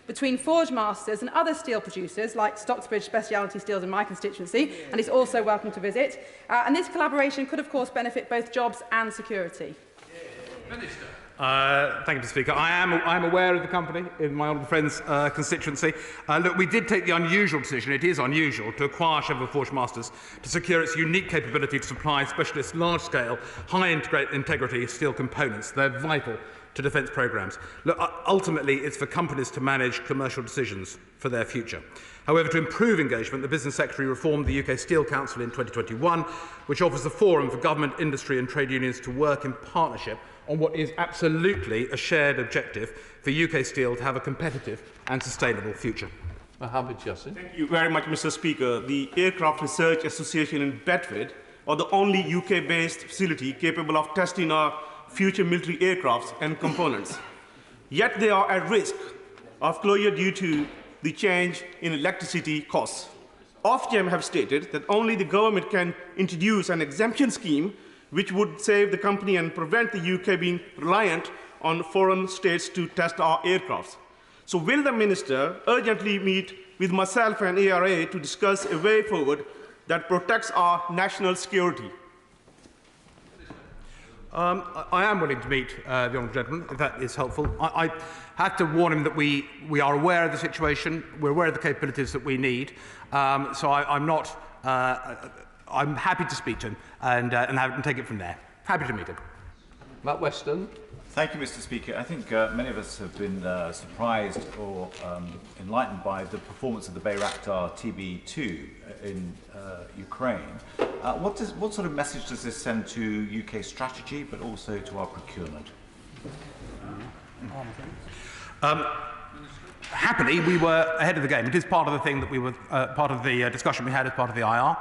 between forge masters and other steel producers like Stocksbridge Speciality Steels in my constituency, and he's also welcome to visit. And this collaboration could, of course, benefit both jobs and security. Minister. Thank you, Mr. Speaker. I am aware of the company in my honourable friend's constituency. Look, we did take the unusual decision, it is unusual, to acquire Sheffield Forge Masters to secure its unique capability to supply specialist, large-scale, high-integrity steel components. They're vital to defence programmes. Look, ultimately, it's for companies to manage commercial decisions for their future. However, to improve engagement, the Business Secretary reformed the UK Steel Council in 2021, which offers a forum for government, industry and trade unions to work in partnership on what is absolutely a shared objective for UK steel to have a competitive and sustainable future. Mohammed Yassin. Thank you very much, Mr. Speaker. The Aircraft Research Association in Bedford are the only UK-based facility capable of testing our future military aircrafts and components. Yet they are at risk of closure due to the change in electricity costs. Ofgem have stated that only the government can introduce an exemption scheme which would save the company and prevent the UK being reliant on foreign states to test our aircrafts. So will the Minister urgently meet with myself and ARA to discuss a way forward that protects our national security? I am willing to meet the honourable gentleman, if that is helpful. I have to warn him that we are aware of the situation, we're aware of the capabilities that we need, so I'm happy to speak to him and take it from there. Happy to meet him. Matt Weston. Thank you, Mr. Speaker. I think many of us have been surprised or enlightened by the performance of the Bayraktar TB2 in Ukraine. What sort of message does this send to UK strategy, but also to our procurement? Happily, we were ahead of the game. It is part of the thing that we were part of the discussion we had as part of the IR.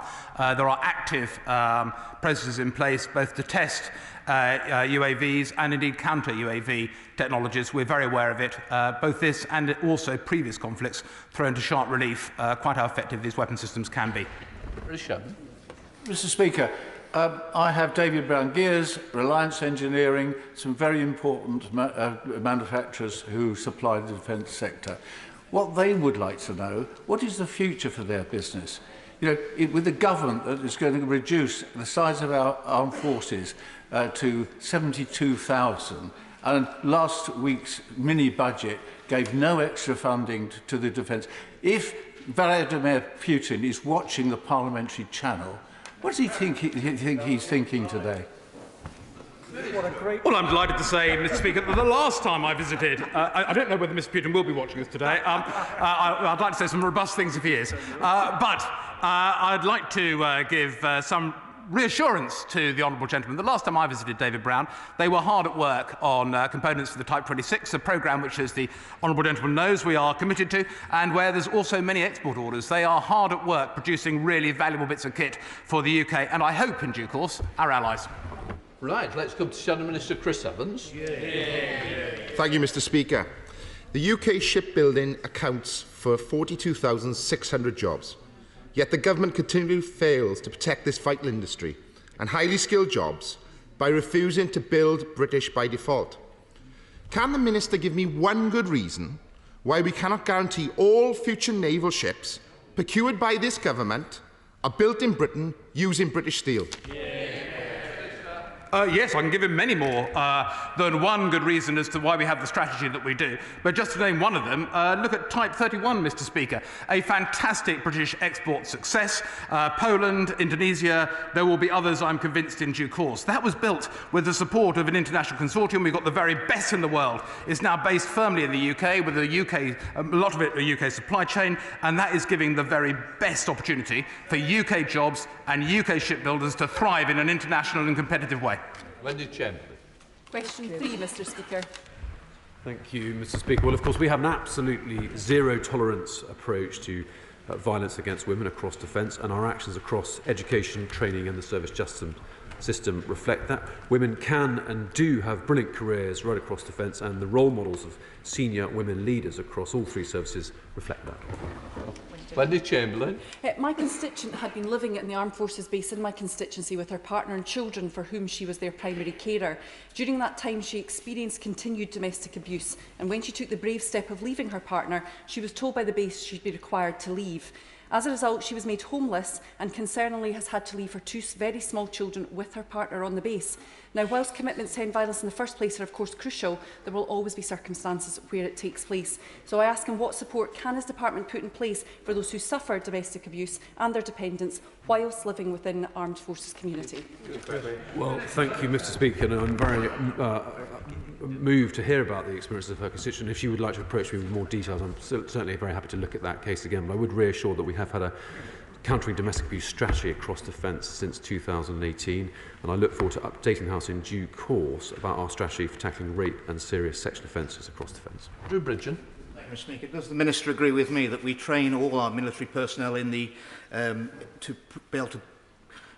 There are active processes in place both to test UAVs and indeed counter UAV technologies. We're very aware of it. Both this and also previous conflicts throw into sharp relief quite how effective these weapon systems can be. Mr. Speaker, I have David Brown Gears, Reliance Engineering, some very important manufacturers who supply the defence sector. What they would like to know, what is the future for their business? You know, with the government that is going to reduce the size of our armed forces to 72,000, and last week's mini-budget gave no extra funding to the defence. If Vladimir Putin is watching the parliamentary channel, what does he think he's thinking today? Well, I'm delighted to say, Mr. Speaker, that the last time I visited, I don't know whether Mr. Putin will be watching us today. I'd like to say some robust things if he is. But I'd like to give some reassurance to the honourable gentleman. The last time I visited David Brown, they were hard at work on components for the Type 26, a programme which, as the honourable gentleman knows, we are committed to, and where there's also many export orders. They are hard at work producing really valuable bits of kit for the UK, and I hope, in due course, our allies. Right, let's come to Shadow Minister Chris Evans. Thank you, Mr. Speaker. The UK shipbuilding accounts for 42,600 jobs. Yet the government continually fails to protect this vital industry and highly skilled jobs by refusing to build British by default. Can the Minister give me one good reason why we cannot guarantee all future naval ships procured by this government are built in Britain using British steel? Yes, I can give him many more than one good reason as to why we have the strategy that we do. But just to name one of them, look at Type 31, Mr. Speaker. A fantastic British export success. Poland, Indonesia, there will be others, I'm convinced, in due course. That was built with the support of an international consortium. We've got the very best in the world. It's now based firmly in the UK, with a lot of it a UK supply chain, and that is giving the very best opportunity for UK jobs and UK shipbuilders to thrive in an international and competitive way. Wendy Chamberlain. Question 3, Mr. Speaker. Thank you, Mr. Speaker. Well, of course, we have an absolutely zero-tolerance approach to violence against women across defence, and our actions across education, training and the service justice system reflect that. Women can and do have brilliant careers right across defence, and the role models of senior women leaders across all three services reflect that. Wendy Chamberlain. My constituent had been living in the Armed Forces base in my constituency with her partner and children for whom she was their primary carer. During that time, she experienced continued domestic abuse, and when she took the brave step of leaving her partner, she was told by the base she'd be required to leave. As a result, she was made homeless and concerningly has had to leave her 2 very small children with her partner on the base. Now, whilst commitments to end violence in the first place are of course crucial, there will always be circumstances where it takes place. So I ask him, what support can his department put in place for those who suffer domestic abuse and their dependents whilst living within the Armed Forces community? Well, thank you, Mr. Speaker, and I'm very moved to hear about the experiences of her constituent. If she would like to approach me with more details, I'm certainly very happy to look at that case again. But I would reassure that we have had a countering domestic abuse strategy across defence since 2018, and I look forward to updating the House in due course about our strategy for tackling rape and serious sexual offences across defence. Drew Bridgen. Thank you, Mr. Speaker. Does the Minister agree with me that we train all our military personnel in the to be able to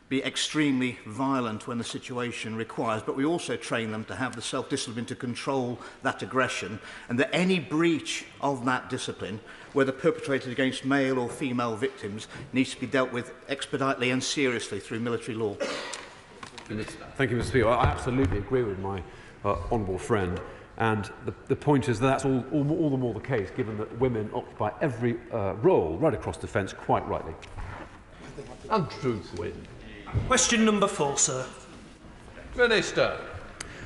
be extremely violent when the situation requires, but we also train them to have the self-discipline to control that aggression, and that any breach of that discipline, whether perpetrated against male or female victims, needs to be dealt with expeditiously and seriously through military law? Thank you, Mr. Speaker. I absolutely agree with my honourable friend. And the point is that that's all the more the case, given that women occupy every role right across defence, quite rightly. Andrew Gwynn. Question number 4, sir. Minister.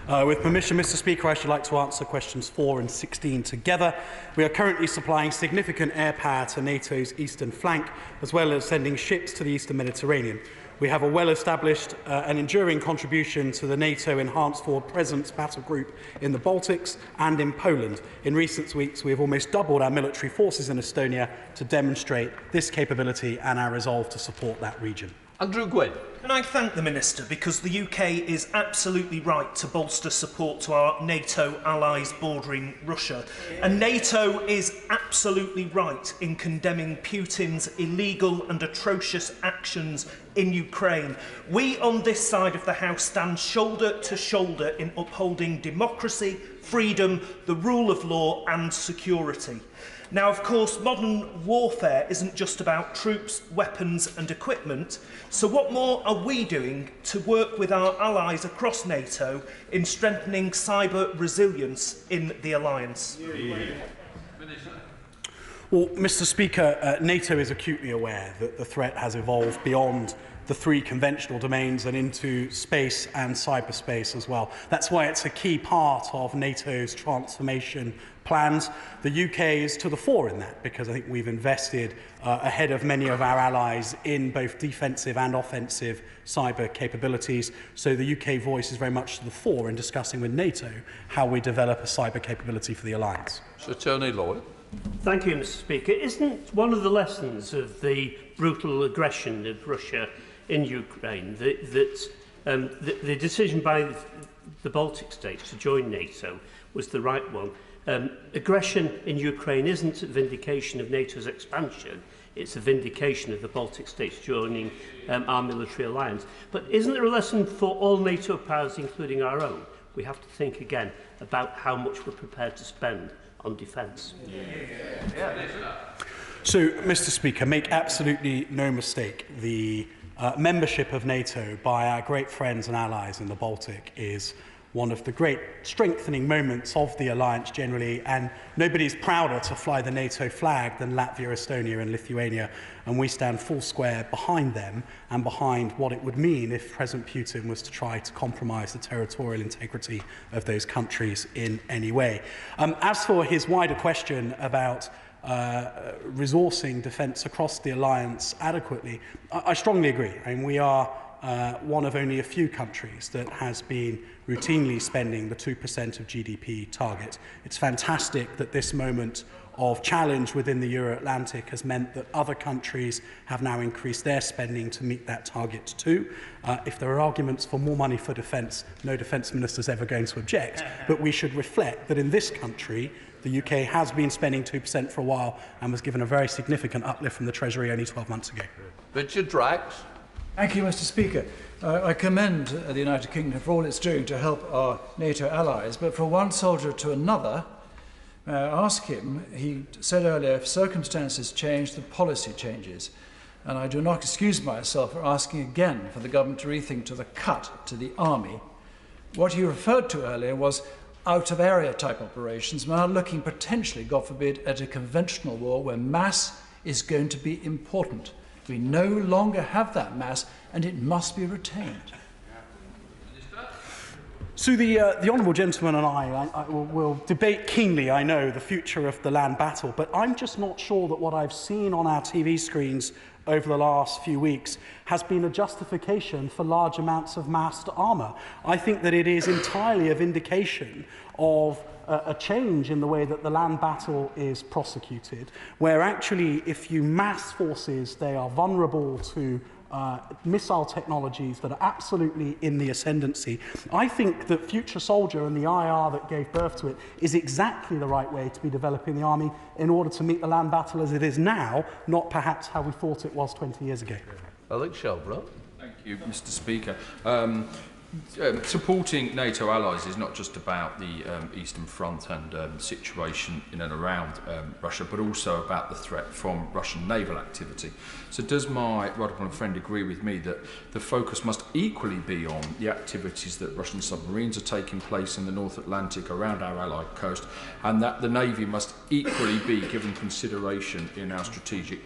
With permission, Mr. Speaker, I should like to answer questions 4 and 16 together. We are currently supplying significant air power to NATO's eastern flank, as well as sending ships to the eastern Mediterranean. We have a well-established and enduring contribution to the NATO Enhanced Forward Presence battle group in the Baltics and in Poland. In recent weeks, we have almost doubled our military forces in Estonia to demonstrate this capability and our resolve to support that region. Andrew Gwynn. Can I thank the Minister, because the UK is absolutely right to bolster support to our NATO allies bordering Russia. And NATO is absolutely right in condemning Putin's illegal and atrocious actions in Ukraine. We on this side of the House stand shoulder to shoulder in upholding democracy, freedom, the rule of law and security. Now, of course, modern warfare isn't just about troops, weapons and equipment, so what more are we doing to work with our allies across NATO in strengthening cyber resilience in the alliance? Well, Mr. Speaker, NATO is acutely aware that the threat has evolved beyond the 3 conventional domains and into space and cyberspace as well. That's why it's a key part of NATO's transformation plans. The UK is to the fore in that, because I think we've invested ahead of many of our allies in both defensive and offensive cyber capabilities. So the UK voice is very much to the fore in discussing with NATO how we develop a cyber capability for the alliance. Sir Tony Lloyd. Thank you, Mr. Speaker. Isn't one of the lessons of the brutal aggression of Russia in Ukraine that the decision by the Baltic states to join NATO was the right one? Aggression in Ukraine isn't a vindication of NATO's expansion, it's a vindication of the Baltic states joining our military alliance. But isn't there a lesson for all NATO powers, including our own? We have to think again about how much we're prepared to spend on defence. So, Mr. Speaker, make absolutely no mistake, the membership of NATO by our great friends and allies in the Baltic is one of the great strengthening moments of the alliance generally, and nobody's prouder to fly the NATO flag than Latvia, Estonia and Lithuania, and we stand full square behind them and behind what it would mean if President Putin was to try to compromise the territorial integrity of those countries in any way. As for his wider question about resourcing defence across the alliance adequately, I strongly agree. I mean, we are one of only a few countries that has been routinely spending the 2% of GDP target. It's fantastic that this moment of challenge within the Euro-Atlantic has meant that other countries have now increased their spending to meet that target too. If there are arguments for more money for defence, no defence minister is ever going to object, but we should reflect that in this country, the UK has been spending 2% for a while and was given a very significant uplift from the Treasury only 12 months ago. Richard Drax. Thank you, Mr. Speaker. I commend the United Kingdom for all it's doing to help our NATO allies, but from one soldier to another, May I ask him, he said earlier, if circumstances change, the policy changes. And I do not excuse myself for asking again for the government to rethink to the cut to the army. What he referred to earlier was out-of-area type operations, now looking potentially, God forbid, at a conventional war where mass is going to be important. We no longer have that mass, and it must be retained. So the honourable gentleman and I will debate keenly, I know, the future of the land battle, but I'm just not sure that what I've seen on our TV screens over the last few weeks has been a justification for large amounts of massed armour. I think that it is entirely a vindication of a change in the way that the land battle is prosecuted, where actually if you mass forces, they are vulnerable to missile technologies that are absolutely in the ascendancy. I think that Future Soldier and the IR that gave birth to it is exactly the right way to be developing the army in order to meet the land battle as it is now, not perhaps how we thought it was 20 years ago. Alex Shelbrooke. Thank you, Mr. Speaker. Supporting NATO allies is not just about the Eastern Front and situation in and around Russia, but also about the threat from Russian naval activity. So does my right honourable friend agree with me that the focus must equally be on the activities that Russian submarines are taking place in the North Atlantic around our allied coast, and that the Navy must equally be given consideration in our strategic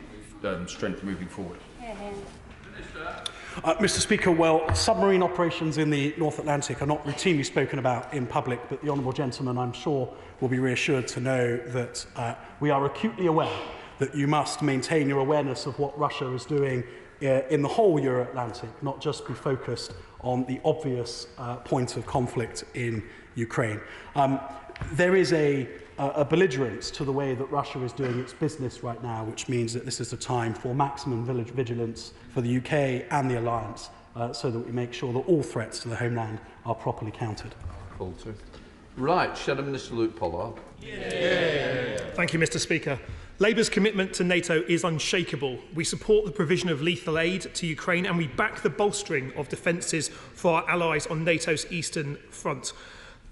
strength moving forward? Mr. Speaker, well, submarine operations in the North Atlantic are not routinely spoken about in public, but the honourable gentleman, I'm sure, will be reassured to know that we are acutely aware that you must maintain your awareness of what Russia is doing in the whole Euro-Atlantic, not just be focused on the obvious point of conflict in Ukraine. There is a belligerence to the way that Russia is doing its business right now, which means that this is a time for maximum vigilance for the UK and the alliance, so that we make sure that all threats to the homeland are properly countered. Right, Shadow Minister Luke Pollard. Thank you, Mr. Speaker. Labour's commitment to NATO is unshakable. We support the provision of lethal aid to Ukraine, and we back the bolstering of defences for our allies on NATO's eastern front.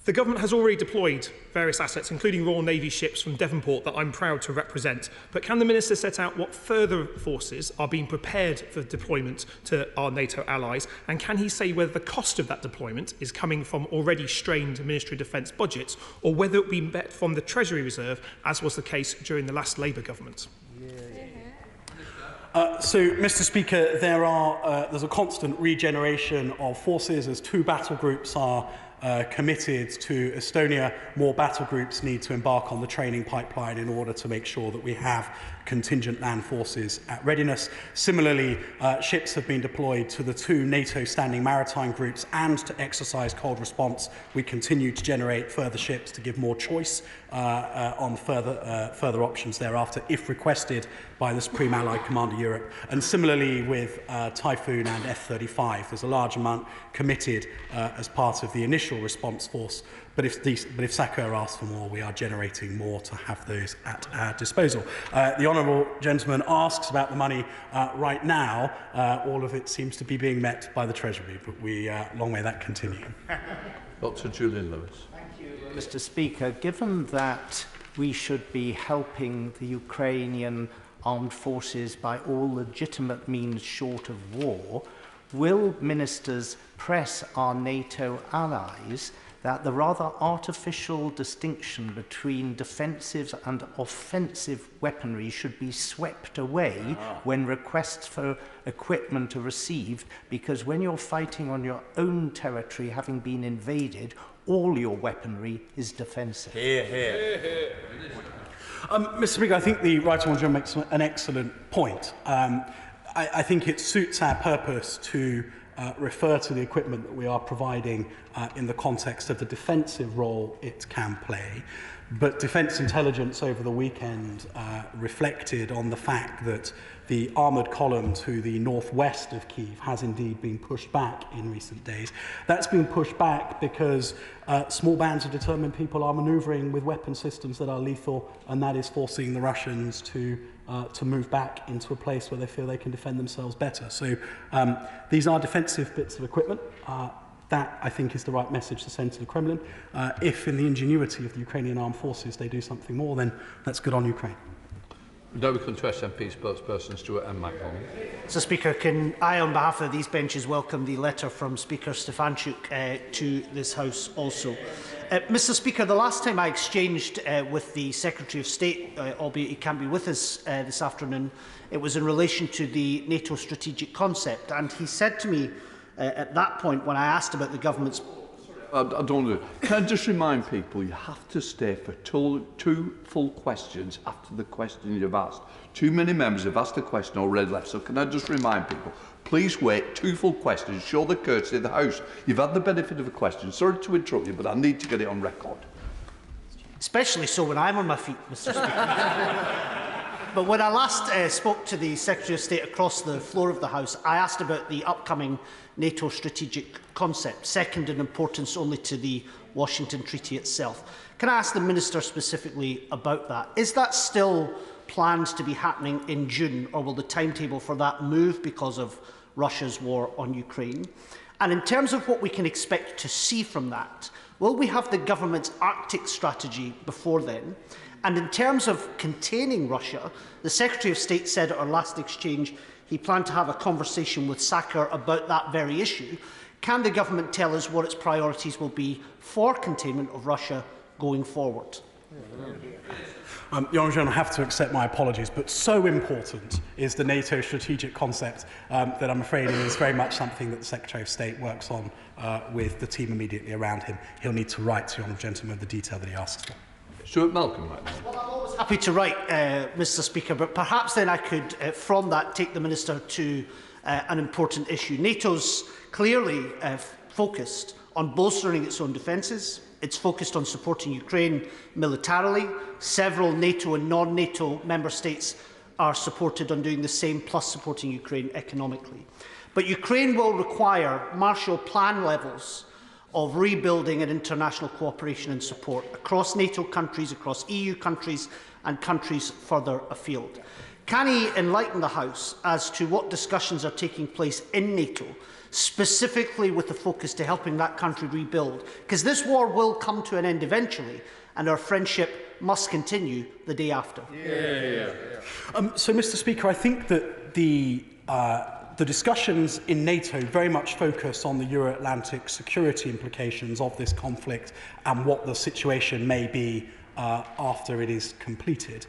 The government has already deployed various assets, including Royal Navy ships from Devonport that I'm proud to represent. But can the Minister set out what further forces are being prepared for deployment to our NATO allies? And can he say whether the cost of that deployment is coming from already strained Ministry of Defence budgets, or whether it will be met from the Treasury Reserve, as was the case during the last Labour government? So, Mr. Speaker, there's a constant regeneration of forces as two battle groups are committed to Estonia. More battle groups need to embark on the training pipeline in order to make sure that we have contingent land forces at readiness. Similarly, ships have been deployed to the two NATO standing maritime groups, and to exercise cold response, we continue to generate further ships to give more choice on further options thereafter, if requested by the Supreme Allied Commander Europe. And similarly with Typhoon and F-35, there's a large amount committed as part of the initial response force. But if SACEUR asks for more, we are generating more to have those at our disposal. The honourable gentleman asks about the money right now. All of it seems to be being met by the Treasury, but long may that continue. Dr. Julian Lewis. Thank you, Mr. Speaker. Given that we should be helping the Ukrainian armed forces by all legitimate means short of war, will ministers press our NATO allies that the rather artificial distinction between defensive and offensive weaponry should be swept away when requests for equipment are received, because when you're fighting on your own territory, having been invaded, all your weaponry is defensive? Mr. Speaker, I think the Right Honourable Gentleman makes an excellent point. I think it suits our purpose to refer to the equipment that we are providing in the context of the defensive role it can play. But Defence Intelligence over the weekend reflected on the fact that the armoured column to the northwest of Kyiv has indeed been pushed back in recent days. That's been pushed back because small bands of determined people are manoeuvring with weapon systems that are lethal, and that is forcing the Russians to move back into a place where they feel they can defend themselves better. So these are defensive bits of equipment. That, I think, is the right message to send to the Kremlin. If, in the ingenuity of the Ukrainian armed forces, they do something more, then that's good on Ukraine. Now we come to SNP spokesperson Stuart M. McDonald. Mr. Speaker, can I, on behalf of these benches, welcome the letter from Speaker Stefanchuk to this House also. Mr. Speaker, the last time I exchanged with the Secretary of State, albeit he can't be with us this afternoon, it was in relation to the NATO strategic concept, and he said to me at that point, when I asked about the government's... I don't know. Can I just remind people you have to stay for two full questions after the question you've asked. Too many members have asked a question already left, so can I just remind people, please wait 2 full questions, show the courtesy of the House. You've had the benefit of a question. Sorry to interrupt you, but I need to get it on record. Especially so when I'm on my feet, Mr. Speaker. But when I last spoke to the Secretary of State across the floor of the House, I asked about the upcoming NATO strategic concept, second in importance only to the Washington Treaty itself. Can I ask the Minister specifically about that? Is that still planned to be happening in June, or will the timetable for that move because of Russia's war on Ukraine? And in terms of what we can expect to see from that, will we have the government's Arctic strategy before then? And in terms of containing Russia, the Secretary of State said at our last exchange he planned to have a conversation with Sakar about that very issue. Can the government tell us what its priorities will be for containment of Russia going forward? Your Honour, I have to accept my apologies, but so important is the NATO strategic concept that I'm afraid it is very much something that the Secretary of State works on with the team immediately around him. He'll need to write to the Honourable Gentleman the detail that he asks for. Stuart Malcolm, right now. Well, I'm always happy to write, Mr. Speaker, but perhaps then I could, from that, take the Minister to an important issue. NATO's clearly focused on bolstering its own defences. It's focused on supporting Ukraine militarily. Several NATO and non-NATO member states are supported on doing the same, plus supporting Ukraine economically. But Ukraine will require Marshall Plan levels of rebuilding and international cooperation and support across NATO countries, across EU countries and countries further afield. Can he enlighten the House as to what discussions are taking place in NATO, specifically with the focus to helping that country rebuild? Because this war will come to an end eventually, and our friendship must continue the day after. So, Mr. Speaker, I think that the discussions in NATO very much focus on the Euro-Atlantic security implications of this conflict and what the situation may be after it is completed.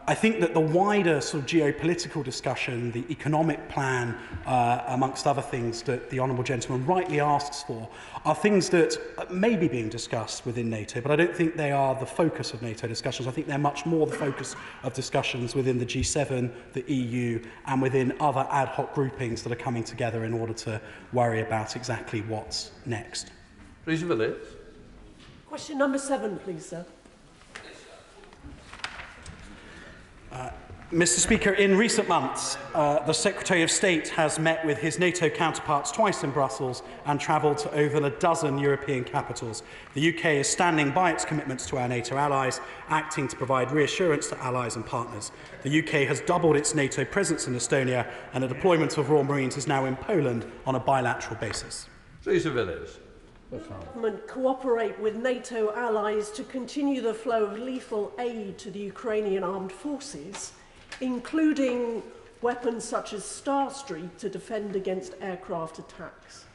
I think that the wider sort of geopolitical discussion, the economic plan, amongst other things that the Honourable Gentleman rightly asks for, are things that may be being discussed within NATO, but I don't think they are the focus of NATO discussions. I think they're much more the focus of discussions within the G7, the EU, and within other ad hoc groupings that are coming together in order to worry about exactly what's next. Please, Villiers. Question number 7, please, sir. Mr. Speaker, in recent months, the Secretary of State has met with his NATO counterparts twice in Brussels and travelled to over a dozen European capitals. The UK is standing by its commitments to our NATO allies, acting to provide reassurance to allies and partners. The UK has doubled its NATO presence in Estonia, and a deployment of Royal Marines is now in Poland on a bilateral basis. Please, Villiers. Government cooperate with NATO allies to continue the flow of lethal aid to the Ukrainian armed forces, including weapons such as Starstreak to defend against aircraft attacks?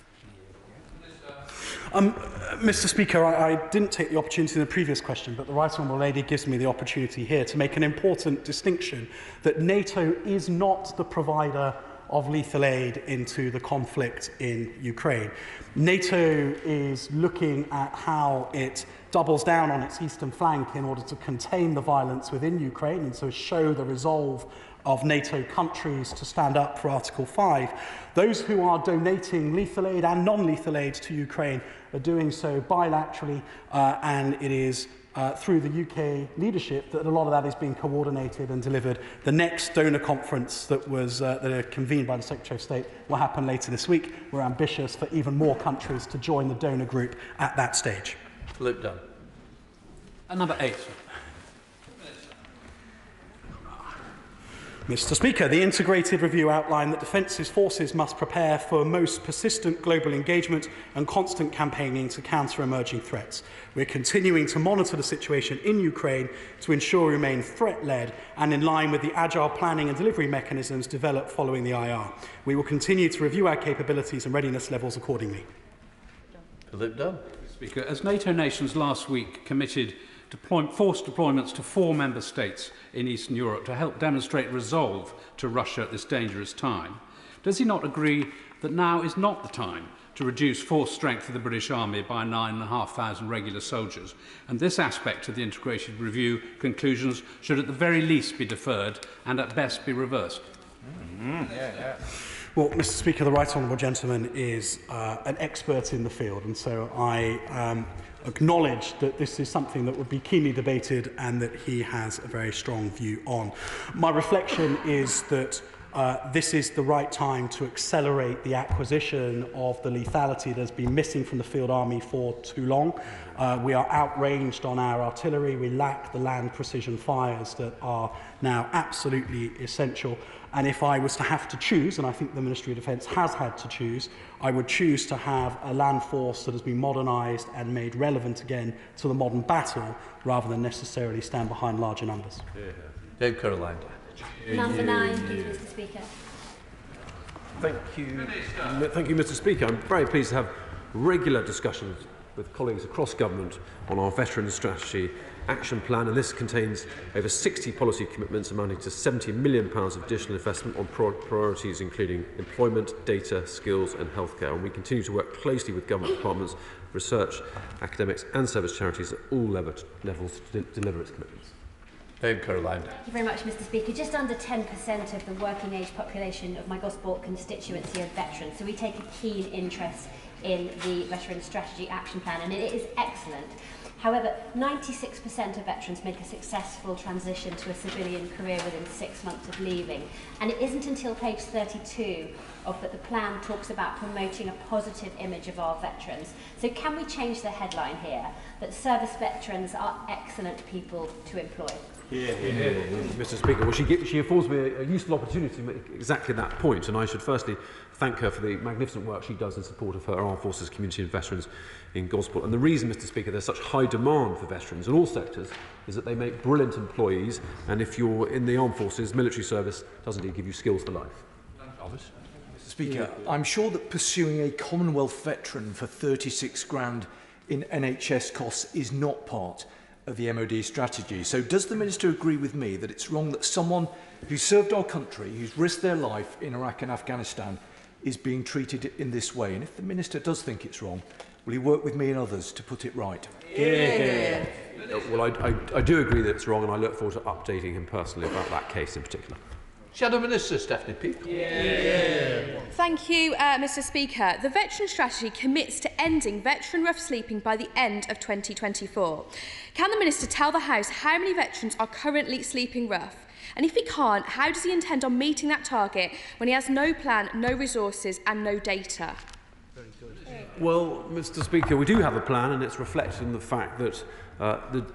Mr. Speaker, I didn't take the opportunity in the previous question, but the Right Honourable Lady gives me the opportunity here to make an important distinction that NATO is not the provider of lethal aid into the conflict in Ukraine. NATO is looking at how it doubles down on its eastern flank in order to contain the violence within Ukraine and so show the resolve of NATO countries to stand up for Article 5. Those who are donating lethal aid and non-lethal aid to Ukraine are doing so bilaterally, and it is through the UK leadership that a lot of that is being coordinated and delivered. The next donor conference that was convened by the Secretary of State will happen later this week. We're ambitious for even more countries to join the donor group at that stage. Philip Dunn. And number 8. Mr. Speaker, the integrated review outlined that Defence forces must prepare for most persistent global engagement and constant campaigning to counter emerging threats. We're continuing to monitor the situation in Ukraine to ensure we remain threat-led and in line with the agile planning and delivery mechanisms developed following the IR. We will continue to review our capabilities and readiness levels accordingly. Philip Dunn. Speaker, as NATO nations last week committed forced deployments to 4 member states in Eastern Europe to help demonstrate resolve to Russia at this dangerous time, does he not agree that now is not the time to reduce force strength of the British Army by 9,500 regular soldiers, and this aspect of the integrated review conclusions should at the very least be deferred and at best be reversed? Well, Mr. Speaker, the right honourable gentleman is an expert in the field, and so I acknowledge that this is something that would be keenly debated and that he has a very strong view on. My reflection is that this is the right time to accelerate the acquisition of the lethality that has been missing from the field army for too long. We are outranged on our artillery. We lack the land precision fires that are now absolutely essential. And if I was to have to choose, and I think the Ministry of Defence has had to choose, I would choose to have a land force that has been modernised and made relevant again to the modern battle, rather than necessarily stand behind larger numbers. Dave Caroline. Number 9, please, Mr. Speaker. Thank you. Thank you, Mr. Speaker. I'm very pleased to have regular discussions with colleagues across government on our Veterans Strategy Action Plan, and this contains over 60 policy commitments amounting to £70 million of additional investment on priorities including employment, data, skills and healthcare. And we continue to work closely with government departments, research, academics and service charities at all levels to deliver its commitments. Dave Caroline. Thank you very much, Mr. Speaker. Just under 10% of the working age population of my Gosport constituency are veterans, so we take a keen interest in the Veterans Strategy Action Plan, and it is excellent. However, 96% of veterans make a successful transition to a civilian career within 6 months of leaving. And it isn't until page 32 that the plan talks about promoting a positive image of our veterans. So can we change the headline here, that service veterans are excellent people to employ? Mr. Speaker, well, she affords me a useful opportunity to make exactly that point, and I should firstly thank her for the magnificent work she does in support of her Armed Forces community and veterans in Gosport. And the reason, Mr. Speaker, there's such high demand for veterans in all sectors is that they make brilliant employees, and if you're in the Armed Forces, military service does indeed give you skills for life. Mr. Speaker, I'm sure that pursuing a Commonwealth veteran for 36 grand in NHS costs is not part of the MOD strategy. So does the Minister agree with me that it's wrong that someone who served our country, who's risked their life in Iraq and Afghanistan, is being treated in this way? And if the Minister does think it's wrong, will he work with me and others to put it right? Well, I do agree that it's wrong, and I look forward to updating him personally about that case in particular. Shadow Minister Stephanie Peake. Thank you, Mr. Speaker. The Veteran Strategy commits to ending veteran rough sleeping by the end of 2024. Can the Minister tell the House how many veterans are currently sleeping rough? And if he can't, how does he intend on meeting that target when he has no plan, no resources and no data? Well, Mr. Speaker, we do have a plan, and it's reflected in the fact that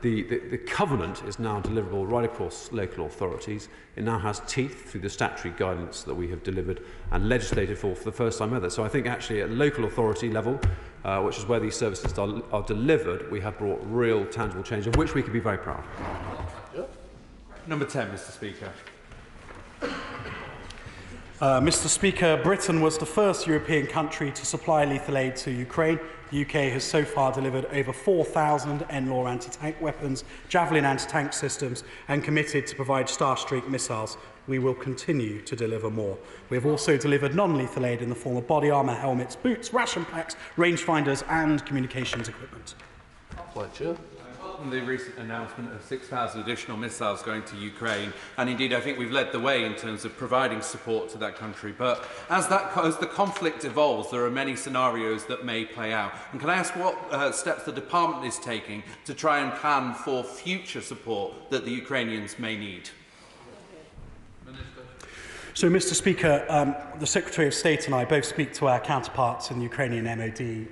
the covenant is now deliverable right across local authorities. It now has teeth through the statutory guidance that we have delivered and legislated for the first time ever. So I think actually at local authority level, which is where these services are delivered, we have brought real tangible change, of which we can be very proud. Number 10, Mr. Speaker. Mr. Speaker, Britain was the first European country to supply lethal aid to Ukraine. The UK has so far delivered over 4,000 NLAW anti-tank weapons, Javelin anti-tank systems, and committed to provide Starstreak missiles. We will continue to deliver more. We have also delivered non-lethal aid in the form of body armour, helmets, boots, ration packs, rangefinders and communications equipment. Fletcher. The recent announcement of 6,000 additional missiles going to Ukraine, and indeed I think we've led the way in terms of providing support to that country. But as the conflict evolves, there are many scenarios that may play out. And can I ask what steps the department is taking to try and plan for future support that the Ukrainians may need? So, Mr. Speaker, the Secretary of State and I both speak to our counterparts in the Ukrainian MOD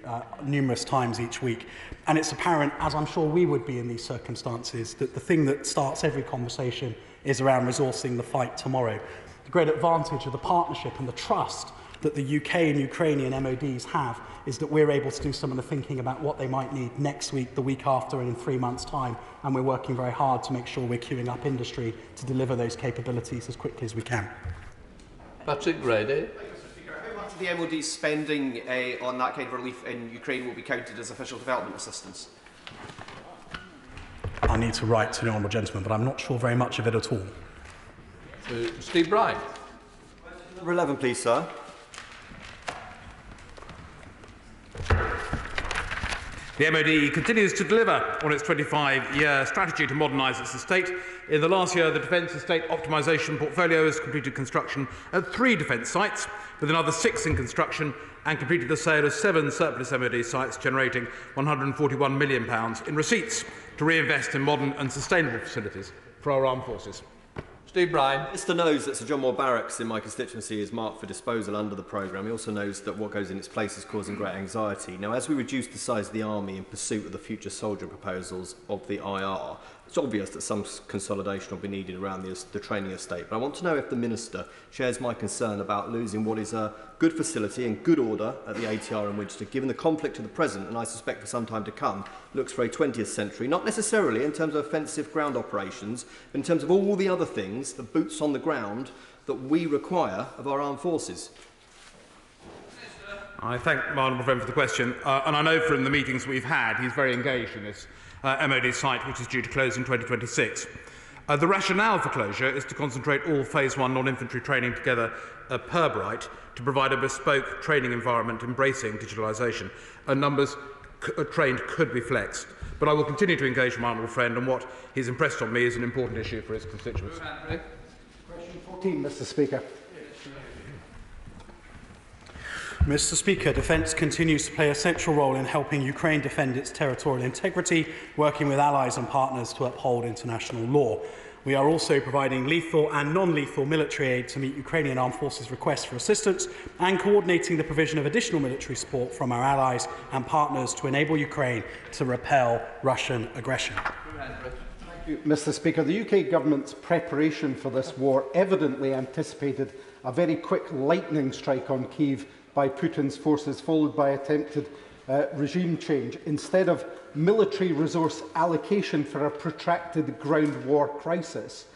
numerous times each week. And it's apparent, as I'm sure we would be in these circumstances, that the thing that starts every conversation is around resourcing the fight tomorrow. The great advantage of the partnership and the trust that the UK and Ukrainian MODs have is that we're able to do some of the thinking about what they might need next week, the week after, and in 3 months' time. And we're working very hard to make sure we're queuing up industry to deliver those capabilities as quickly as we can. Patrick Grady. How much of the MOD's spending on that kind of relief in Ukraine will be counted as official development assistance? I need to write to the honourable gentleman, but I'm not sure very much of it at all. Steve Bright. Number 11, please, sir. The MOD continues to deliver on its 25-year strategy to modernise its estate. In the last year, the Defence Estate Optimisation Portfolio has completed construction at 3 defence sites, with another 6 in construction, and completed the sale of 7 surplus MOD sites, generating £141 million in receipts to reinvest in modern and sustainable facilities for our armed forces. Steve Bryan. Mr knows that Sir John Moore Barracks in my constituency is marked for disposal under the programme. He also knows that what goes in its place is causing great anxiety. Now, as we reduce the size of the army in pursuit of the future soldier proposals of the IR, it's obvious that some consolidation will be needed around the training estate. But I want to know if the Minister shares my concern about losing what is a good facility and good order at the ATR in Winchester, given the conflict of the present, and I suspect for some time to come, looks very 20th century, not necessarily in terms of offensive ground operations, but in terms of all the other things, the boots on the ground, that we require of our armed forces. I thank my honourable friend for the question, and I know from the meetings we've had he's very engaged in this MOD site, which is due to close in 2026. The rationale for closure is to concentrate all Phase 1 non-infantry training together at Purbright to provide a bespoke training environment embracing digitalisation. And numbers trained could be flexed. But I will continue to engage with my honourable friend on what he's impressed on me is an important issue for his constituents. Question 14, Mr Speaker. Mr Speaker, Defence continues to play a central role in helping Ukraine defend its territorial integrity, working with allies and partners to uphold international law. We are also providing lethal and non-lethal military aid to meet Ukrainian Armed Forces requests for assistance and coordinating the provision of additional military support from our allies and partners to enable Ukraine to repel Russian aggression. Thank you, Mr Speaker. The UK government's preparation for this war evidently anticipated a very quick lightning strike on Kyiv by Putin's forces, followed by attempted regime change, instead of military resource allocation for a protracted ground war crisis.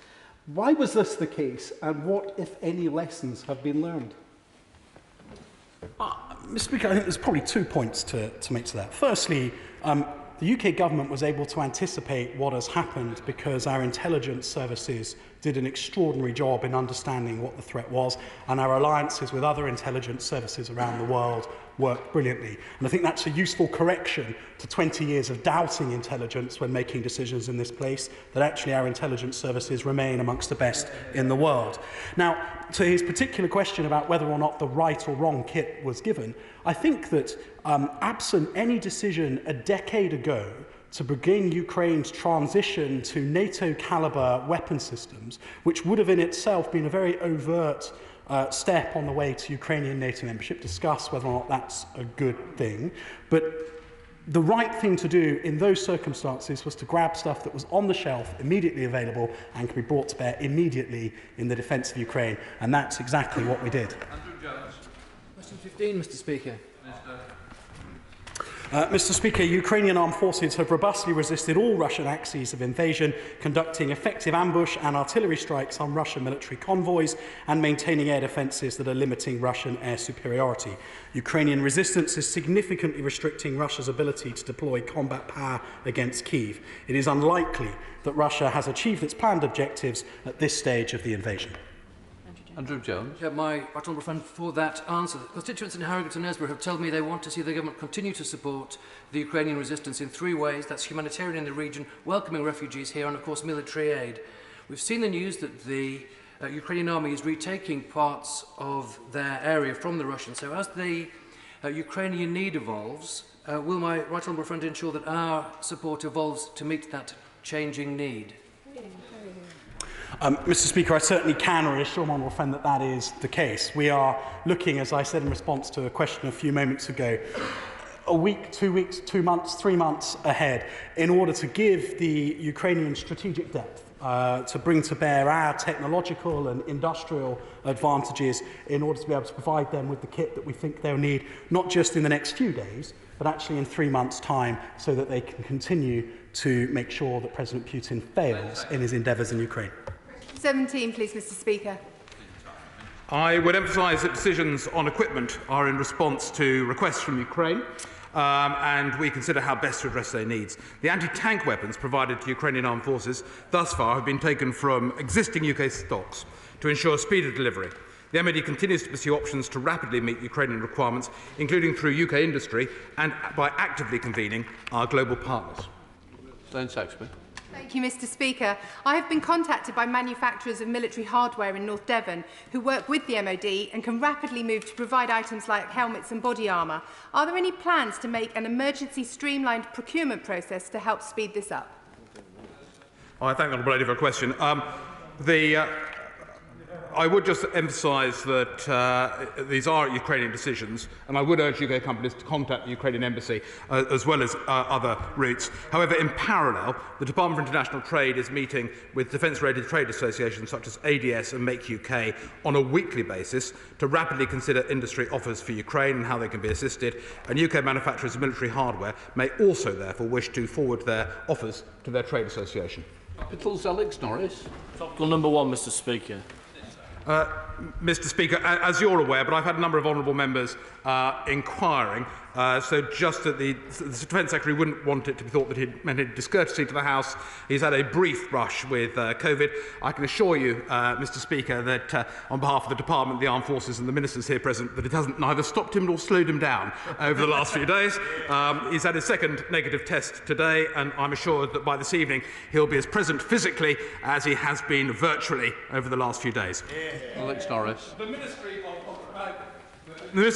Why was this the case, and what, if any, lessons have been learned? Mr Speaker, I think there's probably 2 points to make to that. Firstly, the UK government was able to anticipate what has happened because our intelligence services did an extraordinary job in understanding what the threat was, and our alliances with other intelligence services around the world worked brilliantly. And I think that's a useful correction to 20 years of doubting intelligence when making decisions in this place, that actually our intelligence services remain amongst the best in the world. Now, to his particular question about whether or not the right or wrong kit was given, I think that absent any decision a decade ago to begin Ukraine's transition to NATO-calibre weapon systems, which would have in itself been a very overt step on the way to Ukrainian NATO membership, discuss whether or not that's a good thing. But the right thing to do in those circumstances was to grab stuff that was on the shelf, immediately available, and could be brought to bear immediately in the defence of Ukraine. And that's exactly what we did. Question 15, Mr Speaker. Mr Speaker, Ukrainian armed forces have robustly resisted all Russian axes of invasion, conducting effective ambush and artillery strikes on Russian military convoys and maintaining air defences that are limiting Russian air superiority. Ukrainian resistance is significantly restricting Russia's ability to deploy combat power against Kyiv. It is unlikely that Russia has achieved its planned objectives at this stage of the invasion. Andrew Jones. Yeah, my honourable friend for that answer. The constituents in Harrogate and Esborough have told me they want to see the government continue to support the Ukrainian resistance in 3 ways. That's humanitarian in the region, welcoming refugees here, and of course military aid. We've seen the news that the Ukrainian army is retaking parts of their area from the Russians. So as the Ukrainian need evolves, will my right honourable friend ensure that our support evolves to meet that changing need? Mr Speaker, I certainly can reassure my honourable friend that that is the case. We are looking, as I said in response to a question a few moments ago, a week, 2 weeks, 2 months, 3 months ahead in order to give the Ukrainian strategic depth to bring to bear our technological and industrial advantages in order to be able to provide them with the kit that we think they'll need, not just in the next few days, but actually in 3 months' time, so that they can continue to make sure that President Putin fails in his endeavours in Ukraine. 17, please, Mr. Speaker. I would emphasise that decisions on equipment are in response to requests from Ukraine, and we consider how best to address their needs. The anti-tank weapons provided to Ukrainian armed forces thus far have been taken from existing UK stocks to ensure speed of delivery. The MOD continues to pursue options to rapidly meet Ukrainian requirements, including through UK industry and by actively convening our global partners. Thank you, Mr. Speaker. I have been contacted by manufacturers of military hardware in North Devon who work with the MOD and can rapidly move to provide items like helmets and body armour. Are there any plans to make an emergency streamlined procurement process to help speed this up? I thank the Honourable Lady for a question. I would just emphasise that these are Ukrainian decisions, and I would urge UK companies to contact the Ukrainian embassy as well as other routes. However, in parallel, the Department for International Trade is meeting with defence-related trade associations such as ADS and Make UK on a weekly basis to rapidly consider industry offers for Ukraine and how they can be assisted, and UK manufacturers of military hardware may also therefore wish to forward their offers to their trade association. Topical number 1, Mr. Speaker. Mr. Speaker, as you're aware, but I've had a number of honourable members inquiring, so just that the Defence Secretary wouldn't want it to be thought that he'd meant a discourtesy to the House. He's had a brief brush with COVID. I can assure you, Mr. Speaker, that on behalf of the Department, the Armed Forces and the Ministers here present, that it hasn't neither stopped him nor slowed him down over the last few days. He's had his second negative test today, and I'm assured that by this evening he'll be as present physically as he has been virtually over the last few days. Alex Norris. The Ministry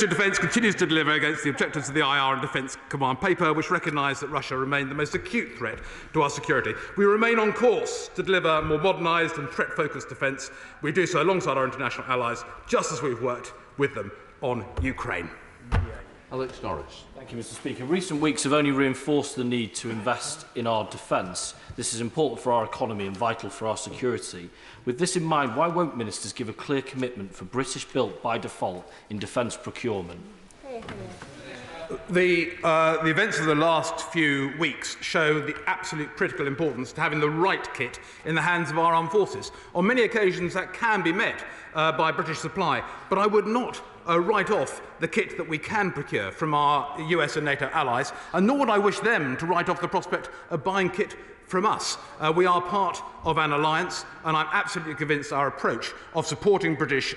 of Defence continues to deliver against the objectives of the IR and Defence Command paper, which recognise that Russia remained the most acute threat to our security. We remain on course to deliver more modernised and threat-focused defence. We do so alongside our international allies, just as we've worked with them on Ukraine. Alex Norris. Thank you, Mr. Speaker. Recent weeks have only reinforced the need to invest in our defence. This is important for our economy and vital for our security. With this in mind, why won't ministers give a clear commitment for British-built by default in defence procurement? The events of the last few weeks show the absolute critical importance to having the right kit in the hands of our armed forces. On many occasions that can be met by British supply, but I would not write off the kit that we can procure from our US and NATO allies, and nor would I wish them to write off the prospect of buying kit from us. We are part of an alliance, and I'm absolutely convinced our approach of supporting British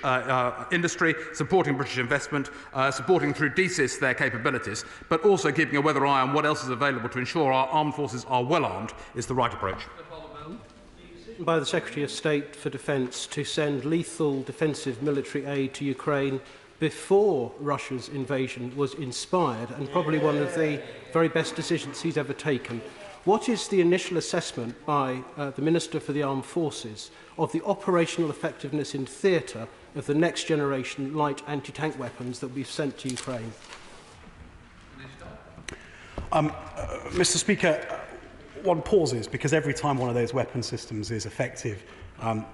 industry, supporting British investment, supporting through DCIS their capabilities, but also keeping a weather eye on what else is available to ensure our armed forces are well armed is the right approach. By the Secretary of State for Defence to send lethal defensive military aid to Ukraine before Russia's invasion was inspired, and probably one of the very best decisions he's ever taken. What is the initial assessment by the Minister for the Armed Forces of the operational effectiveness in theatre of the next generation light anti-tank weapons that we've sent to Ukraine? Mr. Speaker, one pauses because every time one of those weapon systems is effective,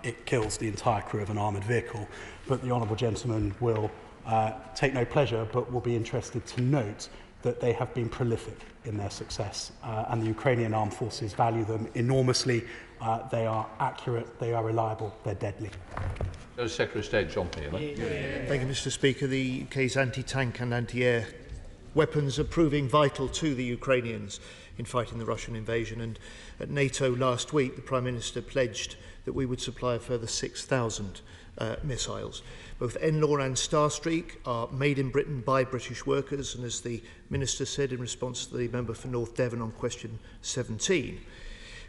it kills the entire crew of an armoured vehicle. But the honourable gentleman will take no pleasure, but will be interested to note that they have been prolific in their success, and the Ukrainian armed forces value them enormously. They are accurate, they are reliable, they're deadly. Secretary of State John Peele. Thank you, Mr. Speaker. The UK's anti-tank and anti-air weapons are proving vital to the Ukrainians in fighting the Russian invasion, and at NATO last week the Prime Minister pledged that we would supply a further 6,000 missiles. Both NLAW and Starstreak are made in Britain by British workers, and as the Minister said in response to the member for North Devon on question 17,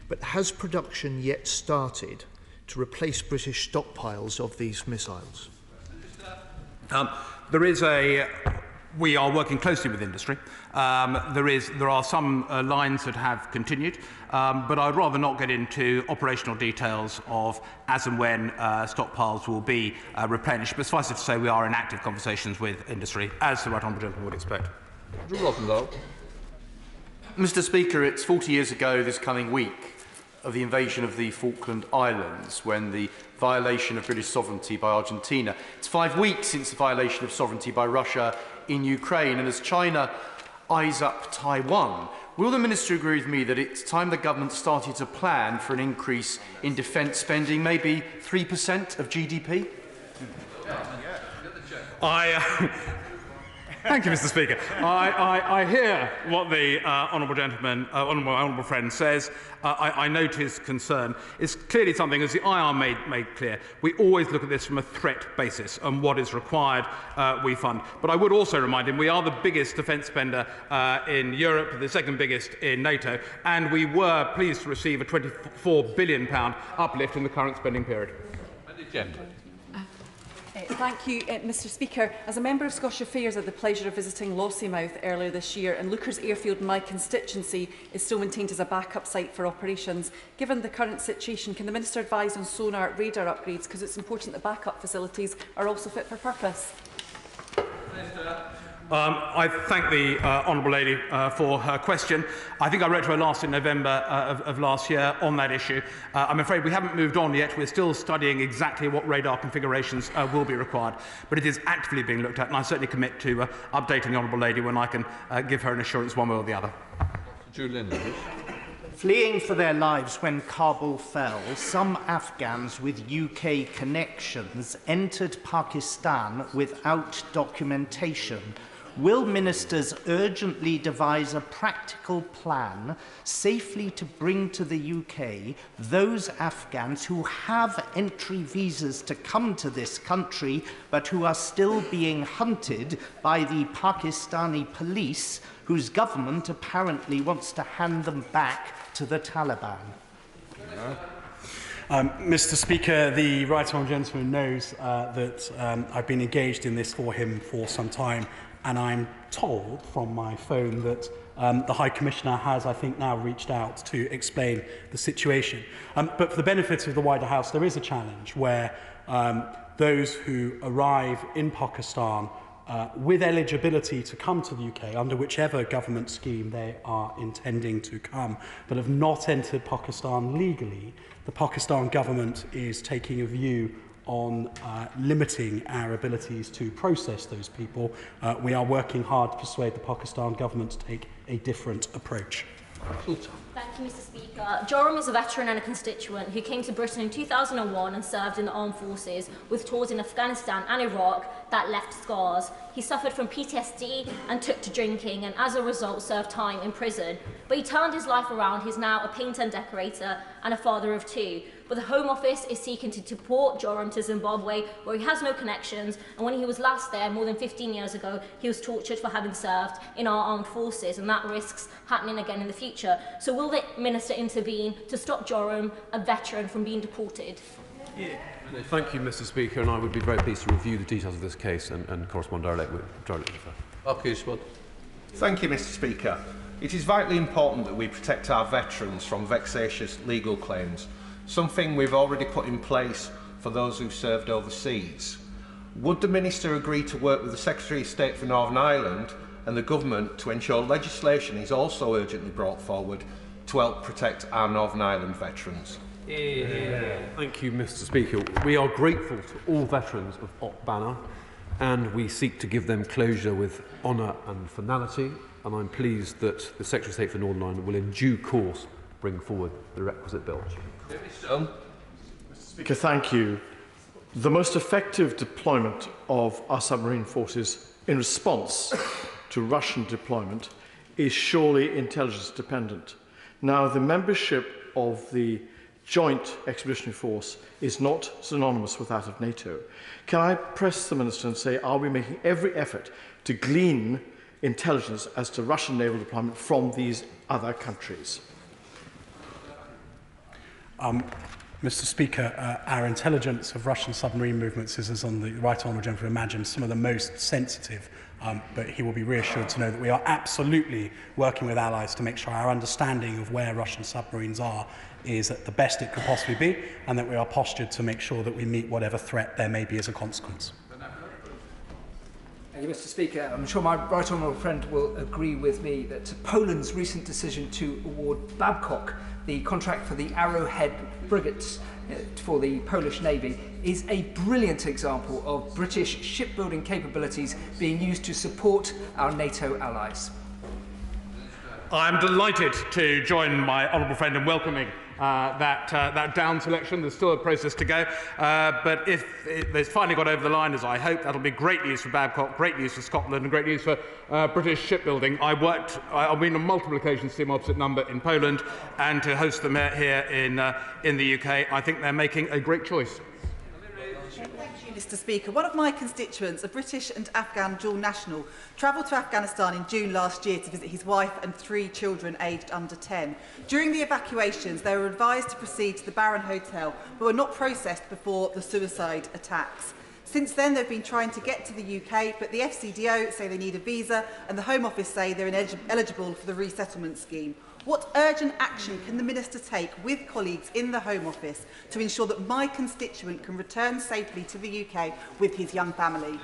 but has production yet started to replace British stockpiles of these missiles? We are working closely with industry. There are some lines that have continued, but I'd rather not get into operational details of as and when stockpiles will be replenished. But suffice it to say, we are in active conversations with industry, as the right honourable gentleman would expect. Mr. Speaker, it's 40 years ago this coming week of the invasion of the Falkland Islands, when the violation of British sovereignty by Argentina. It's 5 weeks since the violation of sovereignty by Russia in Ukraine, and as China eyes up Taiwan, will the Minister agree with me that it's time the government started to plan for an increase in defence spending, maybe 3% of GDP? Thank you, Mr. Speaker. I hear what the honourable friend says. I note his concern. It's clearly something, as the IR made clear, we always look at this from a threat basis, and what is required we fund. But I would also remind him we are the biggest defence spender in Europe, the second biggest in Nato, and we were pleased to receive a £24 billion uplift in the current spending period. Thank you, Mr. Speaker. As a member of Scottish Affairs, I had the pleasure of visiting Lossiemouth earlier this year, and Lookers Airfield in my constituency is still maintained as a backup site for operations. Given the current situation, can the Minister advise on sonar radar upgrades, because it's important that backup facilities are also fit for purpose? I thank the Honourable Lady for her question. I think I wrote to her last in November of last year on that issue. I'm afraid we haven't moved on yet. We're still studying exactly what radar configurations will be required, but it is actively being looked at, and I certainly commit to updating the Honourable Lady when I can give her an assurance one way or the other. Julian. Fleeing for their lives when Kabul fell, some Afghans with UK connections entered Pakistan without documentation. Will ministers urgently devise a practical plan safely to bring to the UK those Afghans who have entry visas to come to this country but who are still being hunted by the Pakistani police, whose government apparently wants to hand them back to the Taliban? Mr. Speaker, the right honourable gentleman knows that I've been engaged in this for him for some time, and I'm told from my phone that the High Commissioner has, I think, now reached out to explain the situation. But for the benefit of the wider House, there is a challenge where those who arrive in Pakistan with eligibility to come to the UK under whichever government scheme they are intending to come, but have not entered Pakistan legally, the Pakistan government is taking a view on limiting our abilities to process those people. We are working hard to persuade the Pakistan government to take a different approach. Thank you, Mr. Speaker. Joram is a veteran and a constituent who came to Britain in 2001 and served in the armed forces with tours in Afghanistan and Iraq that left scars. He suffered from PTSD and took to drinking, and as a result served time in prison. But he turned his life around. He's now a painter and decorator and a father of 2. But the Home Office is seeking to deport Joram to Zimbabwe, where he has no connections, and when he was last there more than 15 years ago, he was tortured for having served in our armed forces, and that risks happening again in the future. So will the Minister intervene to stop Joram, a veteran, from being deported? Thank you, Mr. Speaker, and I would be very pleased to review the details of this case and correspond directly with her. Thank you, Mr. Speaker. It is vitally important that we protect our veterans from vexatious legal claims, something we've already put in place for those who served overseas. Would the Minister agree to work with the Secretary of State for Northern Ireland and the Government to ensure legislation is also urgently brought forward to help protect our Northern Ireland veterans? Thank you, Mr. Speaker. We are grateful to all veterans of Op Banner, and we seek to give them closure with honour and finality, and I'm pleased that the Secretary of State for Northern Ireland will in due course bring forward the requisite bill. Mr. Speaker, thank you. The most effective deployment of our submarine forces in response to Russian deployment is surely intelligence dependent. Now, the membership of the Joint Expeditionary Force is not synonymous with that of NATO. Can I press the Minister and say, are we making every effort to glean intelligence as to Russian naval deployment from these other countries? Mr. Speaker, our intelligence of Russian submarine movements is, as on the right honourable gentleman imagines, some of the most sensitive, but he will be reassured to know that we are absolutely working with allies to make sure our understanding of where Russian submarines are is at the best it could possibly be, and that we are postured to make sure that we meet whatever threat there may be as a consequence. Thank you, Mr. Speaker. I'm sure my right honourable friend will agree with me that Poland's recent decision to award Babcock the contract for the Arrowhead frigates for the Polish Navy is a brilliant example of British shipbuilding capabilities being used to support our NATO allies. I'm delighted to join my honourable friend in welcoming that down selection. There's still a process to go, but if they've finally got over the line, as I hope, that'll be great news for Babcock, great news for Scotland, and great news for British shipbuilding. I've been on multiple occasions to see them opposite number in Poland and to host them here in the UK. I think they're making a great choice. Mr. Speaker, one of my constituents, a British and Afghan dual national, travelled to Afghanistan in June last year to visit his wife and 3 children aged under 10. During the evacuations, they were advised to proceed to the Baron Hotel, but were not processed before the suicide attacks. Since then, they've been trying to get to the UK, but the FCDO say they need a visa, and the Home Office say they're ineligible for the resettlement scheme. What urgent action can the Minister take with colleagues in the Home Office to ensure that my constituent can return safely to the UK with his young family?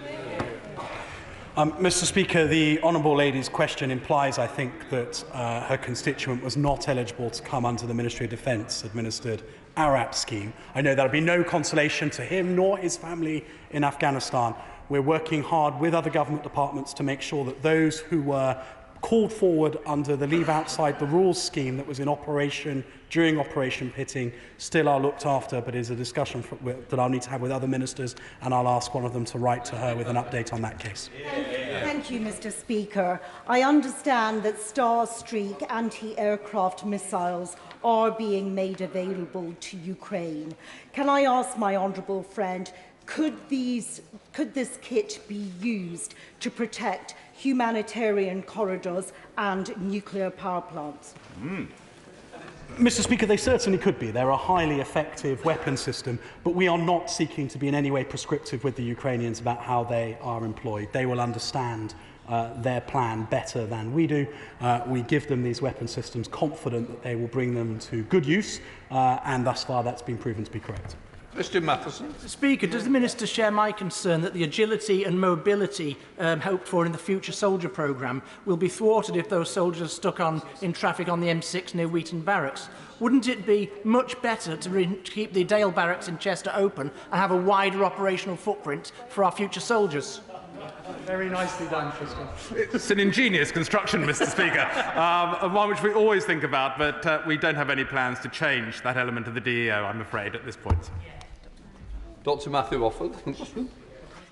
Mr. Speaker, the Honourable Lady's question implies, I think, that her constituent was not eligible to come under the Ministry of Defence administered ARAP scheme. I know there will be no consolation to him nor his family in Afghanistan. We're working hard with other government departments to make sure that those who were called forward under the Leave Outside the Rules scheme that was in operation during Operation Pitting still are looked after, but is a discussion that I'll need to have with other ministers, and I'll ask one of them to write to her with an update on that case. Thank you, Mr. Speaker. I understand that Starstreak anti-aircraft missiles are being made available to Ukraine. Can I ask my honourable friend, could this kit be used to protect humanitarian corridors and nuclear power plants? Mr. Speaker, they certainly could be. They're a highly effective weapon system, but we are not seeking to be in any way prescriptive with the Ukrainians about how they are employed. They will understand their plan better than we do. We give them these weapon systems confident that they will bring them to good use, and thus far that's been proven to be correct. Mr. Matheson. Speaker, does the Minister share my concern that the agility and mobility hoped for in the Future Soldier programme will be thwarted if those soldiers are stuck in traffic on the M6 near Wheaton Barracks? Wouldn't it be much better to keep the Dale Barracks in Chester open and have a wider operational footprint for our future soldiers? Very nicely done, Tristan. It's an ingenious construction, Mr. Speaker, one which we always think about, but we don't have any plans to change that element of the DEO, I'm afraid, at this point. Dr. Matthew Offord.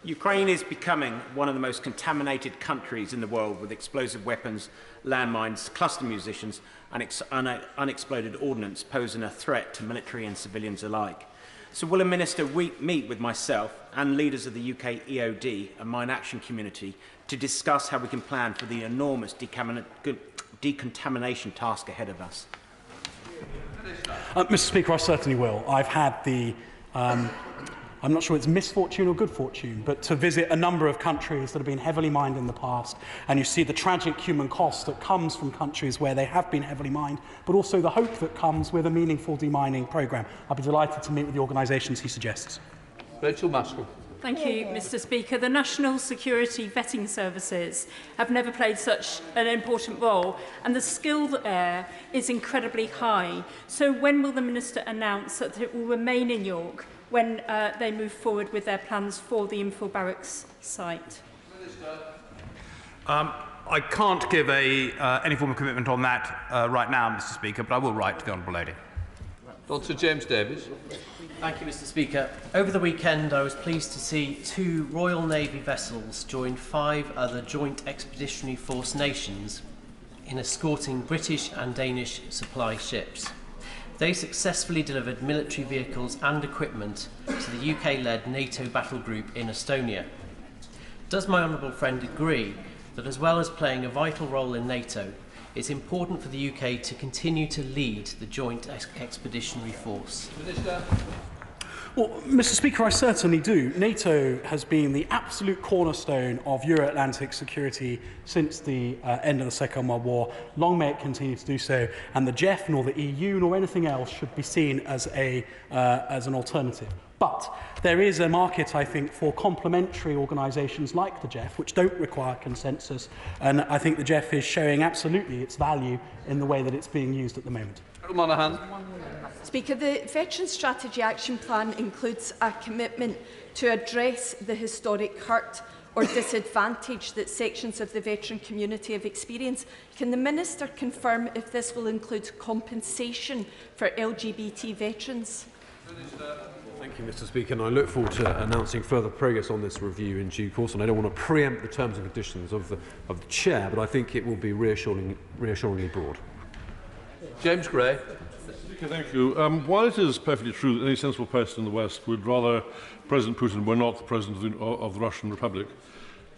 Ukraine is becoming one of the most contaminated countries in the world, with explosive weapons, landmines, cluster munitions and unexploded ordnance posing a threat to military and civilians alike. So will a minister meet with myself and leaders of the UK EOD and Mine Action community to discuss how we can plan for the enormous decontamination task ahead of us? Mr. Speaker, I certainly will. I've had the I'm not sure it's misfortune or good fortune, but to visit a number of countries that have been heavily mined in the past, and you see the tragic human cost that comes from countries where they have been heavily mined, but also the hope that comes with a meaningful demining programme. I'll be delighted to meet with the organisations he suggests. Rachel Maskell. Thank you, Mr. Speaker. The National Security Vetting Services have never played such an important role, and the skill there is incredibly high. So when will the Minister announce that it will remain in York when they move forward with their plans for the Info Barracks site? I can't give any form of commitment on that right now, Mr. Speaker, but I will write to the Honourable Lady. Dr. James Davies. Thank you, Mr. Speaker. Over the weekend, I was pleased to see 2 Royal Navy vessels join 5 other Joint Expeditionary Force nations in escorting British and Danish supply ships. They successfully delivered military vehicles and equipment to the UK-led NATO battle group in Estonia. Does my honourable friend agree that, as well as playing a vital role in NATO, it's important for the UK to continue to lead the Joint Expeditionary Force? Well, Mr. Speaker, I certainly do. NATO has been the absolute cornerstone of Euro-Atlantic security since the end of the Second World War. Long may it continue to do so. And the JEF, nor the EU, nor anything else should be seen as an alternative. But there is a market, I think, for complementary organisations like the JEF, which don't require consensus. And I think the JEF is showing absolutely its value in the way that it's being used at the moment. Monaghan. Speaker, the Veteran Strategy Action Plan includes a commitment to address the historic hurt or disadvantage that sections of the veteran community have experienced. Can the Minister confirm if this will include compensation for LGBT veterans? Thank you, Mr. Speaker, and I look forward to announcing further progress on this review in due course. And I don't want to preempt the terms and conditions of the Chair, but I think it will be reassuringly broad. James Gray. Thank you. While it is perfectly true that any sensible person in the West would rather President Putin were not the President of the Russian Republic,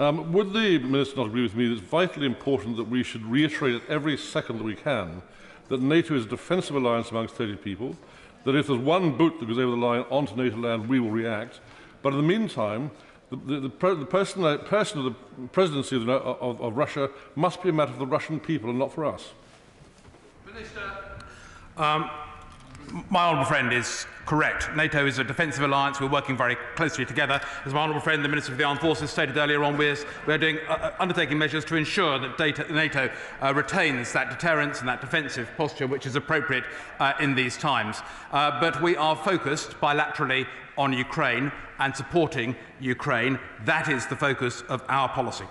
would the Minister not agree with me that it's vitally important that we should reiterate at every second that we can that NATO is a defensive alliance amongst 30 people, that if there's one boot that goes over the line onto NATO land, we will react, but in the meantime, the person of the presidency of Russia must be a matter for the Russian people and not for us? My honourable friend is correct. NATO is a defensive alliance. We're working very closely together. As my honourable friend, the Minister of the Armed Forces, stated earlier on, we're undertaking measures to ensure that NATO retains that deterrence and that defensive posture which is appropriate in these times. But we are focused bilaterally on Ukraine and supporting Ukraine. That is the focus of our policy.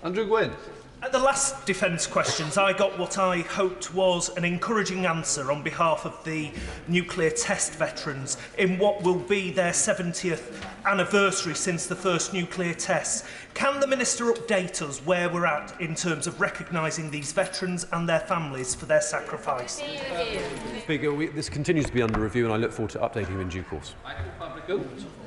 Andrew Gwynn. At the last defence questions, I got what I hoped was an encouraging answer on behalf of the nuclear test veterans in what will be their 70th anniversary since the first nuclear tests. Can the Minister update us where we're at in terms of recognising these veterans and their families for their sacrifice? Speaker, this continues to be under review, and I look forward to updating you in due course.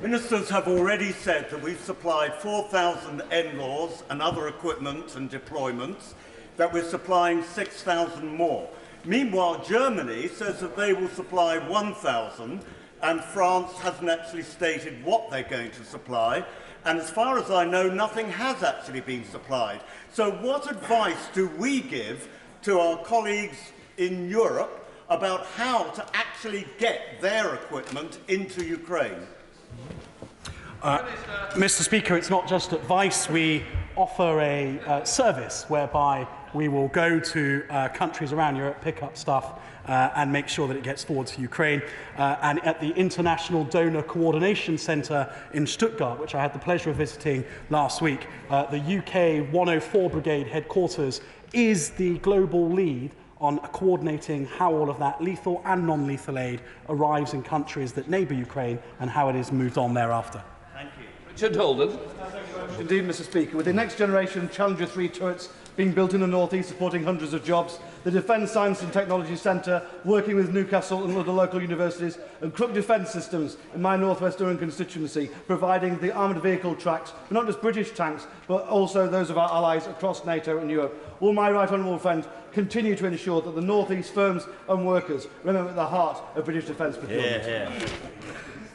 Ministers have already said that we've supplied 4,000 NLAWs and other equipment and deployments, that we're supplying 6,000 more. Meanwhile, Germany says that they will supply 1,000, and France hasn't actually stated what they're going to supply. And as far as I know, nothing has actually been supplied. So what advice do we give to our colleagues in Europe about how to actually get their equipment into Ukraine? Mr. Speaker, it's not just advice. We offer a service whereby we will go to countries around Europe, pick up stuff and make sure that it gets forward to Ukraine. And at the International Donor Coordination Centre in Stuttgart, which I had the pleasure of visiting last week, the UK 104 Brigade headquarters is the global lead on coordinating how all of that lethal and non-lethal aid arrives in countries that neighbour Ukraine and how it is moved on thereafter. Thank you. Richard Holden. Indeed, Mr. Speaker. With the next generation Challenger 3 turrets being built in the North East, supporting hundreds of jobs, the Defence Science and Technology Centre, working with Newcastle and other local universities, and Crook Defence Systems in my North West Durham constituency, providing the armoured vehicle tracks, but not just British tanks, but also those of our allies across NATO and Europe. Will my right honourable friend continue to ensure that the North East firms and workers remain at the heart of British defence procurement?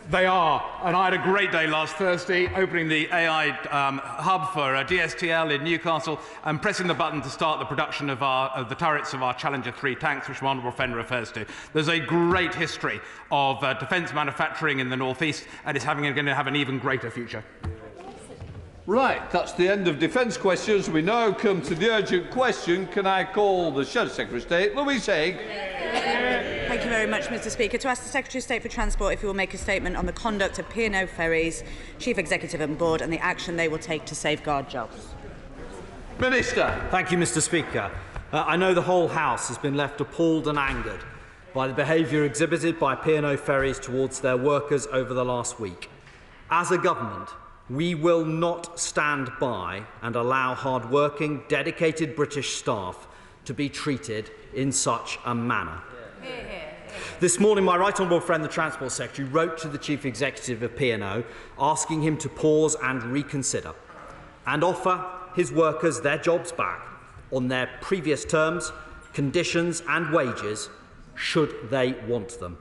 They are, and I had a great day last Thursday opening the AI hub for DSTL in Newcastle and pressing the button to start the production of the turrets of our Challenger 3 tanks, which my honourable friend refers to. There's a great history of defence manufacturing in the North East, and it's going to have an even greater future. Right, that's the end of defence questions. We now come to the urgent question. Can I call the Shadow Secretary of State, Louise Haigh? Thank you very much, Mr. Speaker. To ask the Secretary of State for Transport if he will make a statement on the conduct of P&O Ferries, Chief Executive and Board, and the action they will take to safeguard jobs. Minister. Thank you, Mr. Speaker. I know the whole House has been left appalled and angered by the behaviour exhibited by P&O Ferries towards their workers over the last week. As a government, we will not stand by and allow hard-working, dedicated British staff to be treated in such a manner. This morning, my right honourable friend, the Transport Secretary, wrote to the Chief Executive of P&O asking him to pause and reconsider and offer his workers their jobs back on their previous terms, conditions and wages, should they want them.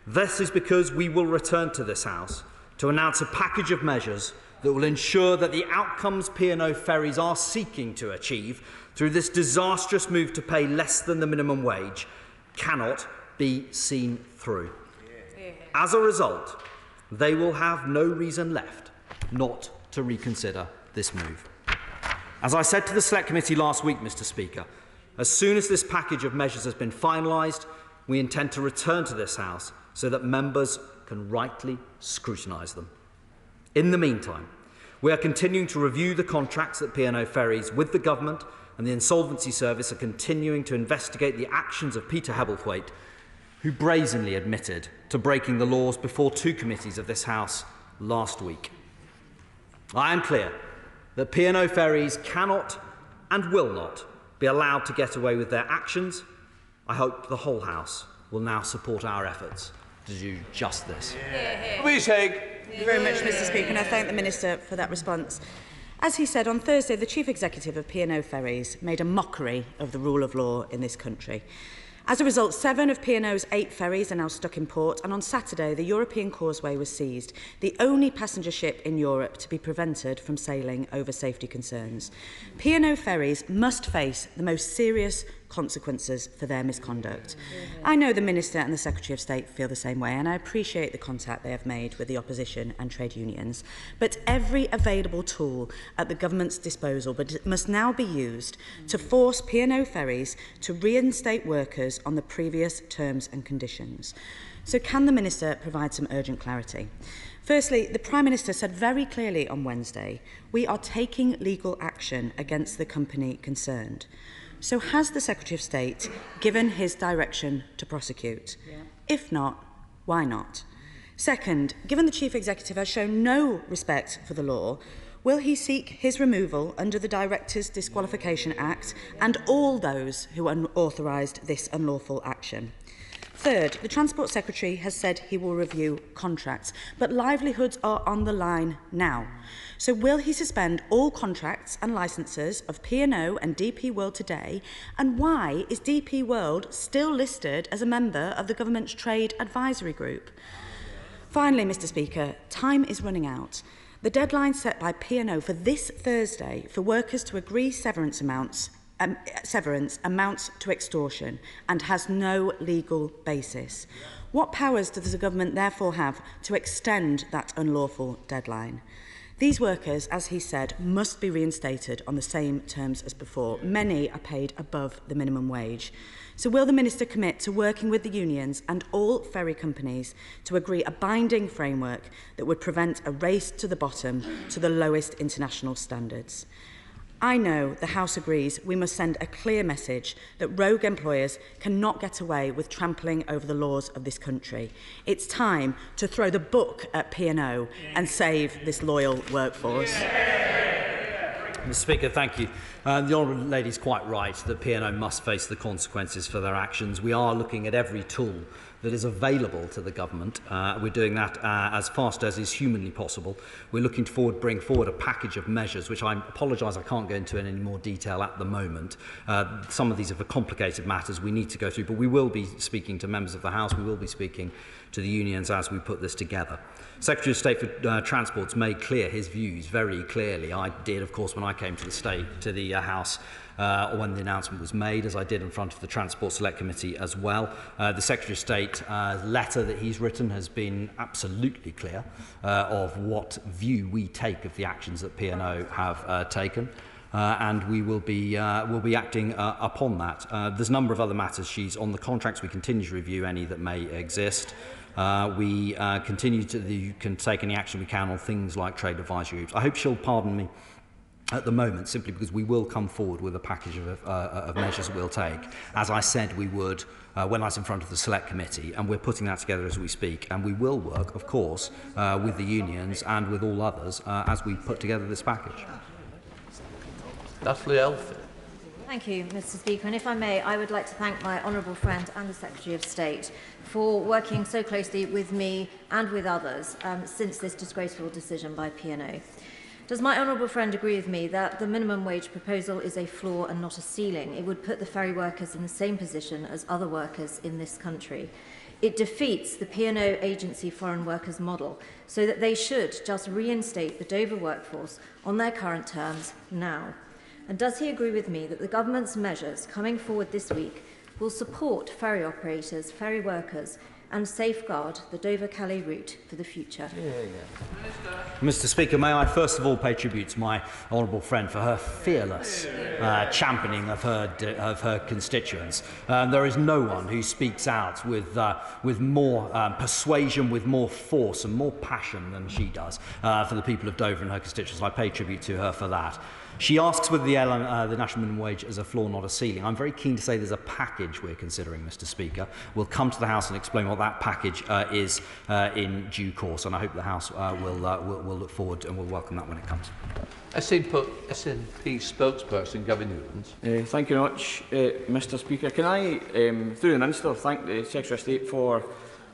This is because we will return to this House to announce a package of measures that will ensure that the outcomes P&O ferries are seeking to achieve through this disastrous move to pay less than the minimum wage cannot be seen through. As a result, they will have no reason left not to reconsider this move. As I said to the Select Committee last week, Mr. Speaker, as soon as this package of measures has been finalised, we intend to return to this House so that members can rightly scrutinise them. In the meantime, we are continuing to review the contracts that P&O ferries with the government, and the Insolvency Service are continuing to investigate the actions of Peter Hebblethwaite, who brazenly admitted to breaking the laws before two committees of this House last week. I am clear that P&O ferries cannot and will not be allowed to get away with their actions. I hope the whole House will now support our efforts to do just this. Thank you very much, Mr. Speaker, and I thank the Minister for that response. As he said, on Thursday, the Chief Executive of P&O Ferries made a mockery of the rule of law in this country. As a result, 7 of P&O's 8 ferries are now stuck in port, and on Saturday, the European Causeway was seized, the only passenger ship in Europe to be prevented from sailing over safety concerns. P&O ferries must face the most serious consequences for their misconduct. I know the Minister and the Secretary of State feel the same way, and I appreciate the contact they have made with the opposition and trade unions. But every available tool at the government's disposal must now be used to force P&O ferries to reinstate workers on the previous terms and conditions. So can the Minister provide some urgent clarity? Firstly, the Prime Minister said very clearly on Wednesday, we are taking legal action against the company concerned. So has the Secretary of State given his direction to prosecute? Yeah. If not, why not? Second, given the Chief Executive has shown no respect for the law, will he seek his removal under the Directors' Disqualification Act and all those who unauthorised this unlawful action? Third, the Transport Secretary has said he will review contracts, but livelihoods are on the line now. So will he suspend all contracts and licences of P&O and DP World today? And why is DP World still listed as a member of the government's Trade Advisory Group? Finally, Mr. Speaker, time is running out. The deadline set by P&O for this Thursday for workers to agree severance amounts to extortion and has no legal basis. What powers does the government therefore have to extend that unlawful deadline? These workers, as he said, must be reinstated on the same terms as before. Many are paid above the minimum wage. So will the Minister commit to working with the unions and all ferry companies to agree a binding framework that would prevent a race to the bottom to the lowest international standards? I know the House agrees we must send a clear message that rogue employers cannot get away with trampling over the laws of this country. It's time to throw the book at P&O and save this loyal workforce. Mr. Speaker, thank you. The Honourable Lady is quite right that P&O must face the consequences for their actions. We are looking at every tool that is available to the government. We're doing that as fast as is humanly possible. We're looking to bring forward a package of measures, which I apologise I can't go into in any more detail at the moment. Some of these are for complicated matters we need to go through, but we will be speaking to members of the House, we will be speaking to the unions as we put this together. Secretary of State for Transport's made clear his views very clearly. I did, of course, when I came to the House when the announcement was made, as I did in front of the Transport Select Committee as well. The Secretary of State letter that he's written has been absolutely clear of what view we take of the actions that P&O have taken. And we will be acting upon that. There's a number of other matters. She's on the contracts. We continue to review any that may exist. We continue to can take any action we can on things like trade advisory groups. I hope she'll pardon me at the moment, simply because we will come forward with a package of measures that we'll take, as I said we would when I was in front of the Select Committee, and we're putting that together as we speak. And we will work, of course, with the unions and with all others as we put together this package. Thank you, Mr. Speaker. And if I may, I would like to thank my honourable friend and the Secretary of State for working so closely with me and with others since this disgraceful decision by P&O. Does my honourable friend agree with me that the minimum wage proposal is a floor and not a ceiling? It would put the ferry workers in the same position as other workers in this country. It defeats the P&O agency foreign workers model, so that they should just reinstate the Dover workforce on their current terms now. And does he agree with me that the government's measures coming forward this week will support ferry operators, ferry workers, and safeguard the Dover-Calais route for the future? Mr. Speaker, may I first of all pay tribute to my honourable friend for her fearless championing of her constituents. There is no one who speaks out with more persuasion, with more force and more passion than she does for the people of Dover and her constituents. I pay tribute to her for that. She asks whether the national minimum wage is a floor, not a ceiling. I'm very keen to say there's a package we're considering, Mr. Speaker. We'll come to the House and explain what that package is in due course, and I hope the House will look forward and will welcome that when it comes. SNP spokesperson Gavin Newlands. Thank you very much, Mr. Speaker. Can I, through the Minister, thank the Secretary of State for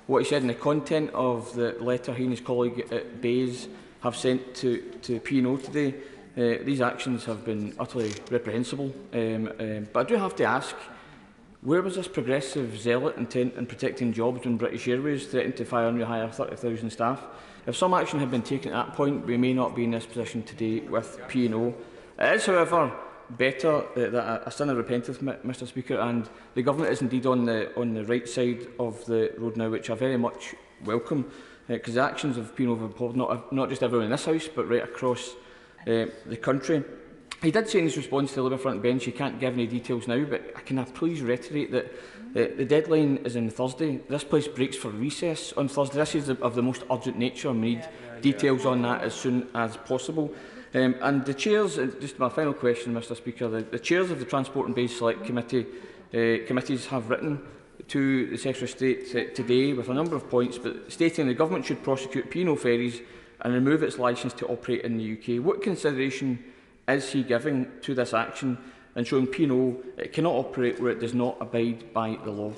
what he said in the content of the letter he and his colleague at Bayes have sent to P&O today. These actions have been utterly reprehensible, but I do have to ask, where was this progressive zealot intent in protecting jobs when British Airways threatened to fire and rehire 30,000 staff? If some action had been taken at that point, we may not be in this position today with P&O. It is, however, better that a sin of repentance, Mr. Speaker, and the government is indeed on the right side of the road now, which I very much welcome, because the actions of P&O have appalled not just everyone in this House, but right across the country. He did say in his response to the Labour front bench he can't give any details now, but can I please reiterate that the deadline is on Thursday. This place breaks for recess on Thursday. This is of the most urgent nature, and we need details on that as soon as possible. And the chairs, just my final question, Mr. Speaker, the chairs of the Transport and Base Select committees have written to the Secretary of State today with a number of points, but stating the government should prosecute P&O ferries and remove its licence to operate in the UK. What consideration is he giving to this action and showing P&O it cannot operate where it does not abide by the law?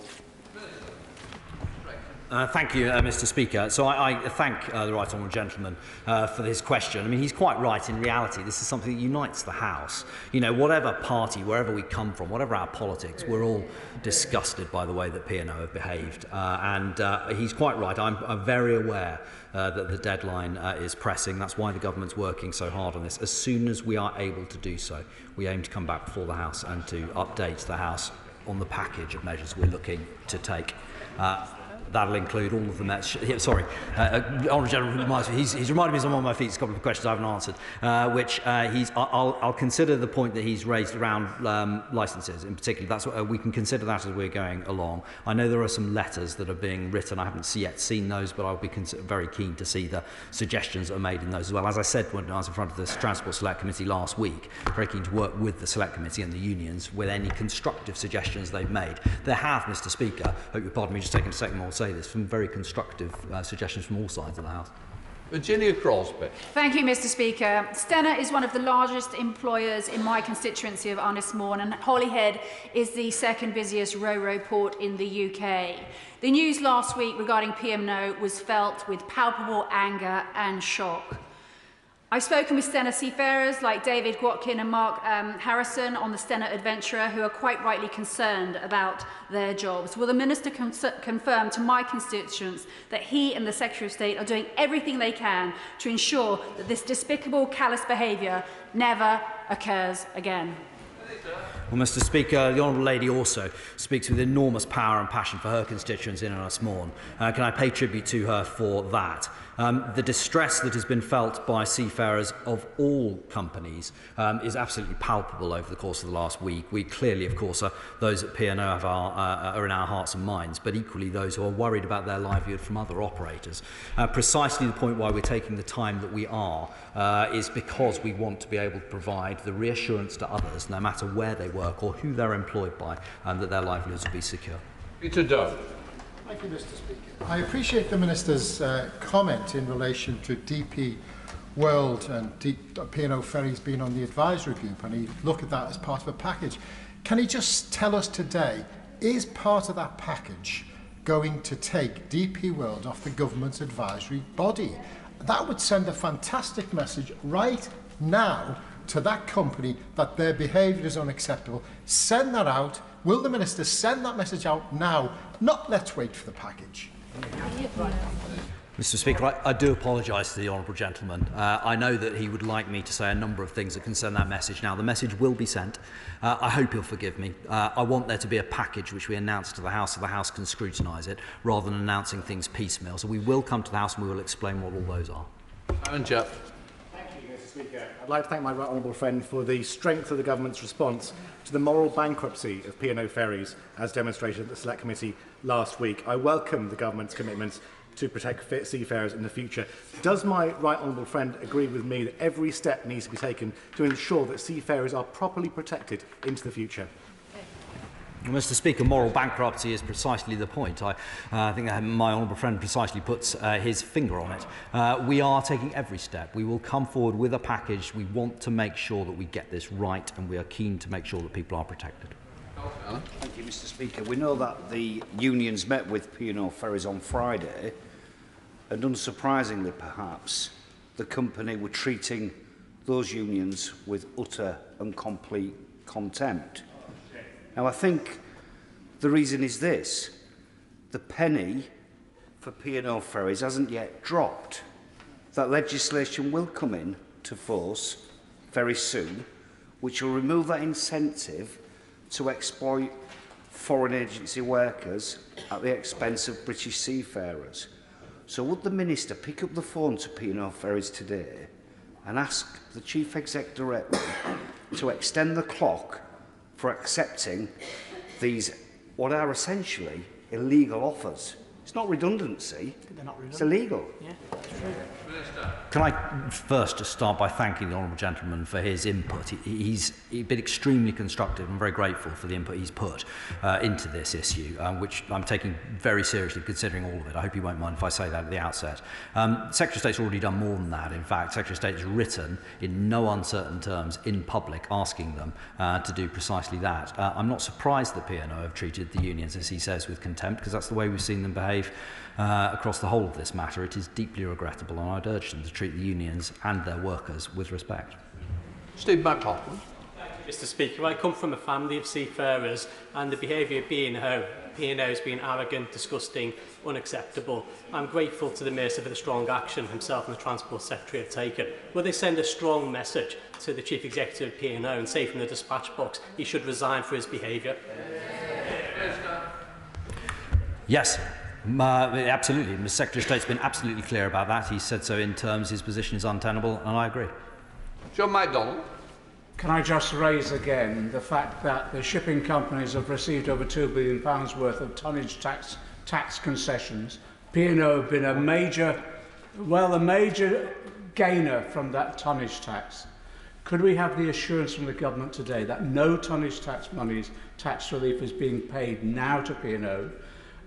Thank you, Mr. Speaker. So I thank the right honourable gentleman for his question. I mean, he's quite right. In reality, this is something that unites the House. You know, whatever party, wherever we come from, whatever our politics, we're all disgusted by the way that P&O have behaved. And he's quite right. I'm very aware that the deadline is pressing. That's why the government's working so hard on this. As soon as we are able to do so, we aim to come back before the House and to update the House on the package of measures we're looking to take. That'll include all of them. Honourable Gentleman reminds me, he's reminded me of one of my feet, a couple of questions I haven't answered, which I'll consider the point that he's raised around licences in particular. That's what, we can consider that as we're going along. I know there are some letters that are being written. I haven't yet seen those, but I'll be very keen to see the suggestions that are made in those as well. As I said when I was in front of the Transport Select Committee last week, very keen to work with the Select Committee and the unions with any constructive suggestions they've made. There have, Mr. Speaker, hope you'll pardon me just taking a second more to say this, some very constructive suggestions from all sides of the House. Virginia Crosby. Thank you, Mr. Speaker. Stena is one of the largest employers in my constituency of Arnismore, and Holyhead is the second busiest ro-ro port in the UK. The news last week regarding P&O was felt with palpable anger and shock. I've spoken with Stena seafarers like David Gwatkin and Mark Harrison on the Stena Adventurer, who are quite rightly concerned about their jobs. Will the Minister confirm to my constituents that he and the Secretary of State are doing everything they can to ensure that this despicable, callous behaviour never occurs again? Well, Mr. Speaker, the Honourable Lady also speaks with enormous power and passion for her constituents in Arnismore. Can I pay tribute to her for that? The distress that has been felt by seafarers of all companies is absolutely palpable over the course of the last week. We clearly, of course, those at P&O are in our hearts and minds, but equally those who are worried about their livelihood from other operators. Precisely the point why we're taking the time that we are is because we want to be able to provide the reassurance to others, no matter where they work or who they're employed by, that their livelihoods will be secure. Peter Dunn. Thank you, Mr. Speaker. I appreciate the Minister's comment in relation to DP World and P&O Ferries being on the advisory group, and he look at that as part of a package. Can he just tell us today, is part of that package going to take DP World off the government's advisory body? That would send a fantastic message right now to that company that their behaviour is unacceptable. Send that out Will the Minister send that message out now, not let's wait for the package? Mr Speaker, I do apologise to the honourable gentleman. I know that he would like me to say a number of things that can send that message now. The message will be sent. I hope he'll forgive me. I want there to be a package which we announce to the House so the House can scrutinise it, rather than announcing things piecemeal. So we will come to the House and we will explain what all those are. Thank you, Mr Speaker. I'd like to thank my right honourable friend for the strength of the government's response to the moral bankruptcy of P&O ferries, as demonstrated at the Select Committee last week. I welcome the government's commitments to protect seafarers in the future. Does my right honourable friend agree with me that every step needs to be taken to ensure that seafarers are properly protected into the future? Well, Mr Speaker, moral bankruptcy is precisely the point. I think my honourable friend precisely puts his finger on it. We are taking every step. We will come forward with a package. We want to make sure that we get this right, and we are keen to make sure that people are protected. Thank you, Mr Speaker. We know that the unions met with P&O Ferries on Friday, and unsurprisingly perhaps, the company were treating those unions with utter and complete contempt. Now, I think the reason is this: the penny for P&O Ferries hasn't yet dropped. That legislation will come in to force very soon, which will remove that incentive to exploit foreign agency workers at the expense of British seafarers. So would the Minister pick up the phone to P&O Ferries today and ask the Chief Exec directly to extend the clock for accepting these, what are essentially illegal offers? It's not redundancy, it's illegal. Yeah, that's true. Can I first just start by thanking the honourable gentleman for his input. He's been extremely constructive and very grateful for the input he's put into this issue, which I'm taking very seriously, considering all of it. I hope you won't mind if I say that at the outset. Secretary of State's already done more than that. In fact, Secretary of State has written in no uncertain terms in public asking them to do precisely that. I'm not surprised that P&O have treated the unions, as he says, with contempt, because that's the way we've seen them behave across the whole of this matter. It is deeply regrettable, and I'd urge them to treat the unions and their workers with respect. Steve Backhall. Mr Speaker, I come from a family of seafarers, and the behaviour of P&O has been arrogant, disgusting, unacceptable. I'm grateful to the Minister for the strong action himself and the Transport Secretary have taken. Will they send a strong message to the Chief Executive of P&O and say from the dispatch box he should resign for his behaviour? Yes. Absolutely. The Secretary of State's been absolutely clear about that. He said so in terms his position is untenable, and I agree. John MacDonald. Can I just raise again the fact that the shipping companies have received over £2 billion worth of tonnage tax concessions? P&O have been a major gainer from that tonnage tax. Could we have the assurance from the government today that no tonnage tax monies, tax relief is being paid now to P&O,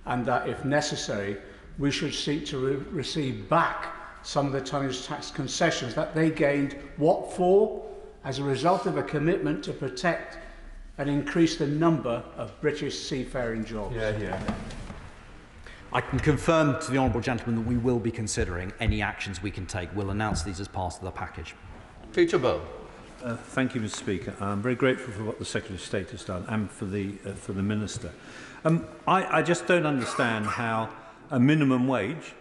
and that, if necessary, we should seek to receive back some of the tonnage tax concessions that they gained, what for? As a result of a commitment to protect and increase the number of British seafaring jobs. I can confirm to the honourable gentleman that we will be considering any actions we can take. We'll announce these as part of the package. Peter Bell. Thank you, Mr Speaker. I'm very grateful for what the Secretary of State has done and for the Minister. I just don't understand how a minimum wage,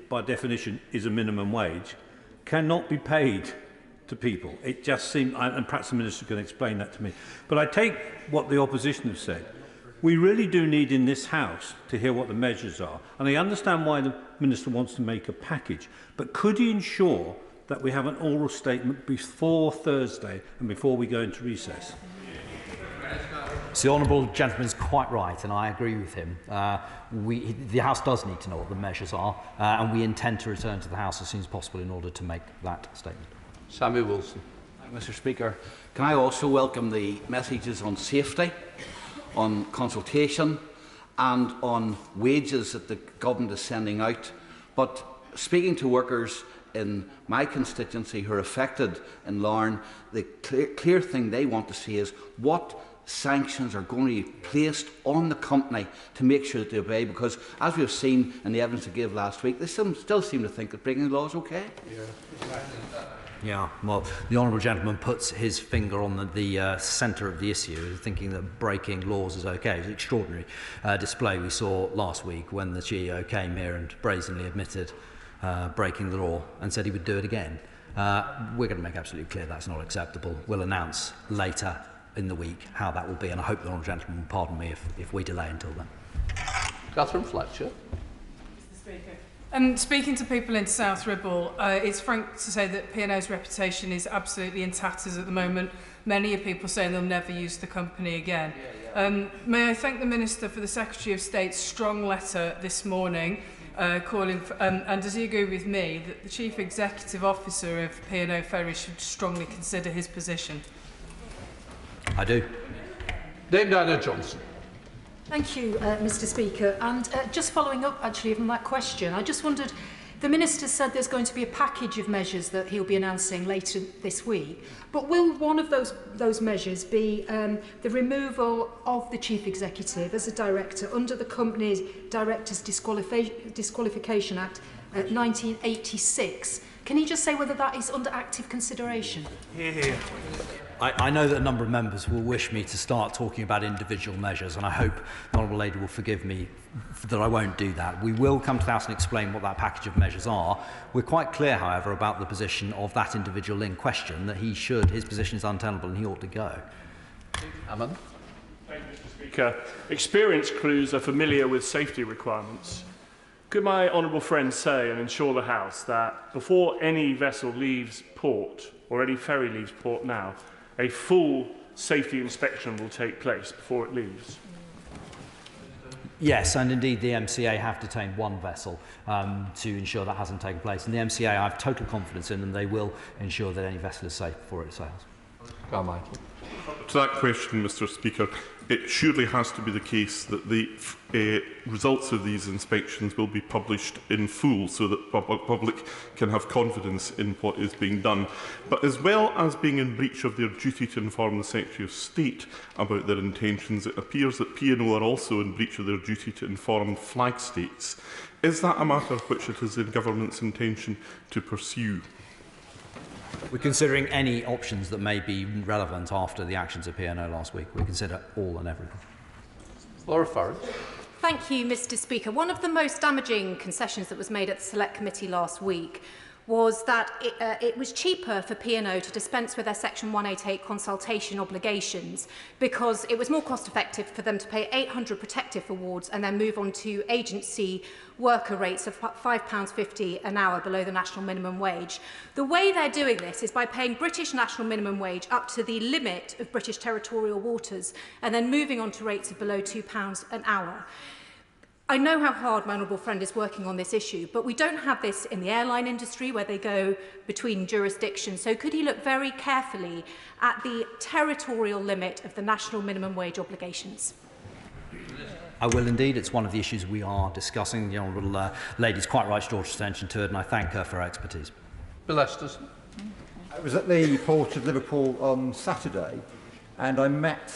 by definition is a minimum wage, cannot be paid to people. It just seems, and perhaps the Minister can explain that to me. But I take what the opposition have said. We really do need in this House to hear what the measures are. And I understand why the Minister wants to make a package. But could he ensure that we have an oral statement before Thursday and before we go into recess? So the honourable gentleman is quite right, and I agree with him. The House does need to know what the measures are, and we intend to return to the House as soon as possible in order to make that statement. Sammy Wilson. Mr Speaker, can I also welcome the messages on safety, on consultation and on wages that the government is sending out? But speaking to workers in my constituency who are affected in Larne, the clear thing they want to see is what sanctions are going to be placed on the company to make sure that they obey, because as we have seen in the evidence they gave last week, they still seem to think that breaking the law is okay. Yeah, well, the honourable gentleman puts his finger on the centre of the issue, thinking that breaking laws is okay. It was an extraordinary display we saw last week when the GEO came here and brazenly admitted breaking the law and said he would do it again. We're going to make absolutely clear that's not acceptable. We'll announce later in the week how that will be, and I hope the honourable gentleman will pardon me if we delay until then. Catherine Fletcher. Speaking to people in South Ribble, it's frank to say that P&O's reputation is absolutely in tatters at the moment. Many people saying they'll never use the company again. May I thank the Minister for the Secretary of State's strong letter this morning, calling for, and does he agree with me that the Chief Executive Officer of P&O Ferries should strongly consider his position? I do. Dame Diana Johnson. Thank you, Mr. Speaker. And just following up, actually, from that question, I just wondered, the Minister said there's going to be a package of measures that he'll be announcing later this week. But will one of those measures be the removal of the Chief Executive as a director under the company's Directors Disqualification Act 1986? Can you just say whether that is under active consideration? Here. I know that a number of members will wish me to start talking about individual measures, and I hope the Honourable Lady will forgive me that I won't do that. We will come to the House and explain what that package of measures are. We're quite clear, however, about the position of that individual in question, that his position is untenable and he ought to go. Ammon. Thank you, Mr. Speaker. Experienced crews are familiar with safety requirements. Could my honourable friend say and ensure the House that before any vessel leaves port, or any ferry leaves port now, a full safety inspection will take place before it leaves? Yes, and indeed the MCA have detained one vessel to ensure that hasn't taken place. And the MCA, I have total confidence in them. They will ensure that any vessel is safe before it sails. Carmichael. To that question, Mr. Speaker, it surely has to be the case that the results of these inspections will be published in full so that the public can have confidence in what is being done. But as well as being in breach of their duty to inform the Secretary of State about their intentions, it appears that P&O are also in breach of their duty to inform flag states. Is that a matter which it is in Government's intention to pursue? We're considering any options that may be relevant after the actions of P&O last week. We consider all and everything. Laura Farage. Thank you, Mr. Speaker. One of the most damaging concessions that was made at the Select Committee last week was that it was cheaper for P&O to dispense with their Section 188 consultation obligations because it was more cost effective for them to pay 800 protective awards and then move on to agency worker rates of £5.50 an hour below the national minimum wage. The way they're doing this is by paying British national minimum wage up to the limit of British territorial waters and then moving on to rates of below £2 an hour. I know how hard my honourable friend is working on this issue, but we don't have this in the airline industry where they go between jurisdictions. So could he look very carefully at the territorial limit of the national minimum wage obligations? I will indeed. It's one of the issues we are discussing. The honourable lady is quite right to draw attention to it, and I thank her for her expertise. Bill Estes. I was at the port of Liverpool on Saturday, and I met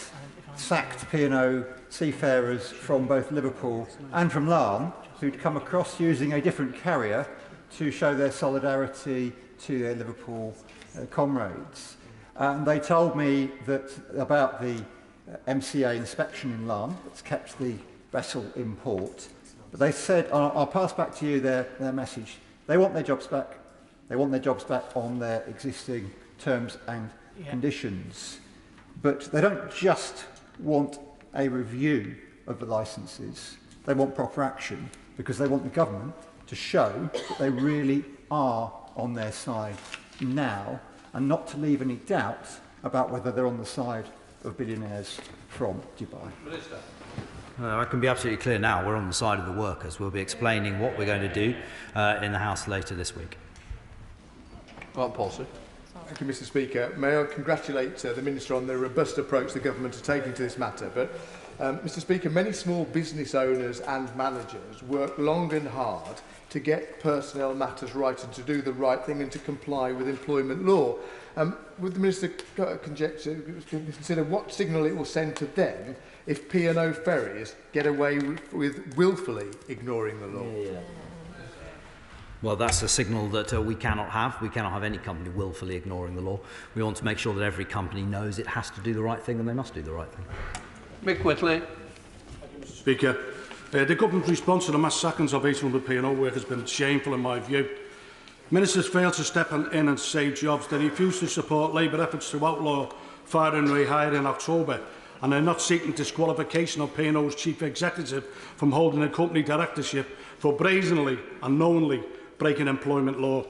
sacked P&O seafarers from both Liverpool and from Larne who'd come across using a different carrier to show their solidarity to their Liverpool comrades. And they told me that about the MCA inspection in Larne that's kept the vessel in port. But they said, I'll pass back to you their message. They want their jobs back. They want their jobs back on their existing terms and conditions. But they don't just want a review of the licences. They want proper action because they want the government to show that they really are on their side now and not to leave any doubt about whether they're on the side of billionaires from Dubai. I can be absolutely clear now, we're on the side of the workers. We'll be explaining what we're going to do in the House later this week. Mark Palsy. Thank you, Mr. Speaker. May I congratulate the Minister on the robust approach the government is taking to this matter. But, Mr. Speaker, many small business owners and managers work long and hard to get personnel matters right and to do the right thing and to comply with employment law. Would the Minister consider what signal it will send to them if P&O ferries get away with wilfully ignoring the law? Well, that's a signal that we cannot have. We cannot have any company willfully ignoring the law. We want to make sure that every company knows it has to do the right thing and they must do the right thing. Mick Whitley. Speaker, the government's response to the mass sackings of 800 P&O workers has been shameful in my view. Ministers failed to step in and save jobs. They refused to support Labour efforts to outlaw fire and rehire in October, and they're not seeking disqualification of P&O's chief executive from holding a company directorship for brazenly and knowingly breaking employment law.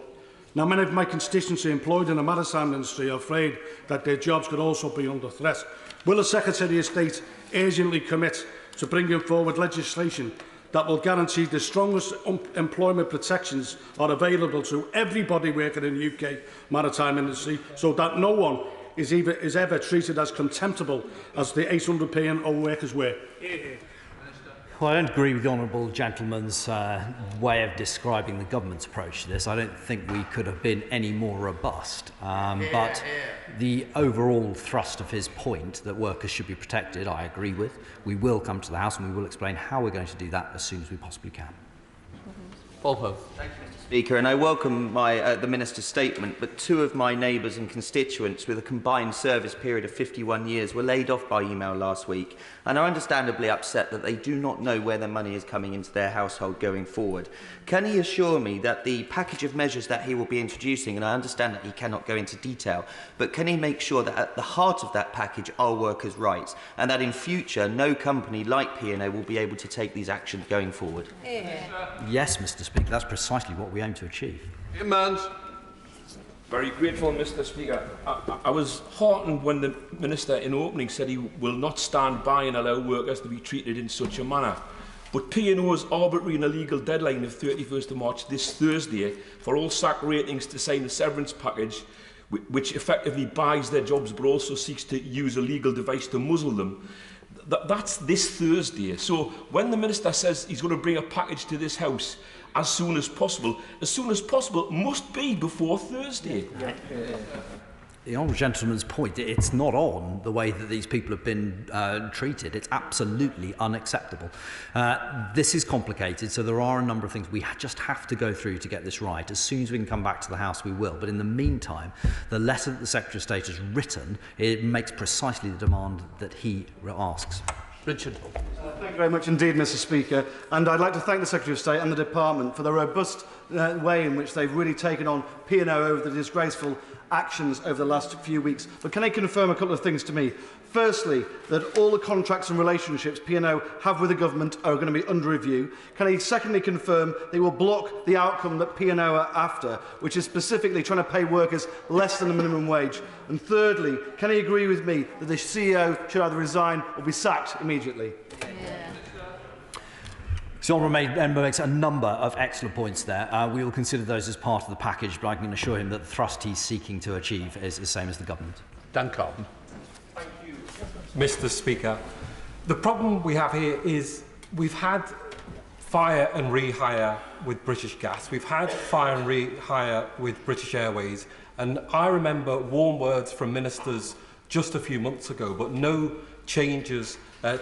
Now, many of my constituency employed in the maritime industry are afraid that their jobs could also be under threat. Will the Secretary of State urgently commit to bringing forward legislation that will guarantee the strongest employment protections are available to everybody working in the UK maritime industry, so that no one is ever treated as contemptible as the 800 P&O workers were? Well, I don't agree with the honourable gentleman's way of describing the government's approach to this. I don't think we could have been any more robust. But the overall thrust of his point that workers should be protected, I agree with. We will come to the House and we will explain how we're going to do that as soon as we possibly can. Volpo. Thank you, Mr. Speaker, and I welcome the Minister's statement, but two of my neighbours and constituents with a combined service period of 51 years were laid off by email last week and are understandably upset that they do not know where their money is coming into their household going forward. Can he assure me that the package of measures that he will be introducing, and I understand that he cannot go into detail, but can he make sure that at the heart of that package are workers' rights, and that in future no company like P&O will be able to take these actions going forward? Yes, Mr. Speaker, that's precisely what we aim to achieve. Very grateful, Mr. Speaker. I was heartened when the Minister in opening said he will not stand by and allow workers to be treated in such a manner. But P&O's arbitrary and illegal deadline of 31st of March this Thursday for all SAC ratings to sign a severance package which effectively buys their jobs but also seeks to use a legal device to muzzle them, that's this Thursday. So when the Minister says he's going to bring a package to this House as soon as possible must be before Thursday. The honourable gentleman's point, it's not on the way that these people have been treated. It's absolutely unacceptable. This is complicated, so there are a number of things we just have to go through to get this right. As soon as we can come back to the House, we will. But in the meantime, the letter that the Secretary of State has written, it makes precisely the demand that he asks. Richard. Thank you very much indeed, Mr. Speaker. And I'd like to thank the Secretary of State and the Department for the robust way in which they've really taken on P&O over the disgraceful actions over the last few weeks. But can I confirm a couple of things to me? Firstly, that all the contracts and relationships P&O have with the government are going to be under review. Can he secondly confirm they will block the outcome that P&O are after, which is specifically trying to pay workers less than the minimum wage? And thirdly, can he agree with me that the CEO should either resign or be sacked immediately? The honourable member makes a number of excellent points there. We will consider those as part of the package, but I can assure him that the thrust he's seeking to achieve is the same as the government. Dan Carlton. Thank you, Mr. Speaker. The problem we have here is we've had fire and rehire with British Gas. We've had fire and rehire with British Airways. And I remember warm words from ministers just a few months ago, but no changes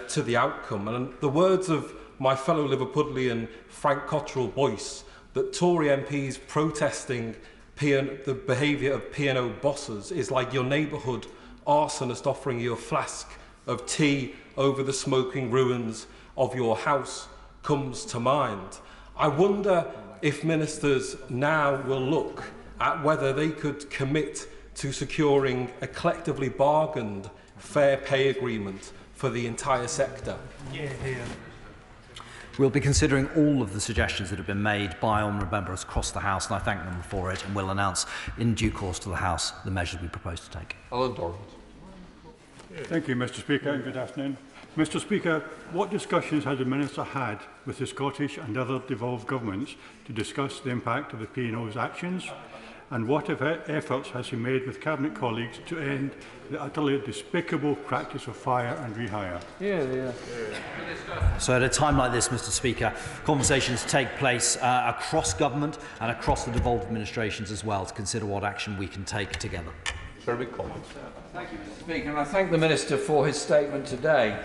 to the outcome. And the words of my fellow Liverpudlian Frank Cottrell Boyce, that Tory MPs protesting the behaviour of P&O bosses is like your neighbourhood arsonist offering you a flask of tea over the smoking ruins of your house, comes to mind. I wonder if ministers now will look at whether they could commit to securing a collectively bargained fair pay agreement for the entire sector. We'll be considering all of the suggestions that have been made by honourable members across the House, and I thank them for it, and will announce in due course to the House the measures we propose to take. Alan Dorrant. Thank you, Mr. Speaker, and good afternoon. Mr. Speaker, what discussions has the Minister had with the Scottish and other devolved governments to discuss the impact of the P&O's actions? And what efforts has he made with Cabinet colleagues to end the utterly despicable practice of fire and rehire? So at a time like this, Mr. Speaker, conversations take place across government and across the devolved administrations as well to consider what action we can take together. Thank you, Mr. Speaker, and I thank the Minister for his statement today.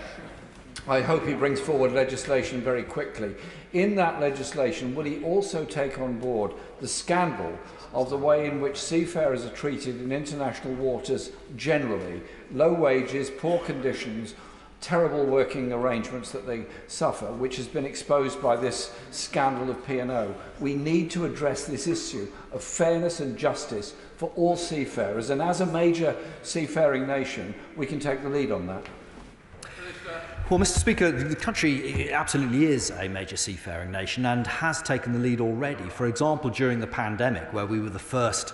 I hope he brings forward legislation very quickly. In that legislation, will he also take on board the scandal of the way in which seafarers are treated in international waters generally? Low wages, poor conditions, terrible working arrangements that they suffer, which has been exposed by this scandal of P&O. We need to address this issue of fairness and justice for all seafarers, and as a major seafaring nation, we can take the lead on that. Well, Mr. Speaker, the country absolutely is a major seafaring nation and has taken the lead already. For example, during the pandemic, where we were the first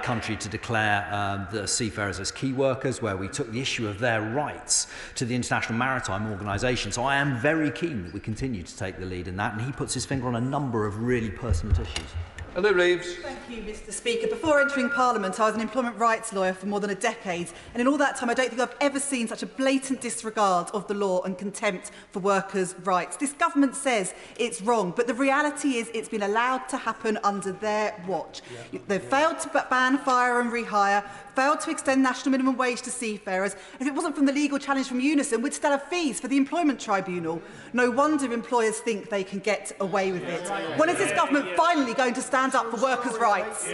country to declare the seafarers as key workers, where we took the issue of their rights to the International Maritime Organization. So I am very keen that we continue to take the lead in that, and he puts his finger on a number of really pertinent issues. Hello, Reeves. Thank you, Mr. Speaker. Before entering Parliament, I was an employment rights lawyer for more than a decade, and in all that time, I don't think I've ever seen such a blatant disregard of the law and contempt for workers' rights. This government says it's wrong, but the reality is it's been allowed to happen under their watch. They've failed to ban fire and rehire, failed to extend national minimum wage to seafarers. If it wasn't from the legal challenge from Unison, we'd still have fees for the Employment Tribunal. No wonder employers think they can get away with it. When is this government finally going to stand up for workers' rights?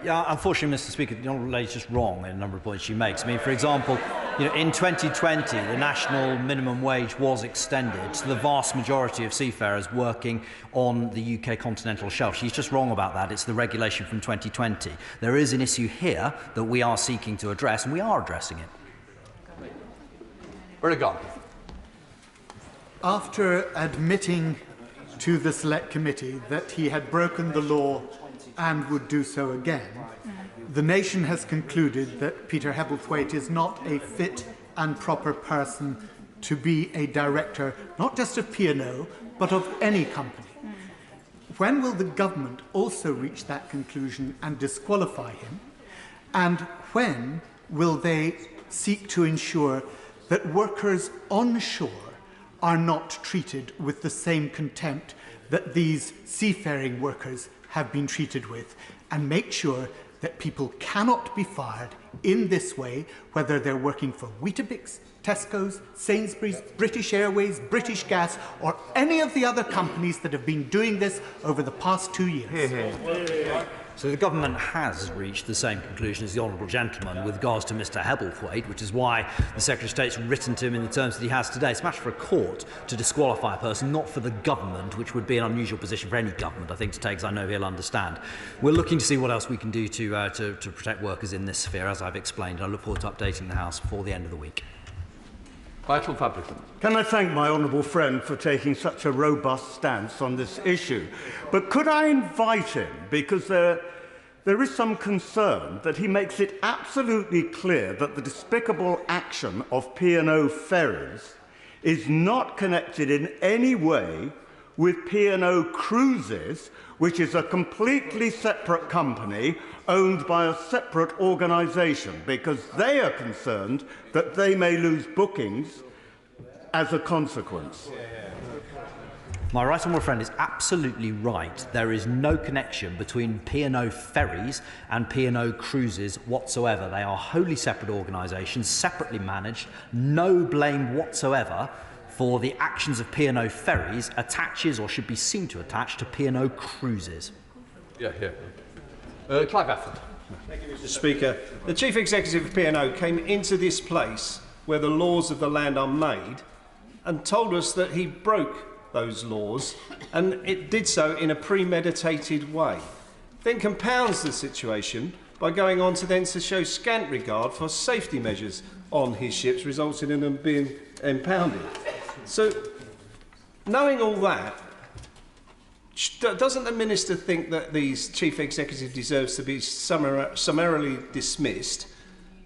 Yeah, unfortunately, Mr. Speaker, the Honourable Lady is just wrong in a number of points she makes. I mean, for example, in 2020, the national minimum wage was extended to the vast majority of seafarers working on the UK continental shelf. She's just wrong about that. It's the regulation from 2020. There is an issue here that we are seeking to address, and we are addressing it. Where are you gone? After admitting to the Select Committee that he had broken the law and would do so again, the nation has concluded that Peter Hebblethwaite is not a fit and proper person to be a director, not just of P&O, but of any company. When will the government also reach that conclusion and disqualify him? And when will they seek to ensure that workers onshore are not treated with the same contempt that these seafaring workers have been treated with, and make sure that people cannot be fired in this way, whether they're working for Weetabix, Tesco's, Sainsbury's, British Airways, British Gas, or any of the other companies that have been doing this over the past 2 years. So the government has reached the same conclusion as the Honourable Gentleman with regards to Mr Hebblethwaite, which is why the Secretary of State's written to him in the terms that he has today. It's a matter for a court to disqualify a person, not for the government, which would be an unusual position for any government, I think, to take, as I know he'll understand. We're looking to see what else we can do to protect workers in this sphere, as I've explained, and I look forward to updating the House before the end of the week. Vital Fabricant. Can I thank my honourable friend for taking such a robust stance on this issue? But could I invite him, because there is some concern that he makes it absolutely clear that the despicable action of P&O Ferries is not connected in any way with P&O Cruises, which is a completely separate company owned by a separate organisation, because they are concerned that they may lose bookings as a consequence. My right honourable friend is absolutely right. There is no connection between P&O Ferries and P&O Cruises whatsoever. They are wholly separate organisations, separately managed, no blame whatsoever for the actions of P&O Ferries attaches or should be seen to attach to P&O Cruises. Clive Efford. Thank you, Mr. Speaker. The Chief Executive of P&O came into this place where the laws of the land are made and told us that he broke those laws, and it did so in a premeditated way. Then compounds the situation by going on to show scant regard for safety measures on his ships, resulting in them being impounded. So, knowing all that, doesn't the Minister think that the Chief Executive deserves to be summarily dismissed?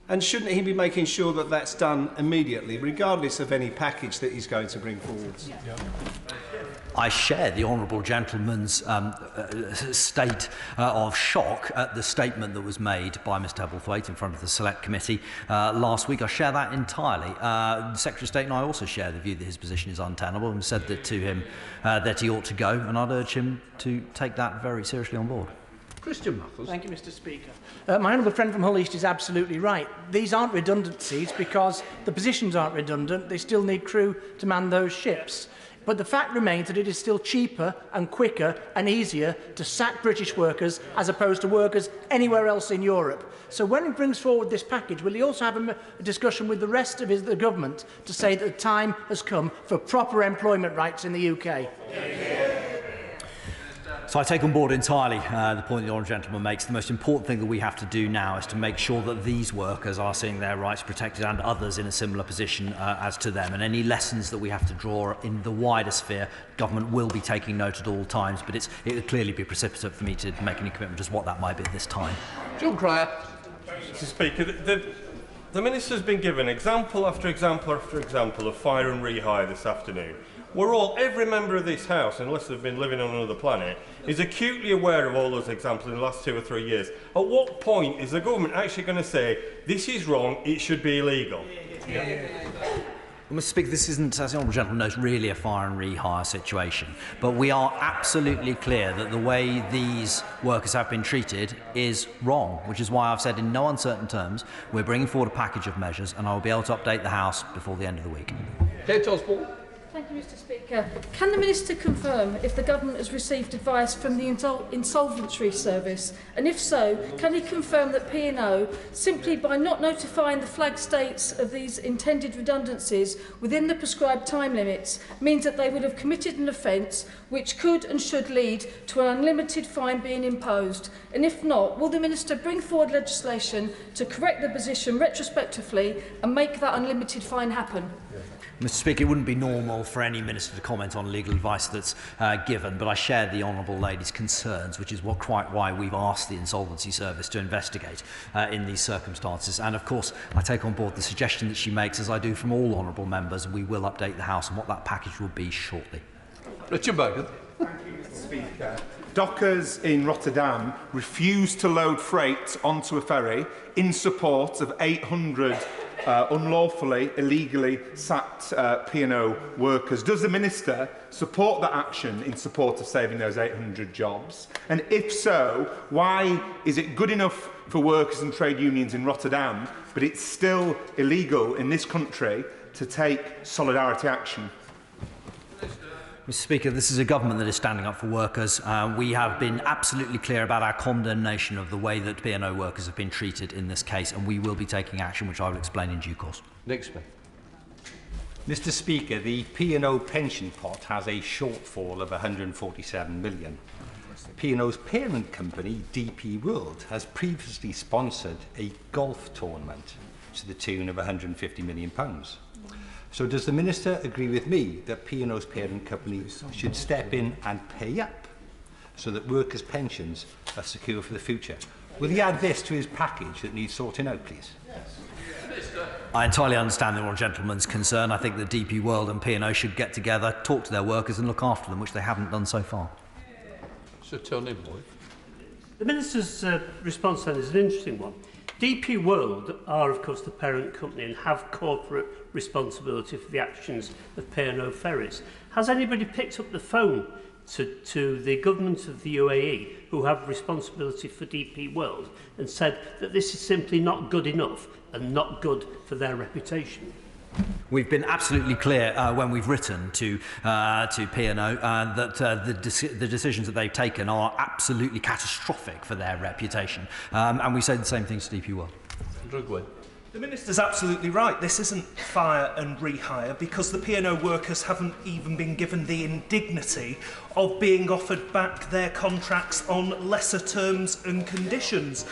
And shouldn't he be making sure that that's done immediately, regardless of any package that he's going to bring forward? I share the Honourable Gentleman's state of shock at the statement that was made by Mr Hebblethwaite in front of the Select Committee last week. I share that entirely. The Secretary of State and I also share the view that his position is untenable, and said that to him that he ought to go, and I'd urge him to take that very seriously on board. Christian Mathers. Thank you, Mr. Speaker. My honourable friend from Hull East is absolutely right. These aren't redundancies because the positions aren't redundant. They still need crew to man those ships. But the fact remains that it is still cheaper and quicker and easier to sack British workers as opposed to workers anywhere else in Europe. So when he brings forward this package, will he also have a discussion with the rest of the government to say that the time has come for proper employment rights in the UK? So I take on board entirely the point the honourable gentleman makes. The most important thing that we have to do now is to make sure that these workers are seeing their rights protected and others in a similar position as to them. And any lessons that we have to draw in the wider sphere, government will be taking note at all times. But it would clearly be precipitate for me to make any commitment as what that might be at this time. John Cryer. Mr. Speaker, the Minister's been given example after example after example of fire and rehire this afternoon. Every member of this House, unless they've been living on another planet, is acutely aware of all those examples in the last 2 or 3 years. At what point is the government actually going to say, this is wrong, it should be illegal? Well, Mr. Speaker, this isn't, as the honourable gentleman knows, really a fire and rehire situation. But we are absolutely clear that the way these workers have been treated is wrong, which is why I've said in no uncertain terms we're bringing forward a package of measures, and I will be able to update the House before the end of the week. Kate Osborne. Thank you, Mr. Speaker. Can the Minister confirm if the Government has received advice from the Insolvency Service? And if so, can he confirm that P&O, simply by not notifying the flag states of these intended redundancies within the prescribed time limits, means that they would have committed an offence which could and should lead to an unlimited fine being imposed? And if not, will the Minister bring forward legislation to correct the position retrospectively and make that unlimited fine happen? Mr. Speaker, it wouldn't be normal for any minister to comment on legal advice that's given, but I share the honourable lady's concerns, which is quite why we've asked the Insolvency Service to investigate in these circumstances. And of course, I take on board the suggestion that she makes, as I do from all honourable members, and we will update the House on what that package will be shortly. Richard Bogan. Thank you, Mr. Speaker. Dockers in Rotterdam refused to load freight onto a ferry in support of 800 unlawfully, illegally sacked P&O workers. Does the Minister support that action in support of saving those 800 jobs? And if so, why is it good enough for workers and trade unions in Rotterdam, but it's still illegal in this country to take solidarity action? Mr. Speaker, this is a government that is standing up for workers. We have been absolutely clear about our condemnation of the way that P&O workers have been treated in this case, and we will be taking action, which I will explain in due course. Nick Smith. Mr. Speaker, the P&O pension pot has a shortfall of 147 million. P&O's parent company, DP World, has previously sponsored a golf tournament to the tune of £150 million. So does the Minister agree with me that P&O's parent company should step in and pay up so that workers' pensions are secure for the future? Will he add this to his package that needs sorting out, please? I entirely understand the honourable gentleman's concern. I think that DP World and P&O should get together, talk to their workers and look after them, which they haven't done so far. Sir Tony Boyd. The Minister's response then is an interesting one. DP World are, of course, the parent company and have corporate responsibility for the actions of P&O ferries. Has anybody picked up the phone to the government of the UAE, who have responsibility for DP World, and said that this is simply not good enough and not good for their reputation? We've been absolutely clear when we've written to P&O that the decisions that they've taken are absolutely catastrophic for their reputation. And we say the same things to DP World. The Minister's absolutely right. This isn't fire and rehire because the P&O workers haven't even been given the indignity of being offered back their contracts on lesser terms and conditions.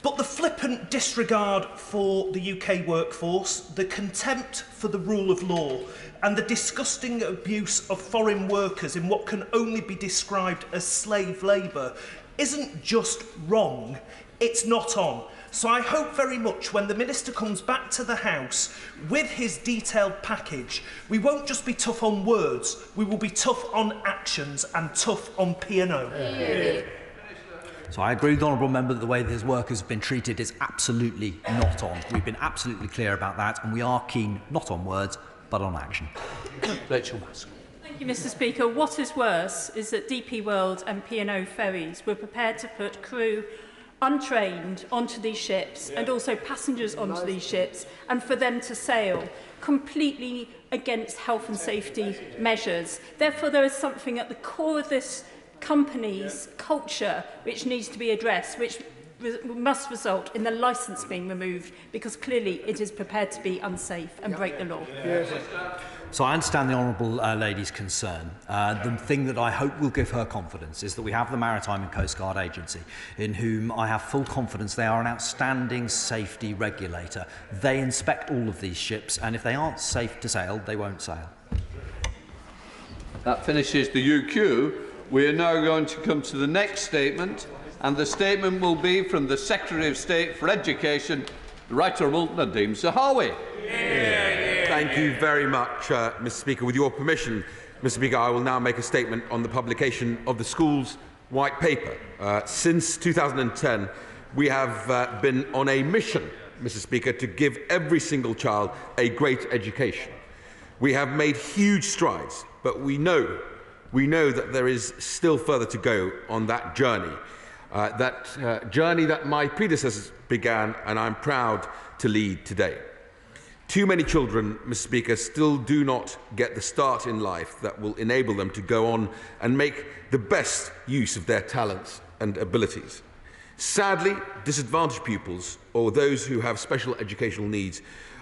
But the flippant disregard for the UK workforce, the contempt for the rule of law, and the disgusting abuse of foreign workers in what can only be described as slave labour isn't just wrong, it's not on. So I hope very much when the Minister comes back to the House with his detailed package, we won't just be tough on words, we will be tough on actions and tough on P&O. Yeah. So I agree with the honourable member that the way these workers have been treated is absolutely not on. We've been absolutely clear about that, and we are keen not on words, but on action. Rachel Mask. Thank you, Mr. Speaker. What is worse is that DP World and P&O Ferries were prepared to put crew untrained onto these ships and also passengers onto these ships, and for them to sail completely against health and safety measures. Therefore, there is something at the core of this company's culture which needs to be addressed, which must result in the licence being removed, because clearly it is prepared to be unsafe and break the law. So I understand the honourable lady's concern. The thing that I hope will give her confidence is that we have the Maritime and Coast Guard Agency, in whom I have full confidence they are an outstanding safety regulator. They inspect all of these ships, and if they aren't safe to sail, they won't sail. That finishes the UQ. We are now going to come to the next statement, and the statement will be from the Secretary of State for Education, the Right Honourable Nadeem Zahawi. Thank you very much, Mr. Speaker. With your permission, Mr. Speaker, I will now make a statement on the publication of the school's white paper. Since 2010, we have been on a mission, Mr. Speaker, to give every single child a great education. We have made huge strides, but we know that there is still further to go on that journey. Journey that my predecessors began, and I'm proud to lead today. Too many children, Mr. Speaker, still do not get the start in life that will enable them to go on and make the best use of their talents and abilities. Sadly, disadvantaged pupils, or those who have special educational needs,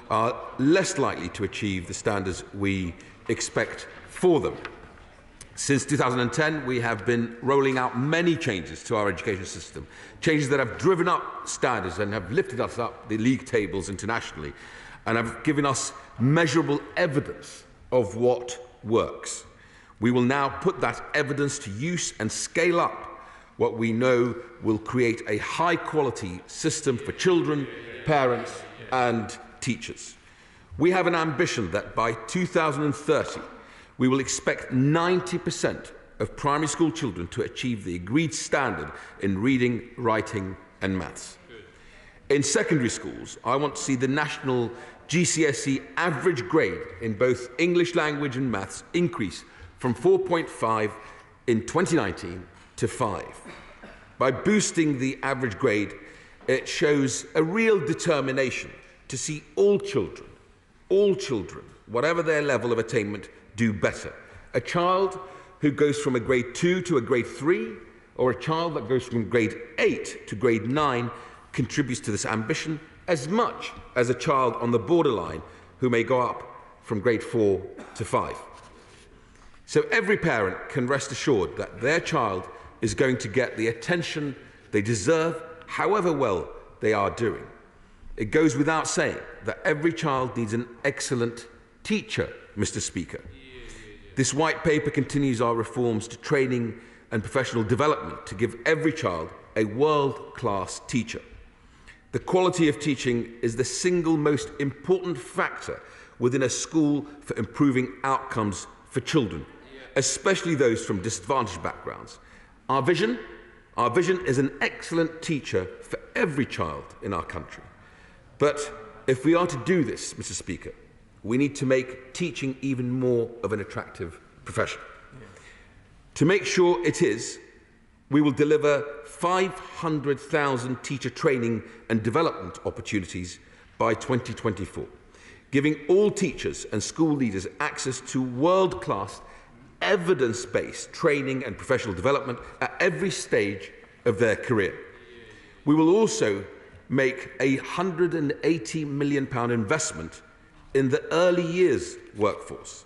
are less likely to achieve the standards we expect for them. Since 2010, we have been rolling out many changes to our education system, changes that have driven up standards and have lifted us up the league tables internationally, and have given us measurable evidence of what works. We will now put that evidence to use and scale up what we know will create a high-quality system for children, parents and teachers. We have an ambition that by 2030, we will expect 90% of primary school children to achieve the agreed standard in reading, writing and maths. In secondary schools, I want to see the national GCSE average grade in both English language and maths increase from 4.5 in 2019 to 5. By boosting the average grade, it shows a real determination to see all children, whatever their level of attainment, do better. A child who goes from a grade 2 to a grade 3, or a child that goes from grade 8 to grade 9, contributes to this ambition as much as a child on the borderline who may go up from grade 4 to 5. So every parent can rest assured that their child is going to get the attention they deserve, however well they are doing. It goes without saying that every child needs an excellent teacher, Mr. Speaker. This white paper continues our reforms to training and professional development to give every child a world-class teacher. The quality of teaching is the single most important factor within a school for improving outcomes for children, especially those from disadvantaged backgrounds. Our vision is an excellent teacher for every child in our country. But if we are to do this, Mr. Speaker, we need to make teaching even more of an attractive profession. To make sure it is, we will deliver 500,000 teacher training and development opportunities by 2024, giving all teachers and school leaders access to world-class, evidence-based training and professional development at every stage of their career. We will also make a £180 million investment in the early years workforce.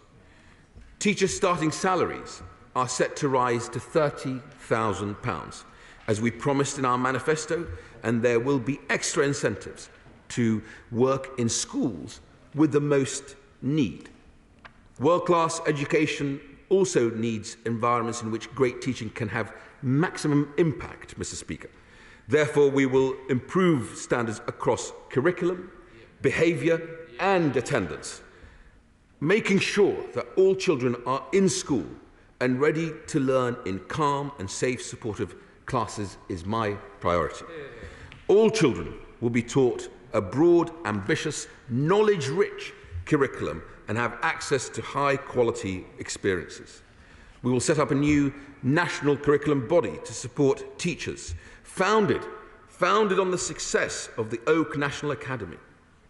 Teacher starting salaries are set to rise to £30,000, as we promised in our manifesto, and there will be extra incentives to work in schools with the most need. World-class education also needs environments in which great teaching can have maximum impact, Mr. Speaker. Therefore, we will improve standards across curriculum, behaviour and attendance, making sure that all children are in school and ready to learn in calm and safe, supportive classes is my priority. All children will be taught a broad, ambitious, knowledge-rich curriculum and have access to high-quality experiences. We will set up a new national curriculum body to support teachers, founded on the success of the Oak National Academy.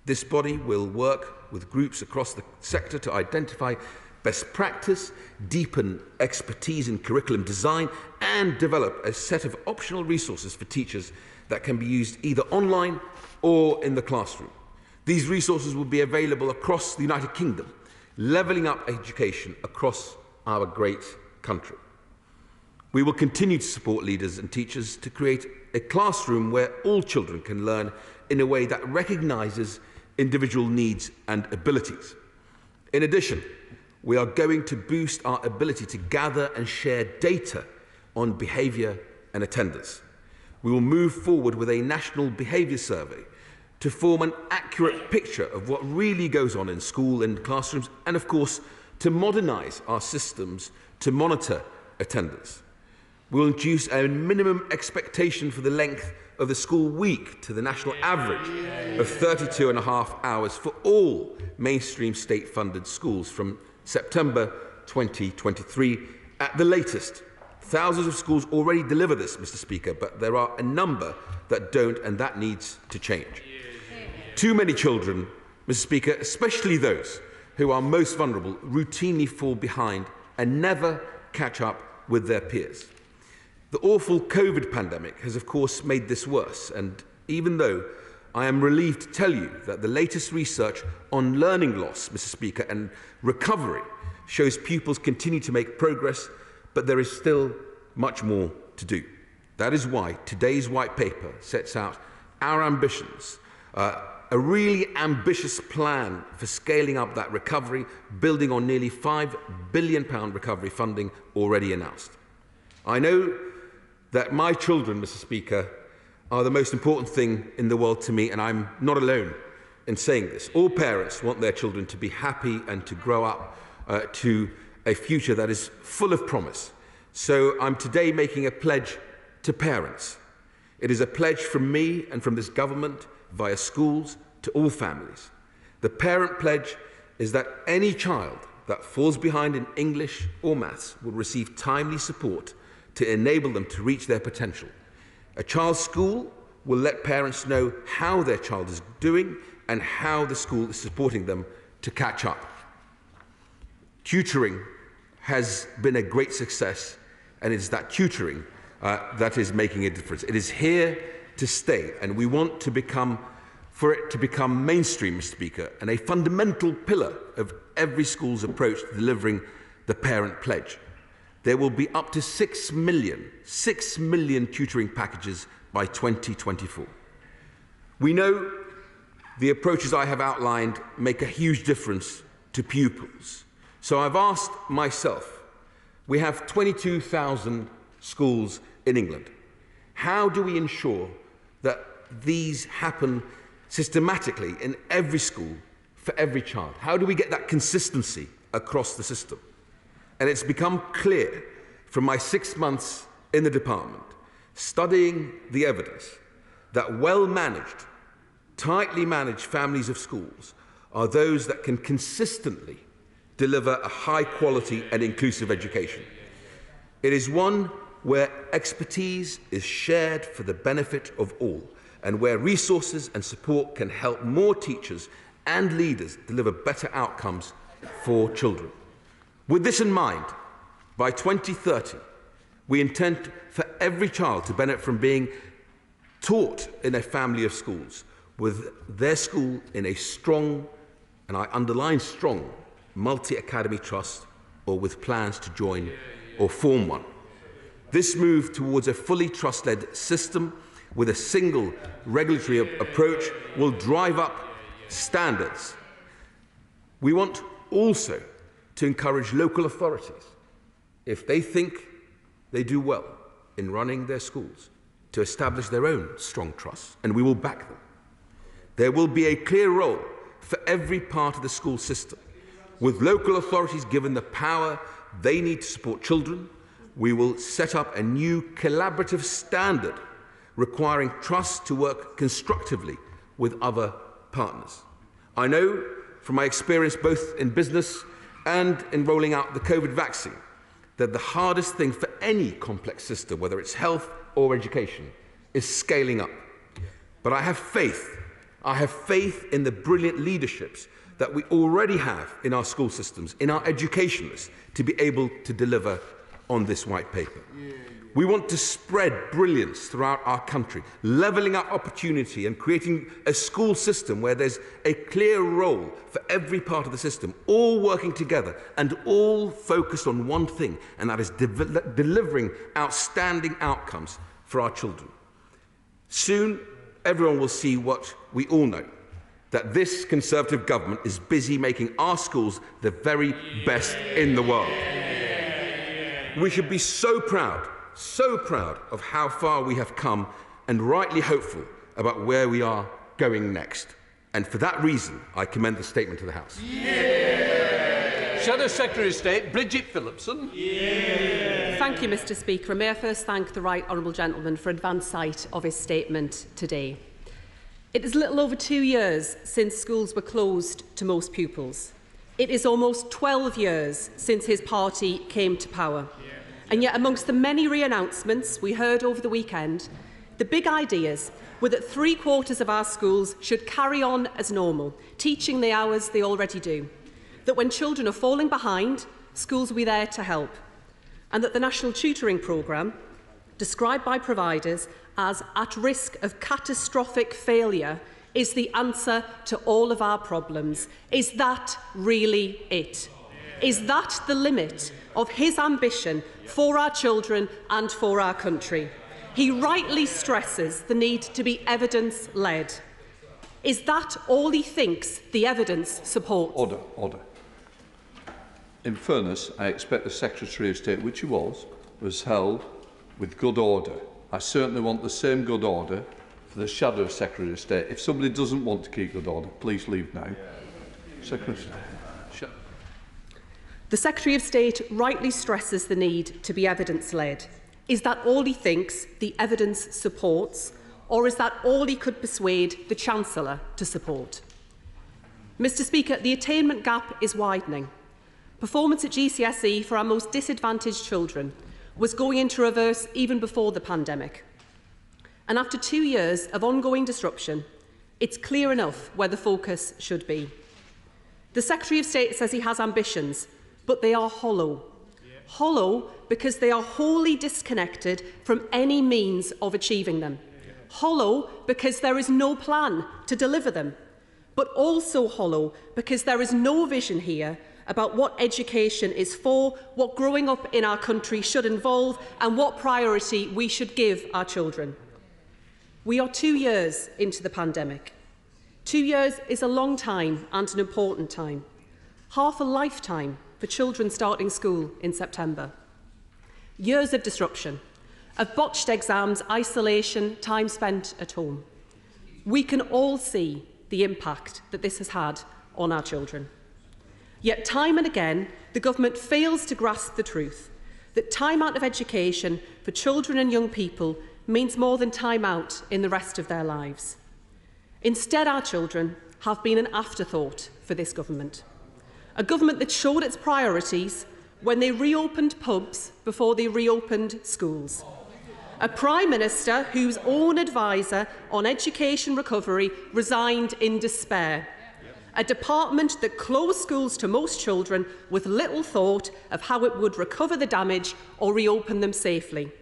This body will work with groups across the sector to identify best practice, deepen expertise in curriculum design, and develop a set of optional resources for teachers that can be used either online or in the classroom. These resources will be available across the United Kingdom, levelling up education across our great country. We will continue to support leaders and teachers to create a classroom where all children can learn in a way that recognises individual needs and abilities. In addition, we are going to boost our ability to gather and share data on behaviour and attendance. We will move forward with a national behaviour survey to form an accurate picture of what really goes on in school and classrooms, and of course, to modernise our systems to monitor attendance. We will introduce a minimum expectation for the length of the school week to the national average of 32.5 hours for all mainstream state-funded schools from September 2023 at the latest. Thousands of schools already deliver this, Mr. Speaker, but there are a number that don't, and that needs to change. Too many children, Mr. Speaker, especially those who are most vulnerable, routinely fall behind and never catch up with their peers. The awful COVID pandemic has, of course, made this worse, and even though I am relieved to tell you that the latest research on learning loss, Mr. Speaker, and recovery shows pupils continue to make progress, but there is still much more to do. That is why today's white paper sets out our ambitions, a really ambitious plan for scaling up that recovery, building on nearly £5 billion recovery funding already announced. I know that my children, Mr. Speaker, are the most important thing in the world to me, and I'm not alone in saying this. All parents want their children to be happy and to grow up to a future that is full of promise. So I'm today making a pledge to parents. It is a pledge from me and from this government via schools to all families. The parent pledge is that any child that falls behind in English or maths will receive timely support to enable them to reach their potential. A child's school will let parents know how their child is doing and how the school is supporting them to catch up. Tutoring has been a great success, and it is that tutoring that is making a difference. It is here to stay, and we want to for it to become mainstream, Mr. Speaker, and a fundamental pillar of every school's approach to delivering the parent pledge. There will be up to 6 million tutoring packages by 2024. We know the approaches I have outlined make a huge difference to pupils. So I've asked myself, we have 22,000 schools in England. How do we ensure that these happen systematically in every school for every child? How do we get that consistency across the system? And it's become clear from my 6 months in the department, studying the evidence, that well-managed, tightly managed families of schools are those that can consistently deliver a high-quality and inclusive education. It is one where expertise is shared for the benefit of all, and where resources and support can help more teachers and leaders deliver better outcomes for children. With this in mind, by 2030, we intend for every child to benefit from being taught in a family of schools, with their school in a strong, and I underline strong, multi-academy trust, or with plans to join or form one. This move towards a fully trust-led system with a single regulatory approach will drive up standards. We want also to encourage local authorities, if they think they do well in running their schools, to establish their own strong trusts, and we will back them. There will be a clear role for every part of the school system, with local authorities given the power they need to support children. We will set up a new collaborative standard requiring trusts to work constructively with other partners. I know from my experience both in business and in rolling out the COVID vaccine that the hardest thing for any complex system, whether it's health or education, is scaling up. But I have faith in the brilliant leaderships that we already have in our school systems, in our educationalists, to be able to deliver on this white paper. We want to spread brilliance throughout our country, levelling up opportunity and creating a school system where there's a clear role for every part of the system, all working together and all focused on one thing, and that is delivering outstanding outcomes for our children. Soon, everyone will see what we all know, that this Conservative government is busy making our schools the very best in the world. We should be so proud of how far we have come and rightly hopeful about where we are going next. And for that reason, I commend the statement to the House. Shadow Secretary of State, Bridget Phillipson. Thank you, Mr Speaker. And may I first thank the right honourable gentleman for advance sight of his statement today. It is little over 2 years since schools were closed to most pupils. It is almost 12 years since his party came to power. And yet, amongst the many re-announcements we heard over the weekend, the big ideas were that 3/4 of our schools should carry on as normal, teaching the hours they already do, that when children are falling behind, schools will be there to help, and that the National Tutoring Programme, described by providers as at risk of catastrophic failure, is the answer to all of our problems. Is that really it? Is that the limit of his ambition for our children and for our country? He rightly stresses the need to be evidence-led. Is that all he thinks the evidence supports? Order. In fairness, I expect the Secretary of State, which he was held with good order. I certainly want the same good order for the Shadow Secretary of State. If somebody doesn't want to keep good order, please leave now. Secretary of State. The Secretary of State rightly stresses the need to be evidence-led. Is that all he thinks the evidence supports, or is that all he could persuade the Chancellor to support? Mr Speaker, the attainment gap is widening. Performance at GCSE for our most disadvantaged children was going into reverse even before the pandemic. And after 2 years of ongoing disruption, it's clear enough where the focus should be. The Secretary of State says he has ambitions, but they are hollow. Hollow because they are wholly disconnected from any means of achieving them. Hollow because there is no plan to deliver them, but also hollow because there is no vision here about what education is for, what growing up in our country should involve, and what priority we should give our children. We are 2 years into the pandemic. 2 years is a long time and an important time. Half a lifetime for children starting school in September. Years of disruption, of botched exams, isolation, time spent at home. We can all see the impact that this has had on our children. Yet time and again, the government fails to grasp the truth that time out of education for children and young people means more than time out in the rest of their lives. Instead, our children have been an afterthought for this government. A government that showed its priorities when they reopened pubs before they reopened schools. A Prime Minister whose own adviser on education recovery resigned in despair. A department that closed schools to most children with little thought of how it would recover the damage or reopen them safely.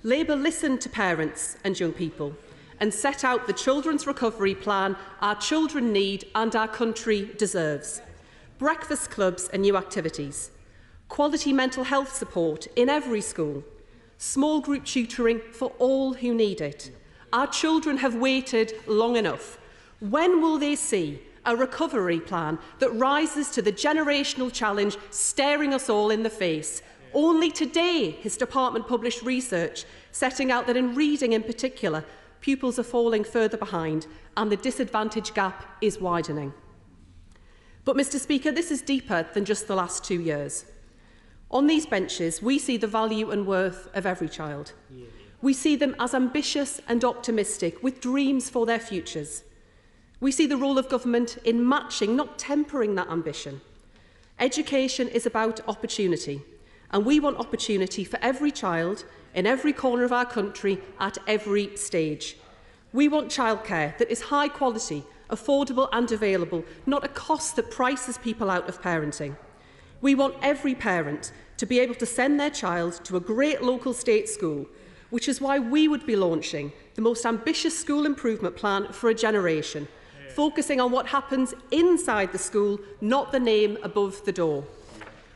Labour listened to parents and young people and set out the children's recovery plan our children need and our country deserves. Breakfast clubs and new activities. Quality mental health support in every school. Small group tutoring for all who need it. Our children have waited long enough. When will they see a recovery plan that rises to the generational challenge staring us all in the face? Only today his department published research setting out that in reading in particular, pupils are falling further behind and the disadvantage gap is widening. But, Mr Speaker, this is deeper than just the last 2 years. On these benches, we see the value and worth of every child. We see them as ambitious and optimistic, with dreams for their futures. We see the role of government in matching, not tempering that ambition. Education is about opportunity, and we want opportunity for every child in every corner of our country at every stage. We want childcare that is high quality, affordable and available, not a cost that prices people out of parenting. We want every parent to be able to send their child to a great local state school, which is why we would be launching the most ambitious school improvement plan for a generation, focusing on what happens inside the school, not the name above the door.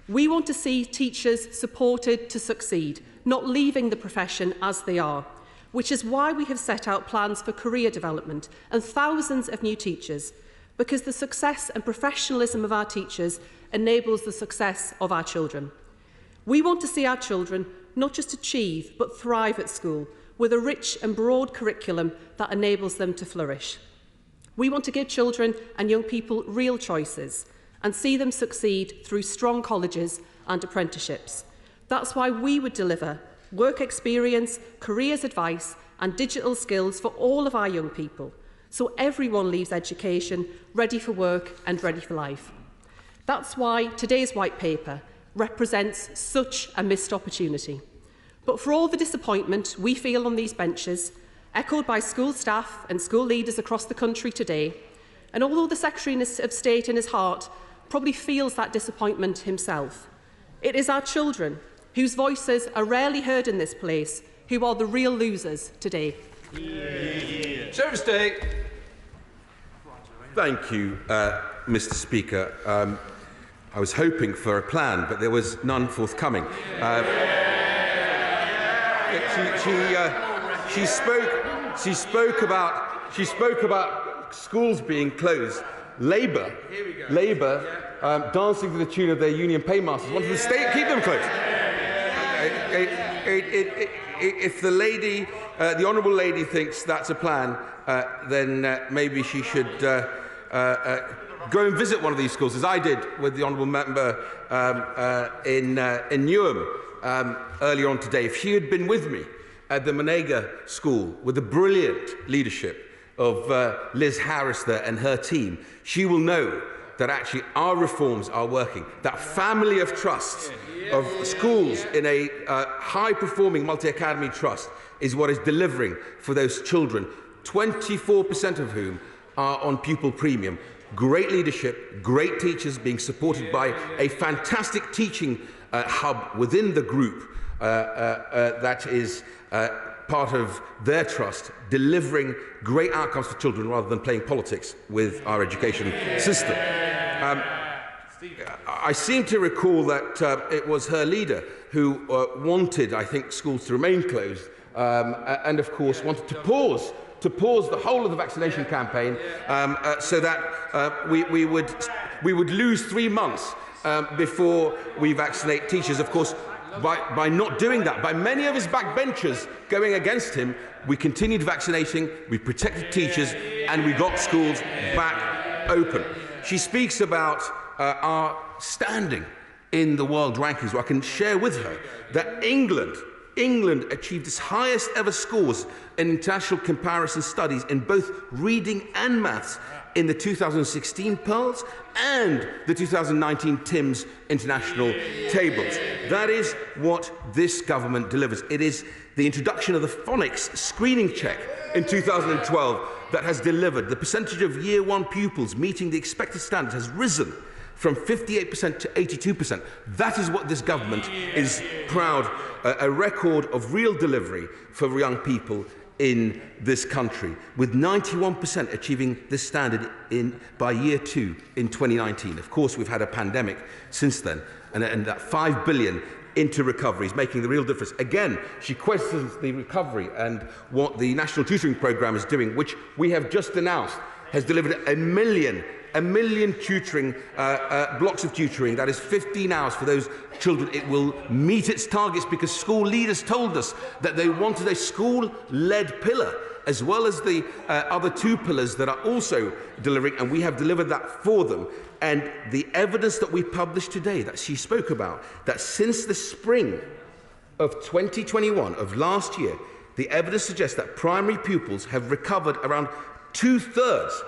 We want to see teachers supported to succeed, not leaving the profession as they are, which is why we have set out plans for career development and thousands of new teachers, because the success and professionalism of our teachers enables the success of our children. We want to see our children not just achieve, but thrive at school, with a rich and broad curriculum that enables them to flourish. We want to give children and young people real choices and see them succeed through strong colleges and apprenticeships. That's why we would deliver work experience, careers advice and digital skills for all of our young people, so everyone leaves education ready for work and ready for life. That's why today's white paper represents such a missed opportunity. But for all the disappointment we feel on these benches, echoed by school staff and school leaders across the country today, and although the Secretary of State in his heart probably feels that disappointment himself, it is our children, whose voices are rarely heard in this place, who are the real losers today. Secretary of State. Thank you, Mr. Speaker. I was hoping for a plan, but there was none forthcoming. She spoke about schools being closed. Labour, dancing to the tune of their union paymasters, wanted the state keep them closed. If the lady, the honourable lady, thinks that's a plan, then maybe she should go and visit one of these schools, as I did with the honourable member in Newham earlier on today. If she had been with me at the Monega School with the brilliant leadership of Liz Harris there and her team, she will know that actually our reforms are working. That family of trusts of schools in a high-performing multi-academy trust is what is delivering for those children, 24% of whom are on pupil premium. Great leadership, great teachers being supported by a fantastic teaching hub within the group that is part of their trust, delivering great outcomes for children rather than playing politics with our education system. I seem to recall that it was her leader who wanted, I think, schools to remain closed and, of course, wanted to pause the whole of the vaccination campaign so that we would lose 3 months before we vaccinate teachers. Of course, by not doing that, by many of his backbenchers going against him, we continued vaccinating, we protected teachers, and we got schools back open. She speaks about our standing in the world rankings. Well, I can share with her that England achieved its highest ever scores in international comparison studies in both reading and maths in the 2016 Pearls and the 2019 TIMSS international tables. That is what this government delivers. It is the introduction of the phonics screening check in 2012 that has delivered. The percentage of Year 1 pupils meeting the expected standards has risen from 58% to 82%. That is what this government is proud, a record of real delivery for young people in this country, with 91% achieving this standard by Year 2 in 2019. Of course, we've had a pandemic since then, and that 5 billion into recovery is making the real difference. Again, she questions the recovery and what the National Tutoring Programme is doing, which we have just announced has delivered a million tutoring, blocks of tutoring. That is 15 hours for those children. It will meet its targets because school leaders told us that they wanted a school-led pillar, as well as the other 2 pillars that are also delivering, and we have delivered that for them. And the evidence that we published today, that she spoke about, that since the spring of 2021, of last year, the evidence suggests that primary pupils have recovered around 2/3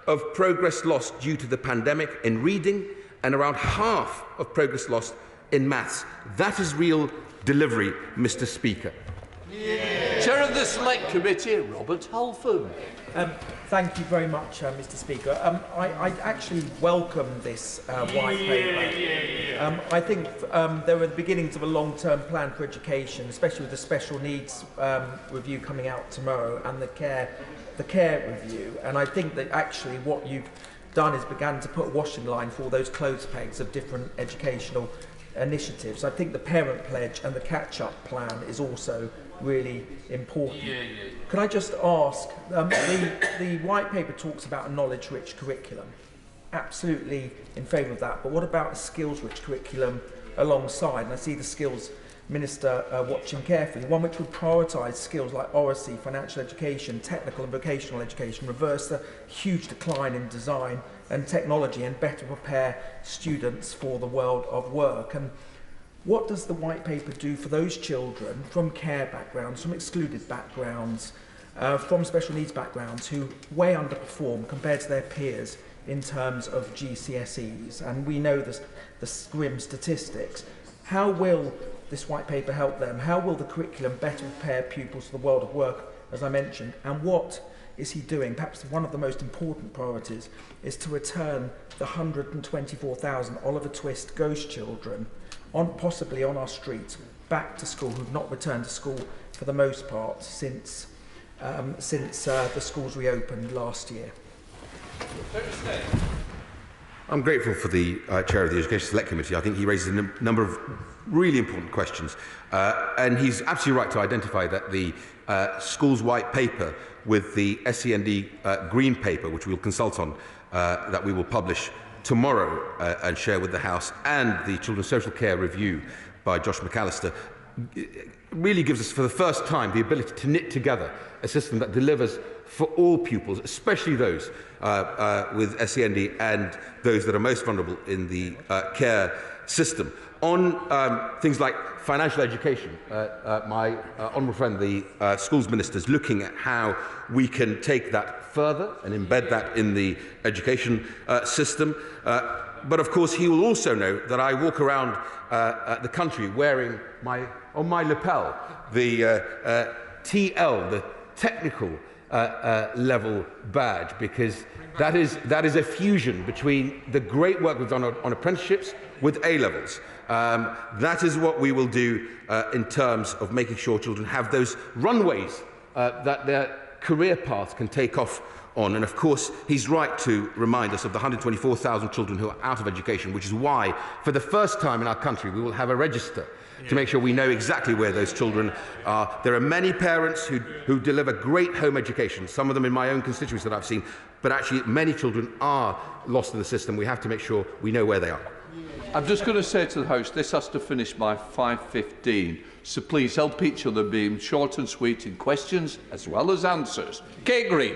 of progress lost due to the pandemic in reading and around half of progress lost in maths. That is real delivery, Mr. Speaker. Chair of the Select Committee, Robert Halford. Thank you very much, Mr. Speaker. I actually welcome this white paper. I think there are the beginnings of a long-term plan for education, especially with the special needs review coming out tomorrow and the care review. And I think that actually what you've done is begun to put a washing line for all those clothes pegs of different educational initiatives. I think the parent pledge and the catch-up plan is also really important. Could I just ask, the white paper talks about a knowledge-rich curriculum. Absolutely in favour of that, but what about a skills-rich curriculum alongside? And I see the skills minister watching carefully, one which would prioritise skills like oracy, financial education, technical and vocational education, reverse the huge decline in design and technology, and better prepare students for the world of work. And what does the white paper do for those children from care backgrounds, from excluded backgrounds, from special needs backgrounds who way underperform compared to their peers in terms of GCSEs? And we know the grim statistics. How will this white paper help them? How will the curriculum better prepare pupils for the world of work, as I mentioned? And what is he doing? Perhaps one of the most important priorities is to return the 124,000 Oliver Twist ghost children, possibly on our streets, back to school, who've not returned to school for the most part since the schools reopened last year. I'm grateful for the Chair of the Education Select Committee. I think he raises a number of really important questions. And he's absolutely right to identify that the Schools White Paper with the SEND Green Paper, which we'll consult on, that we will publish tomorrow and share with the House, and the Children's Social Care Review by Josh McAllister, really gives us for the first time the ability to knit together a system that delivers for all pupils, especially those with SEND and those that are most vulnerable in the care system. On things like financial education, my honourable friend, the schools minister, is looking at how we can take that further and embed that in the education system. But of course, he will also know that I walk around the country wearing on my lapel the TL, the technical level badge, because that is a fusion between the great work we've done on apprenticeships with A-levels. That is what we will do in terms of making sure children have those runways that their career paths can take off on. And of course, he's right to remind us of the 124,000 children who are out of education, which is why, for the first time in our country, we will have a register to make sure we know exactly where those children are. There are many parents who deliver great home education, some of them in my own constituency that I've seen, but actually many children are lost in the system. We have to make sure we know where they are. I'm just going to say to the House, this has to finish by 5:15, so please help each other being short and sweet in questions as well as answers. Kate Green.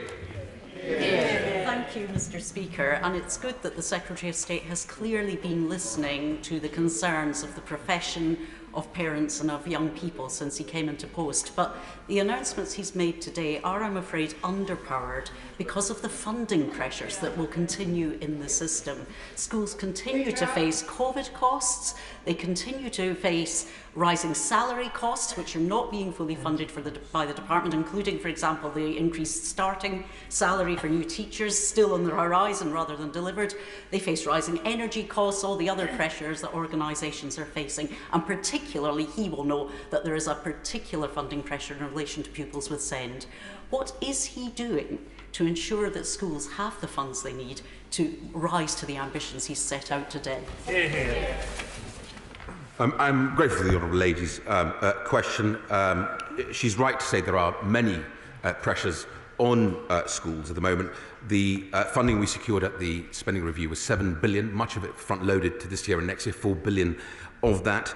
Thank you, Mr. Speaker, and it's good that the Secretary of State has clearly been listening to the concerns of the profession, of parents and of young people since he came into post. But the announcements he's made today are, I'm afraid, underpowered because of the funding pressures that will continue in the system. Schools continue to face COVID costs, they continue to face rising salary costs, which are not being fully funded by the department, including, for example, the increased starting salary for new teachers, still on the horizon rather than delivered. They face rising energy costs, all the other pressures that organisations are facing, and particularly he will know that there is a particular funding pressure in relation to pupils with SEND. What is he doing to ensure that schools have the funds they need to rise to the ambitions he's set out today? I'm grateful for the honourable lady's question. She's right to say there are many pressures on schools at the moment. The funding we secured at the spending review was £7 billion, much of it front-loaded to this year and next year, £4 billion of that.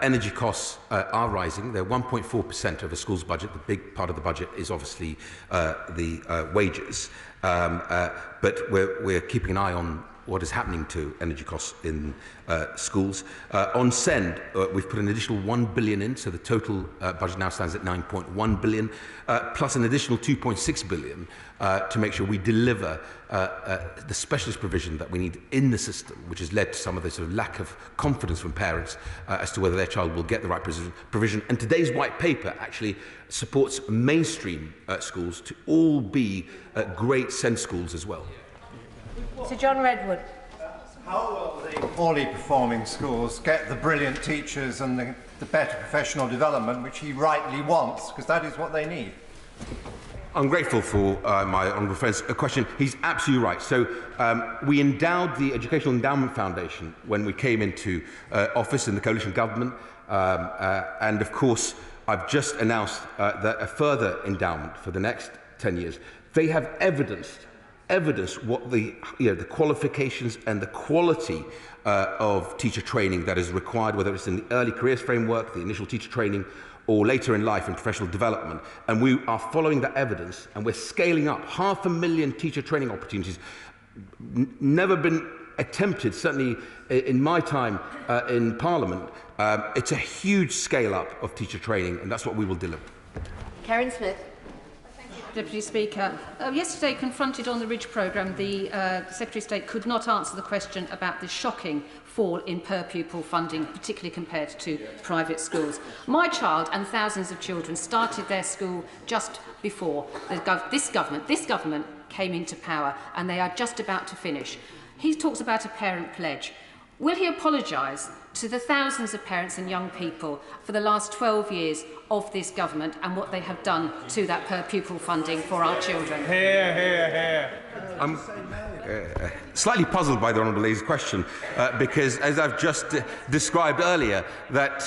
Energy costs are rising. They're 1.4% of a school's budget. The big part of the budget is obviously the wages. But we're keeping an eye on what is happening to energy costs in schools. On SEND, we've put an additional 1 billion in, so the total budget now stands at 9.1 billion, plus an additional 2.6 billion to make sure we deliver the specialist provision that we need in the system, which has led to some of the sort of lack of confidence from parents as to whether their child will get the right provision. And today's white paper actually supports mainstream schools to all be great SEND schools as well. Sir John Redwood. How will the poorly performing schools get the brilliant teachers and the better professional development which he rightly wants, because that is what they need? I'm grateful for my honourable friend's question. He's absolutely right. So we endowed the Educational Endowment Foundation when we came into office in the coalition government, and of course I've just announced that a further endowment for the next 10 years. They have evidenced what the qualifications and the quality of teacher training that is required, whether it's in the early careers framework, the initial teacher training, or later in life in professional development. And we are following that evidence, and we're scaling up 500,000 teacher training opportunities. Never been attempted, certainly in my time in Parliament. It's a huge scale up of teacher training, and that's what we will deliver. Karen Smith. Deputy Speaker. Yesterday, confronted on the Ridge programme, the Secretary of State could not answer the question about the shocking fall in per-pupil funding, particularly compared to private schools. My child and thousands of children started their school just before this government came into power, and they are just about to finish. He talks about a parent pledge. Will he apologise to the thousands of parents and young people for the last 12 years of this government and what they have done to that per-pupil funding for our children? Hear, hear, hear. I'm slightly puzzled by the Honourable Lady's question because, as I've just described earlier, that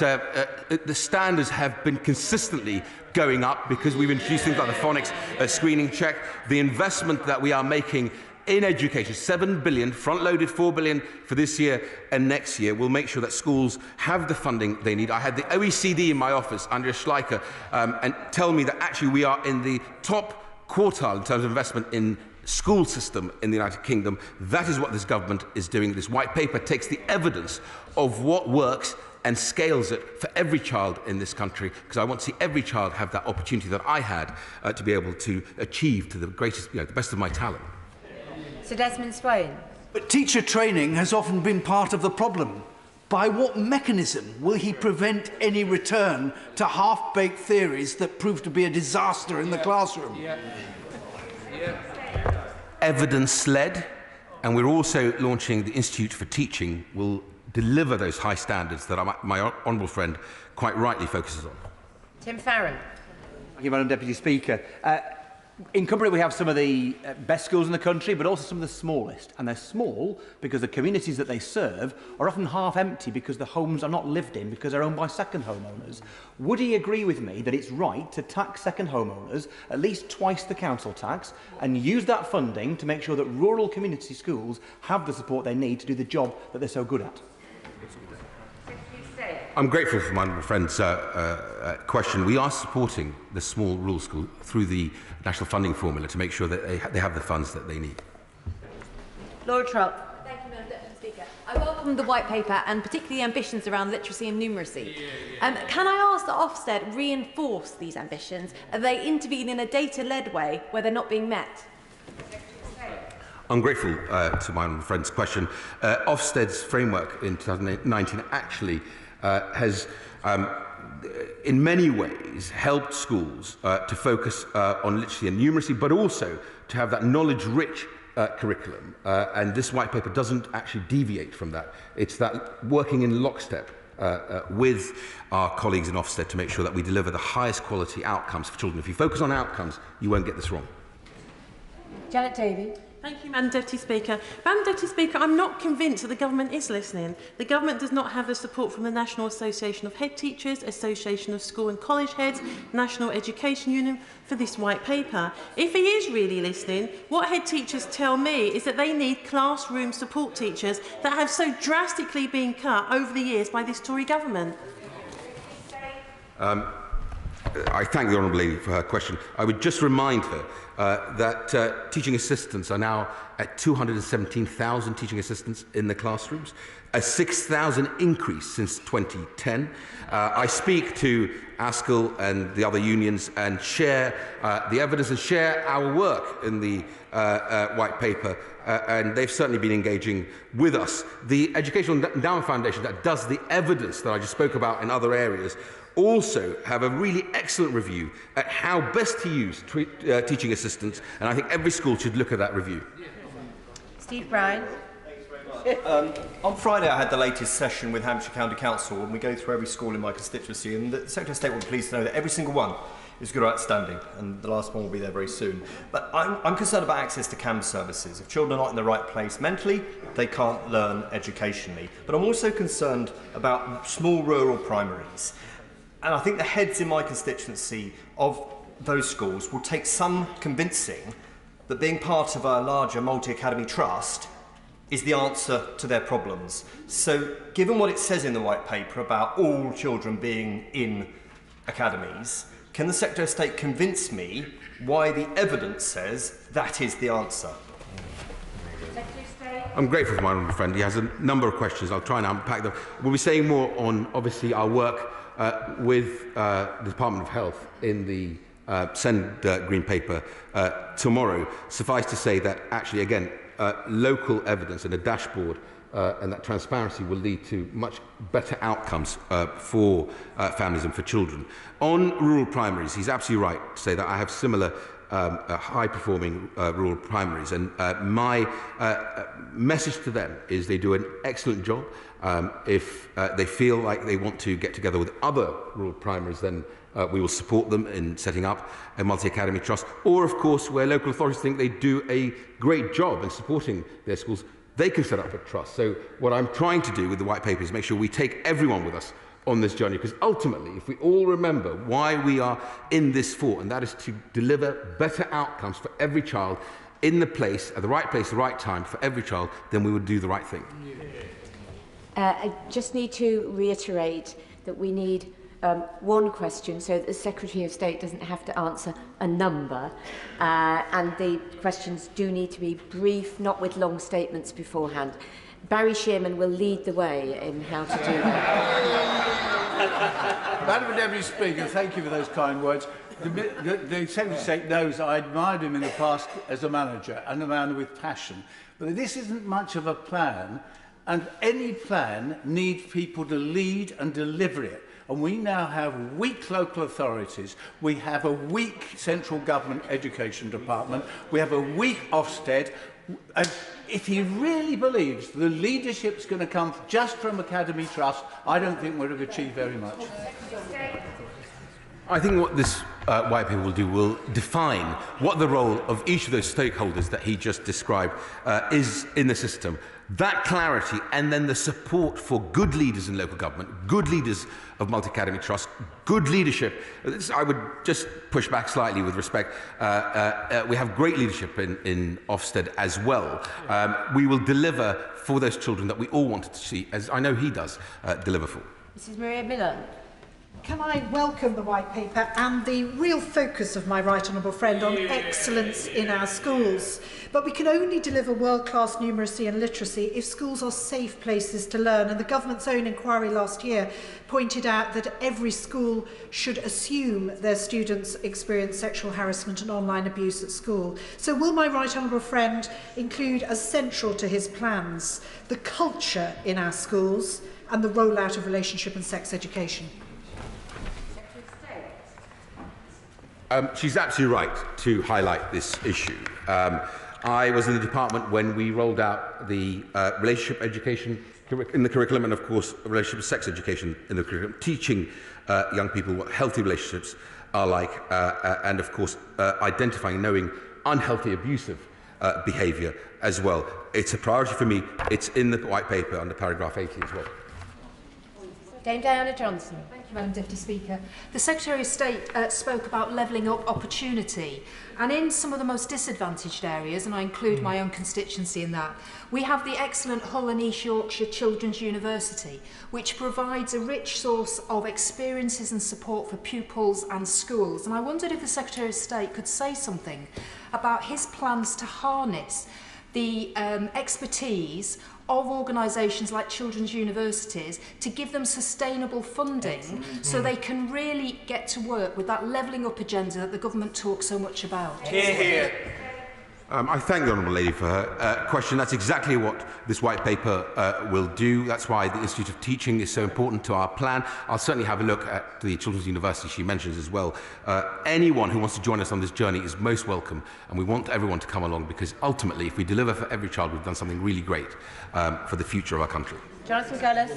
the standards have been consistently going up because we've introduced things like the phonics screening check, the investment that we are making in education, 7 billion, front-loaded 4 billion for this year and next year, will make sure that schools have the funding they need. I had the OECD in my office, Andrea Schleicher, and tell me that actually we are in the top quartile in terms of investment in school system in the United Kingdom. That is what this government is doing. This white paper takes the evidence of what works and scales it for every child in this country, because I want to see every child have that opportunity that I had to be able to achieve to the greatest, the best of my talent. Sir Desmond Swain. But teacher training has often been part of the problem. By what mechanism will he prevent any return to half-baked theories that prove to be a disaster in the classroom? Evidence-led, and we're also launching the Institute for Teaching will deliver those high standards that my honourable friend quite rightly focuses on. Tim Farron. Thank you, Madam Deputy Speaker. In Cumbria, we have some of the best schools in the country, but also some of the smallest. And they're small because the communities that they serve are often half empty because the homes are not lived in because they're owned by second homeowners. Would he agree with me that it's right to tax second homeowners at least twice the council tax and use that funding to make sure that rural community schools have the support they need to do the job that they're so good at? I'm grateful for my friend's question. We are supporting the small rural school through the national funding formula to make sure that they have the funds that they need. Lord Truss. Thank you, Madam Deputy Speaker. I welcome the white paper and particularly ambitions around literacy and numeracy. Can I ask that Ofsted reinforce these ambitions? Are they intervene in a data-led way where they're not being met? I'm grateful to my friend's question. Ofsted's framework in 2019 actually has in many ways helped schools to focus on literacy and numeracy, but also to have that knowledge-rich curriculum. And this white paper doesn't actually deviate from that. It's that working in lockstep with our colleagues in Ofsted to make sure that we deliver the highest quality outcomes for children. If you focus on outcomes, you won't get this wrong. Janet Davey. Thank you, Madam Deputy Speaker. Madam Deputy Speaker, I'm not convinced that the government is listening. The government does not have the support from the National Association of Head Teachers, Association of School and College Heads, National Education Union for this white paper. If he is really listening, what head teachers tell me is that they need classroom support teachers that have so drastically been cut over the years by this Tory government. I thank the Honourable Lady for her question. I would just remind her that teaching assistants are now at 217,000 teaching assistants in the classrooms, a 6,000 increase since 2010. I speak to ASCL and the other unions and share the evidence and share our work in the white paper, and they've certainly been engaging with us. The Educational Endowment Foundation that does the evidence that I just spoke about in other areas also have a really excellent review at how best to use teaching assistants, and I think every school should look at that review. Steve Bryan. On Friday I had the latest session with Hampshire County Council, and we go through every school in my constituency, and the Secretary of State will be pleased to know that every single one is good or outstanding, and the last one will be there very soon. But I'm concerned about access to CAM services. If children are not in the right place mentally, they can't learn educationally. But I'm also concerned about small rural primaries. And I think the heads in my constituency of those schools will take some convincing that being part of a larger multi-academy trust is the answer to their problems. So, given what it says in the white paper about all children being in academies, can the Secretary of State convince me why the evidence says that is the answer? I'm grateful for my honourable friend. He has a number of questions. I'll try and unpack them. We'll be saying more on, obviously, our work with the Department of Health in the Send Green Paper tomorrow. Suffice to say that actually, again, local evidence and a dashboard and that transparency will lead to much better outcomes for families and for children. On rural primaries, he's absolutely right to say that I have similar high-performing rural primaries, and my message to them is they do an excellent job. If they feel like they want to get together with other rural primaries, then we will support them in setting up a multi-academy trust. Or, of course, where local authorities think they do a great job in supporting their schools, they can set up a trust. So what I'm trying to do with the white paper is make sure we take everyone with us on this journey, because ultimately, if we all remember why we are in this for, and that is to deliver better outcomes for every child in the place, at the right place, the right time for every child, then we would do the right thing. I just need to reiterate that we need one question so that the Secretary of State doesn't have to answer a number, and the questions do need to be brief, not with long statements beforehand. Barry Shearman will lead the way in how to do that. Madam Deputy Speaker, thank you for those kind words. The Secretary of State knows I admired him in the past as a manager and a man with passion. But this isn't much of a plan, and any plan needs people to lead and deliver it. And we now have weak local authorities, we have a weak central government education department, we have a weak Ofsted. And if he really believes the leadership's going to come just from Academy Trust, I don't think we're going to achieve very much. I think what this white paper will do will define what the role of each of those stakeholders that he just described is in the system. That clarity, and then the support for good leaders in local government, good leaders of multi-academy trust, good leadership. I would just push back slightly with respect. We have great leadership in Ofsted as well. We will deliver for those children that we all wanted to see, as I know he does deliver for. Mrs. Maria Miller. Can I welcome the white paper and the real focus of my right honourable friend on excellence in our schools. But we can only deliver world-class numeracy and literacy if schools are safe places to learn. And the government's own inquiry last year pointed out that every school should assume their students experience sexual harassment and online abuse at school. So will my right honourable friend include as central to his plans the culture in our schools and the rollout of relationship and sex education? She's absolutely right to highlight this issue. I was in the department when we rolled out the relationship education in the curriculum, and of course relationship and sex education in the curriculum, teaching young people what healthy relationships are like, and of course identifying and knowing unhealthy abusive behaviour as well. It's a priority for me. It's in the white paper under paragraph 80 as well. Dame Diana Johnson. Thank you, Madam Deputy Speaker. The Secretary of State spoke about levelling up opportunity, and in some of the most disadvantaged areas, and I include my own constituency in that, we have the excellent Hull and East Yorkshire Children's University, which provides a rich source of experiences and support for pupils and schools. And I wondered if the Secretary of State could say something about his plans to harness the expertise of organisations like children's universities to give them sustainable funding so they can really get to work with that levelling up agenda that the government talks so much about. Hear, hear. I thank the Honourable Lady for her question. That's exactly what this white paper will do. That's why the Institute of Teaching is so important to our plan. I'll certainly have a look at the Children's University she mentions as well. Anyone who wants to join us on this journey is most welcome, and we want everyone to come along, because ultimately, if we deliver for every child, we've done something really great for the future of our country. Jonathan Gullis.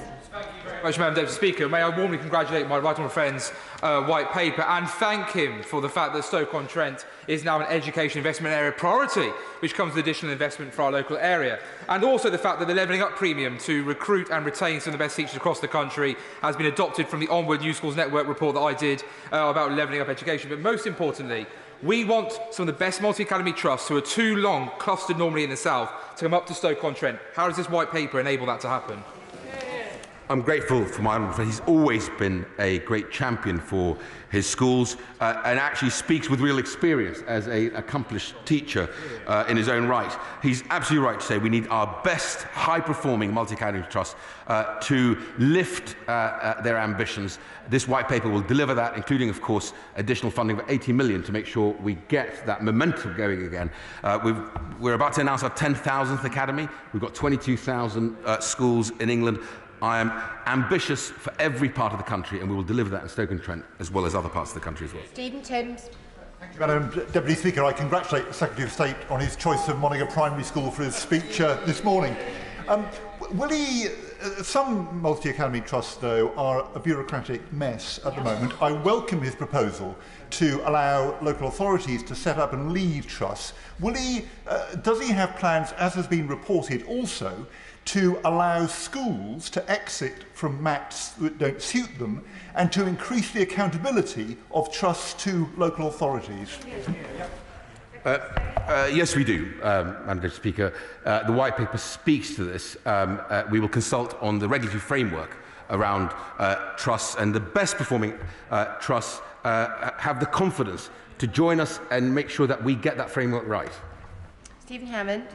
Much, Madam Deputy Speaker. May I warmly congratulate my right honourable friend's white paper and thank him for the fact that Stoke-on-Trent is now an education investment area priority, which comes with additional investment for our local area. And also the fact that the levelling up premium to recruit and retain some of the best teachers across the country has been adopted from the Onward New Schools Network report that I did about levelling up education. But most importantly, we want some of the best multi-academy trusts who are too long clustered normally in the south to come up to Stoke-on-Trent. How does this white paper enable that to happen? I'm grateful for my honourable friend. He's always been a great champion for his schools and actually speaks with real experience as an accomplished teacher in his own right. He's absolutely right to say we need our best high-performing multi-academy trusts to lift their ambitions. This white paper will deliver that, including, of course, additional funding of 80 million to make sure we get that momentum going again. We're about to announce our 10,000th academy. We've got 22,000 schools in England. I am ambitious for every part of the country, and we will deliver that in Stoke-on-Trent as well as other parts of the country as well. Stephen Timms. Thank you, Madam Deputy Speaker. I congratulate the Secretary of State on his choice of Monaga Primary School for his speech this morning. Will he... some multi-academy trusts, though, are a bureaucratic mess at the moment. I welcome his proposal to allow local authorities to set up and lead trusts. Will he... does he have plans, as has been reported also, to allow schools to exit from MATs that don't suit them and to increase the accountability of trusts to local authorities? Yes, we do, Madam Deputy Speaker. The white paper speaks to this. We will consult on the regulatory framework around trusts, and the best performing trusts have the confidence to join us and make sure that we get that framework right. Stephen Hammond.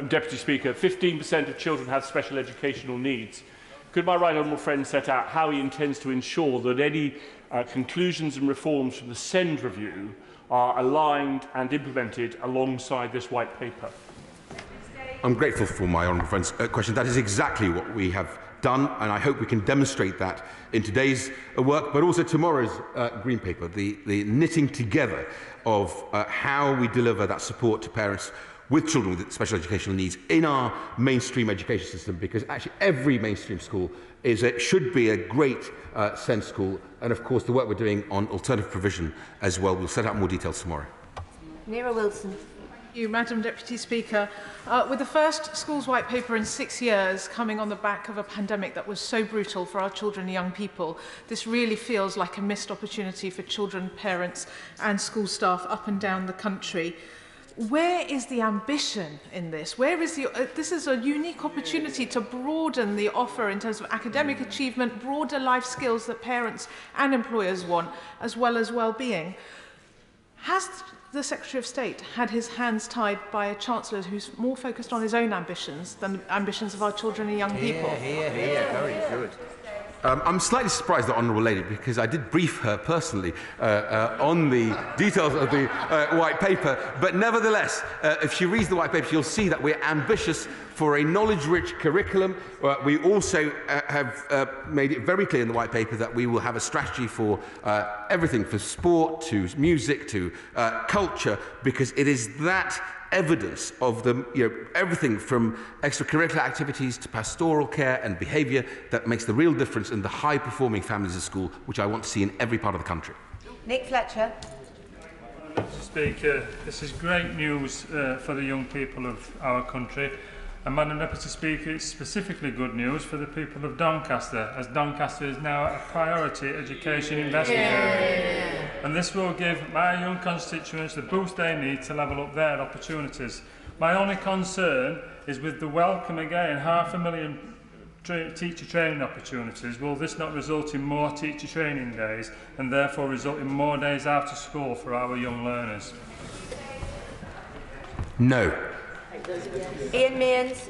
Deputy Speaker, 15% of children have special educational needs. Could my right honourable friend set out how he intends to ensure that any conclusions and reforms from the SEND review are aligned and implemented alongside this white paper? I'm grateful for my honourable friend's question. That is exactly what we have done, and I hope we can demonstrate that in today's work, but also tomorrow's Green Paper, the knitting together of how we deliver that support to parents with children with special educational needs in our mainstream education system, because actually every mainstream school should be a great SEND school, and of course the work we're doing on alternative provision as well. We'll set out more details tomorrow. Nira Wilson. Thank you, Madam Deputy Speaker. With the first schools white paper in 6 years coming on the back of a pandemic that was so brutal for our children and young people, this really feels like a missed opportunity for children, parents and school staff up and down the country. Where is the ambition in this? Where is this is a unique opportunity to broaden the offer in terms of academic achievement, broader life skills that parents and employers want, as well as well-being. Has the Secretary of State had his hands tied by a Chancellor who's more focused on his own ambitions than the ambitions of our children and young people? Very good. I'm slightly surprised, the Honourable Lady, because I did brief her personally on the details of the white paper. But nevertheless, if she reads the white paper, she'll see that we're ambitious for a knowledge-rich curriculum. We also have made it very clear in the white paper that we will have a strategy for everything, from sport to music to culture, because it is that evidence of everything from extracurricular activities to pastoral care and behaviour that makes the real difference in the high-performing families of school, which I want to see in every part of the country. Nick Fletcher. Mr. Speaker, this is great news for the young people of our country. And Madam Deputy Speaker, it's specifically good news for the people of Doncaster, as Doncaster is now a priority education investment area. And this will give my young constituents the boost they need to level up their opportunities. My only concern is with the welcome again, 500,000 teacher training opportunities. Will this not result in more teacher training days and therefore result in more days out of school for our young learners? No. Ian Mearns.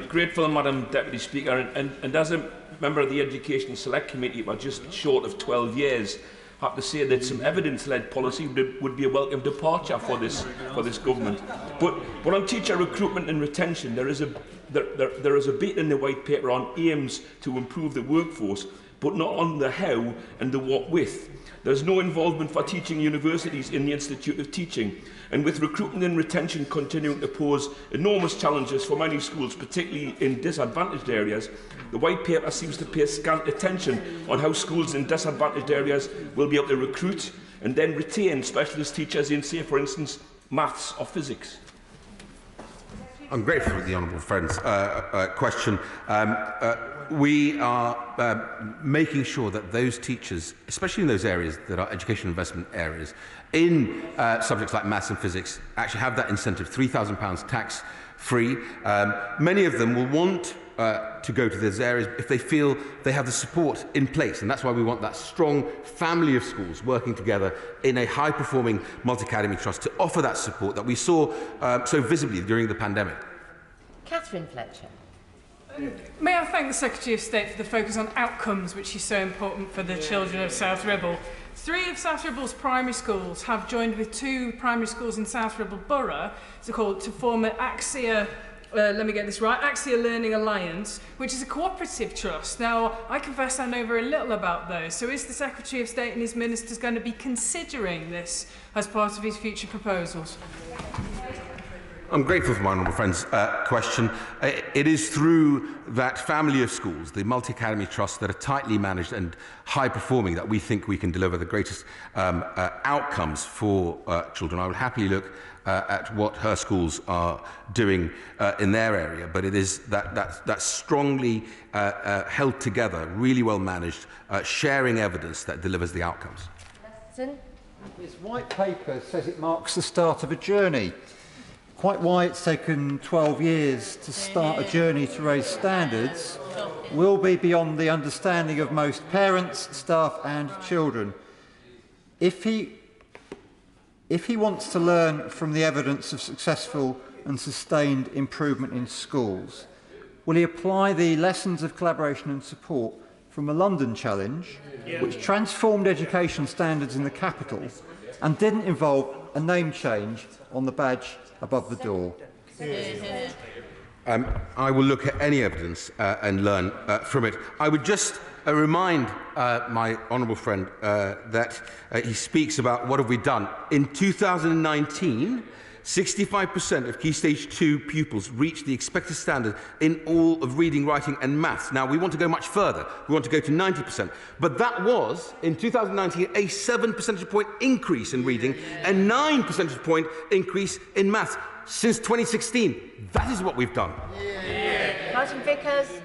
Grateful, Madam Deputy Speaker, and as a member of the Education Select Committee for just short of 12 years, I have to say that some evidence-led policy would be a welcome departure for this government. But on teacher recruitment and retention, there is a bit in the white paper on aims to improve the workforce, but not on the how and the what with. There's no involvement for teaching universities in the Institute of Teaching. And with recruitment and retention continuing to pose enormous challenges for many schools, particularly in disadvantaged areas, the white paper seems to pay scant attention on how schools in disadvantaged areas will be able to recruit and then retain specialist teachers in, say, for instance, maths or physics. I'm grateful for the honourable friend's question. We are making sure that those teachers, especially in those areas that are education investment areas, in subjects like maths and physics, actually have that incentive, £3,000 tax-free. Many of them will want to go to those areas if they feel they have the support in place, and that's why we want that strong family of schools working together in a high-performing multi-academy trust to offer that support that we saw so visibly during the pandemic. Catherine Fletcher. May I thank the Secretary of State for the focus on outcomes, which is so important for the children of South Ribble. 3 of South Ribble's primary schools have joined with 2 primary schools in South Ribble Borough to form an Axia, Axia Learning Alliance, which is a cooperative trust. Now, I confess I know very little about those, so is the Secretary of State and his ministers going to be considering this as part of his future proposals? I'm grateful for my honourable friend's question. It is through that family of schools, the multi-academy trusts that are tightly managed and high-performing, that we think we can deliver the greatest outcomes for children. I will happily look at what her schools are doing in their area, but it is that strongly held together, really well managed, sharing evidence that delivers the outcomes. His white paper says it marks the start of a journey. Quite why it's taken 12 years to start a journey to raise standards will be beyond the understanding of most parents, staff and children. If he wants to learn from the evidence of successful and sustained improvement in schools, will he apply the lessons of collaboration and support from the London Challenge, which transformed education standards in the capital and didn't involve a name change on the badge above the door? I will look at any evidence and learn from it. I would just remind my honourable friend that he speaks about what have we done. In 2019, 65% of Key Stage 2 pupils reached the expected standard in all of reading, writing and maths. Now, we want to go much further. We want to go to 90%. But that was, in 2019, a 7 percentage point increase in reading and 9 percentage point increase in maths. Since 2016, that is what we've done. Martin Vickers.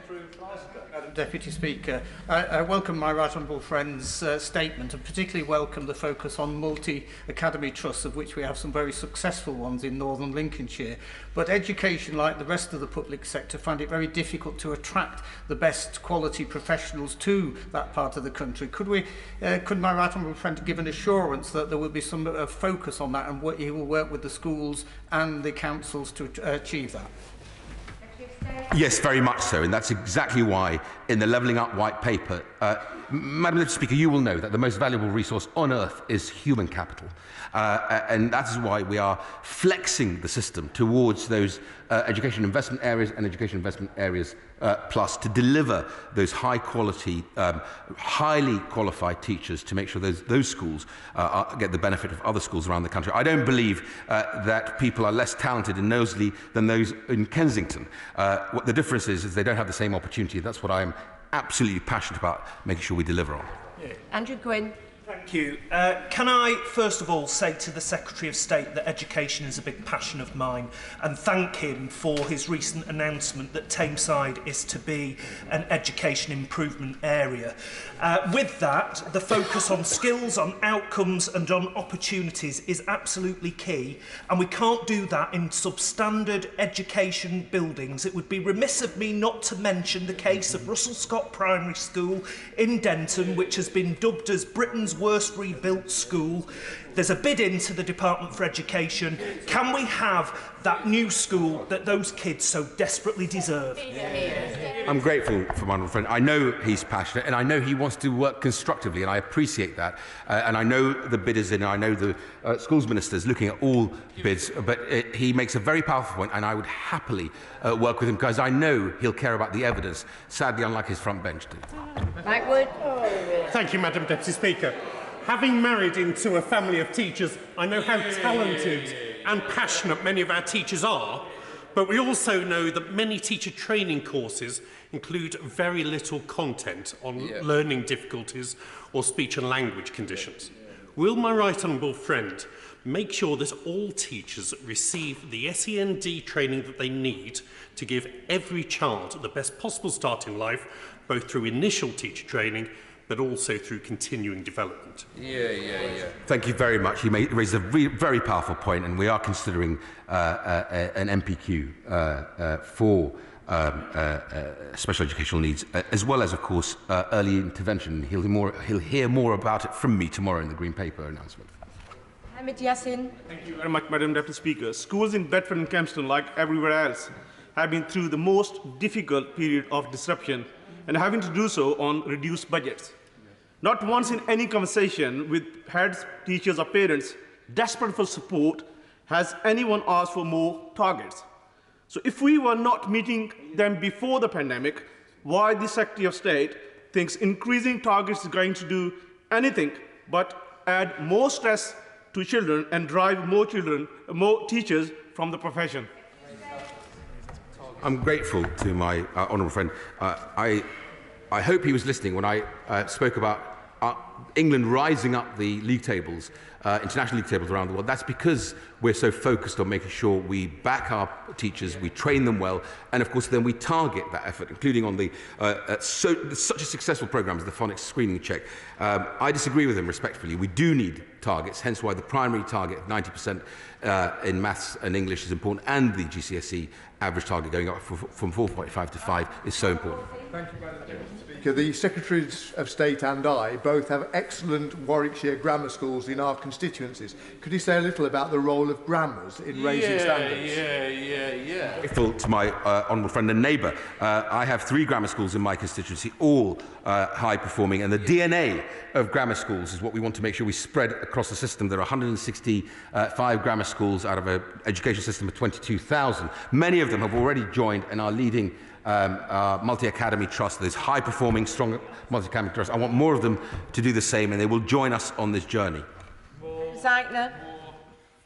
Madam Deputy Speaker, I welcome my right honourable friend's statement, and particularly welcome the focus on multi-academy trusts, of which we have some very successful ones in northern Lincolnshire. But education, like the rest of the public sector, find it very difficult to attract the best quality professionals to that part of the country. Could my right honourable friend give an assurance that there will be some focus on that, and he will work with the schools and the councils to achieve that? Yes, very much so, and that's exactly why in the Levelling Up White Paper, Madam Deputy Speaker, you will know that the most valuable resource on earth is human capital, and that is why we are flexing the system towards those education investment areas and education investment areas plus to deliver those high quality, highly qualified teachers to make sure those schools get the benefit of other schools around the country. I don't believe that people are less talented in Knowsley than those in Kensington. What the difference is they don't have the same opportunity. That's what I am absolutely passionate about making sure we deliver on. Andrew Gwynn. Thank you. Can I, first of all, say to the Secretary of State that education is a big passion of mine and thank him for his recent announcement that Tameside is to be an education improvement area. With that, the focus on skills, on outcomes and on opportunities is absolutely key, and we can't do that in substandard education buildings. It would be remiss of me not to mention the case of Russell Scott Primary School in Denton, which has been dubbed as Britain's worst rebuilt school. There's a bid into the Department for Education. Can we have that new school that those kids so desperately deserve? I'm grateful for my friend. I know he's passionate and I know he wants to work constructively, and I appreciate that. And I know the bid is in, and I know the schools minister is looking at all bids, but he makes a very powerful point, and I would happily work with him because I know he'll care about the evidence, sadly unlike his front bench do. Blackwood. Thank you, Madam Deputy Speaker. Having married into a family of teachers, I know how talented and passionate many of our teachers are, but we also know that many teacher training courses include very little content on learning difficulties or speech and language conditions. Will my right honourable friend make sure that all teachers receive the SEND training that they need to give every child the best possible start in life, both through initial teacher training but also through continuing development? Thank you very much. He raised a very powerful point, and we are considering an MPQ for special educational needs, as well as, of course, early intervention. He'll hear more about it from me tomorrow in the Green Paper announcement. Hamid Yassin. Thank you very much, Madam Deputy Speaker. Schools in Bedford and Kempston, like everywhere else, have been through the most difficult period of disruption and having to do so on reduced budgets. Not once in any conversation with heads, teachers or parents desperate for support has anyone asked for more targets. So if we were not meeting them before the pandemic, why the Secretary of State thinks increasing targets is going to do anything but add more stress to children and drive more teachers from the profession? I'm grateful to my honourable friend. I hope he was listening when I spoke about England rising up the league tables, international league tables around the world. That's because we're so focused on making sure we back our teachers, we train them well, and of course then we target that effort, including on the such a successful programme as the phonics screening check. I disagree with him respectfully. We do need targets, hence why the primary target of 90% in maths and English is important, and the GCSE average target going up from 4.5 to 5 is so important. Thank you, Madam Deputy Speaker. The Secretaries of State and I both have excellent Warwickshire grammar schools in our constituencies. Could you say a little about the role of grammars in raising standards? Grateful to my honourable friend and neighbour. I have 3 grammar schools in my constituency, all high performing, and the DNA of grammar schools is what we want to make sure we spread across the system. There are 165 grammar schools out of an education system of 22,000. Many of them have already joined and are leading multi-academy trust. There's high-performing, strong multi-academy trust. I want more of them to do the same, and they will join us on this journey. Zeichner.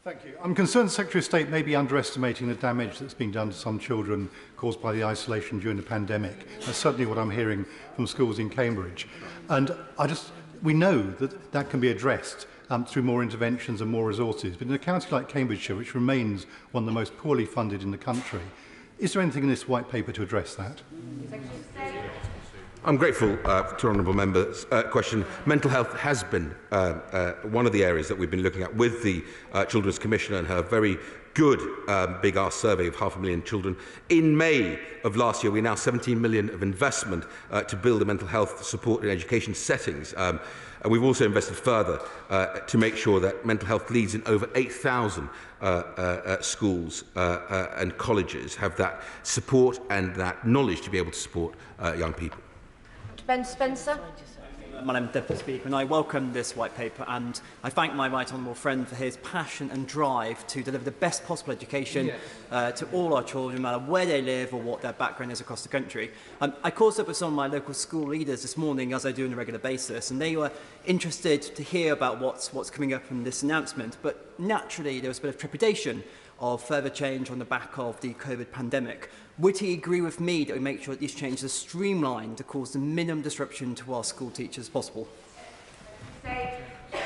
Thank you. I'm concerned the Secretary of State may be underestimating the damage that's been done to some children caused by the isolation during the pandemic. That's certainly what I'm hearing from schools in Cambridge. And we know that that can be addressed through more interventions and more resources. But in a county like Cambridgeshire, which remains one of the most poorly funded in the country, is there anything in this white paper to address that? I'm grateful to Honourable Member's question. Mental health has been one of the areas that we've been looking at with the Children's Commissioner and her very good Big Ask survey of 500,000 children. In May of last year, we announced 17 million of investment to build a mental health support in education settings. And we've also invested further to make sure that mental health leads in over 8,000 schools and colleges have that support and that knowledge to be able to support young people. Ben Spencer. Madam Deputy Speaker, and I welcome this white paper, and I thank my right honourable friend for his passion and drive to deliver the best possible education to all our children, no matter where they live or what their background is across the country. I caught up with some of my local school leaders this morning, as I do on a regular basis, and they were interested to hear about what's coming up in this announcement, but naturally there was a bit of trepidation of further change on the back of the COVID pandemic. Would he agree with me that we make sure that these changes are streamlined to cause the minimum disruption to our school teachers as possible?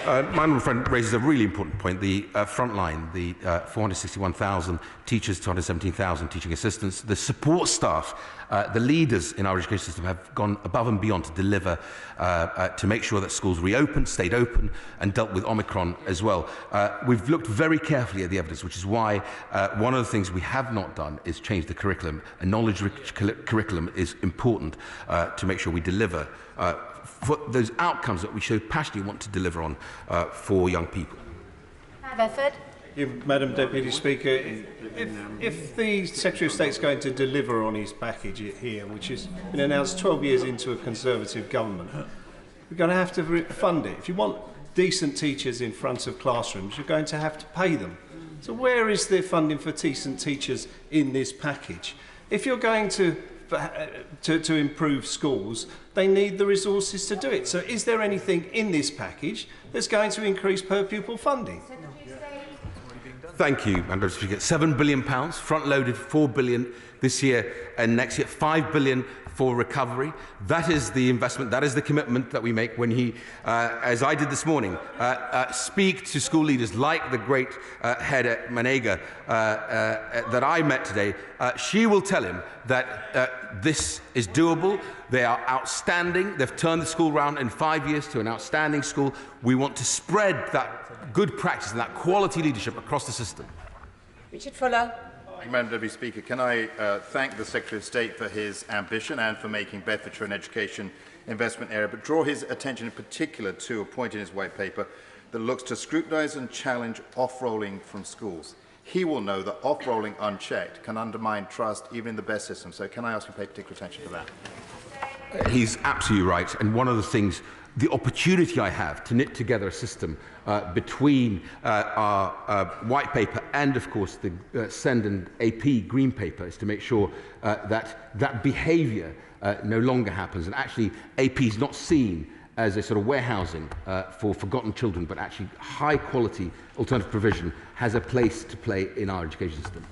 My honourable friend raises a really important point. The front line, the 461,000 teachers, 217,000 teaching assistants, the support staff, the leaders in our education system have gone above and beyond to deliver, to make sure that schools reopened, stayed open, and dealt with Omicron as well. We've looked very carefully at the evidence, which is why one of the things we have not done is change the curriculum. A knowledge-rich curriculum is important to make sure we deliver for those outcomes that we so passionately want to deliver on for young people. Bedford. Madam Deputy Speaker, if the Secretary of State is going to deliver on his package here, which has been announced 12 years into a Conservative government, we're going to have to fund it. If you want decent teachers in front of classrooms, you're going to have to pay them. So where is the funding for decent teachers in this package? If you're going to improve schools, they need the resources to do it. So is there anything in this package that's going to increase per pupil funding? Thank you, Madam Speaker. £7 billion, front-loaded £4 billion this year and next year, £5 billion for recovery. That is the investment, that is the commitment that we make when he, as I did this morning, speak to school leaders like the great head at Manega that I met today. She will tell him that this is doable. They are outstanding. They've turned the school around in 5 years to an outstanding school. We want to spread that good practice and that quality leadership across the system. Richard Fuller. Madam Deputy Speaker, can I thank the Secretary of State for his ambition and for making Bedfordshire an education investment area, but draw his attention in particular to a point in his white paper that looks to scrutinise and challenge off-rolling from schools. He will know that off-rolling unchecked can undermine trust even in the best system. So can I ask you to pay particular attention to that? He's absolutely right. And one of the things, the opportunity I have to knit together a system between our white paper and, of course, the SEND and AP green paper is to make sure that behaviour no longer happens. And actually, AP is not seen as a sort of warehousing for forgotten children, but actually high-quality alternative provision has a place to play in our education system.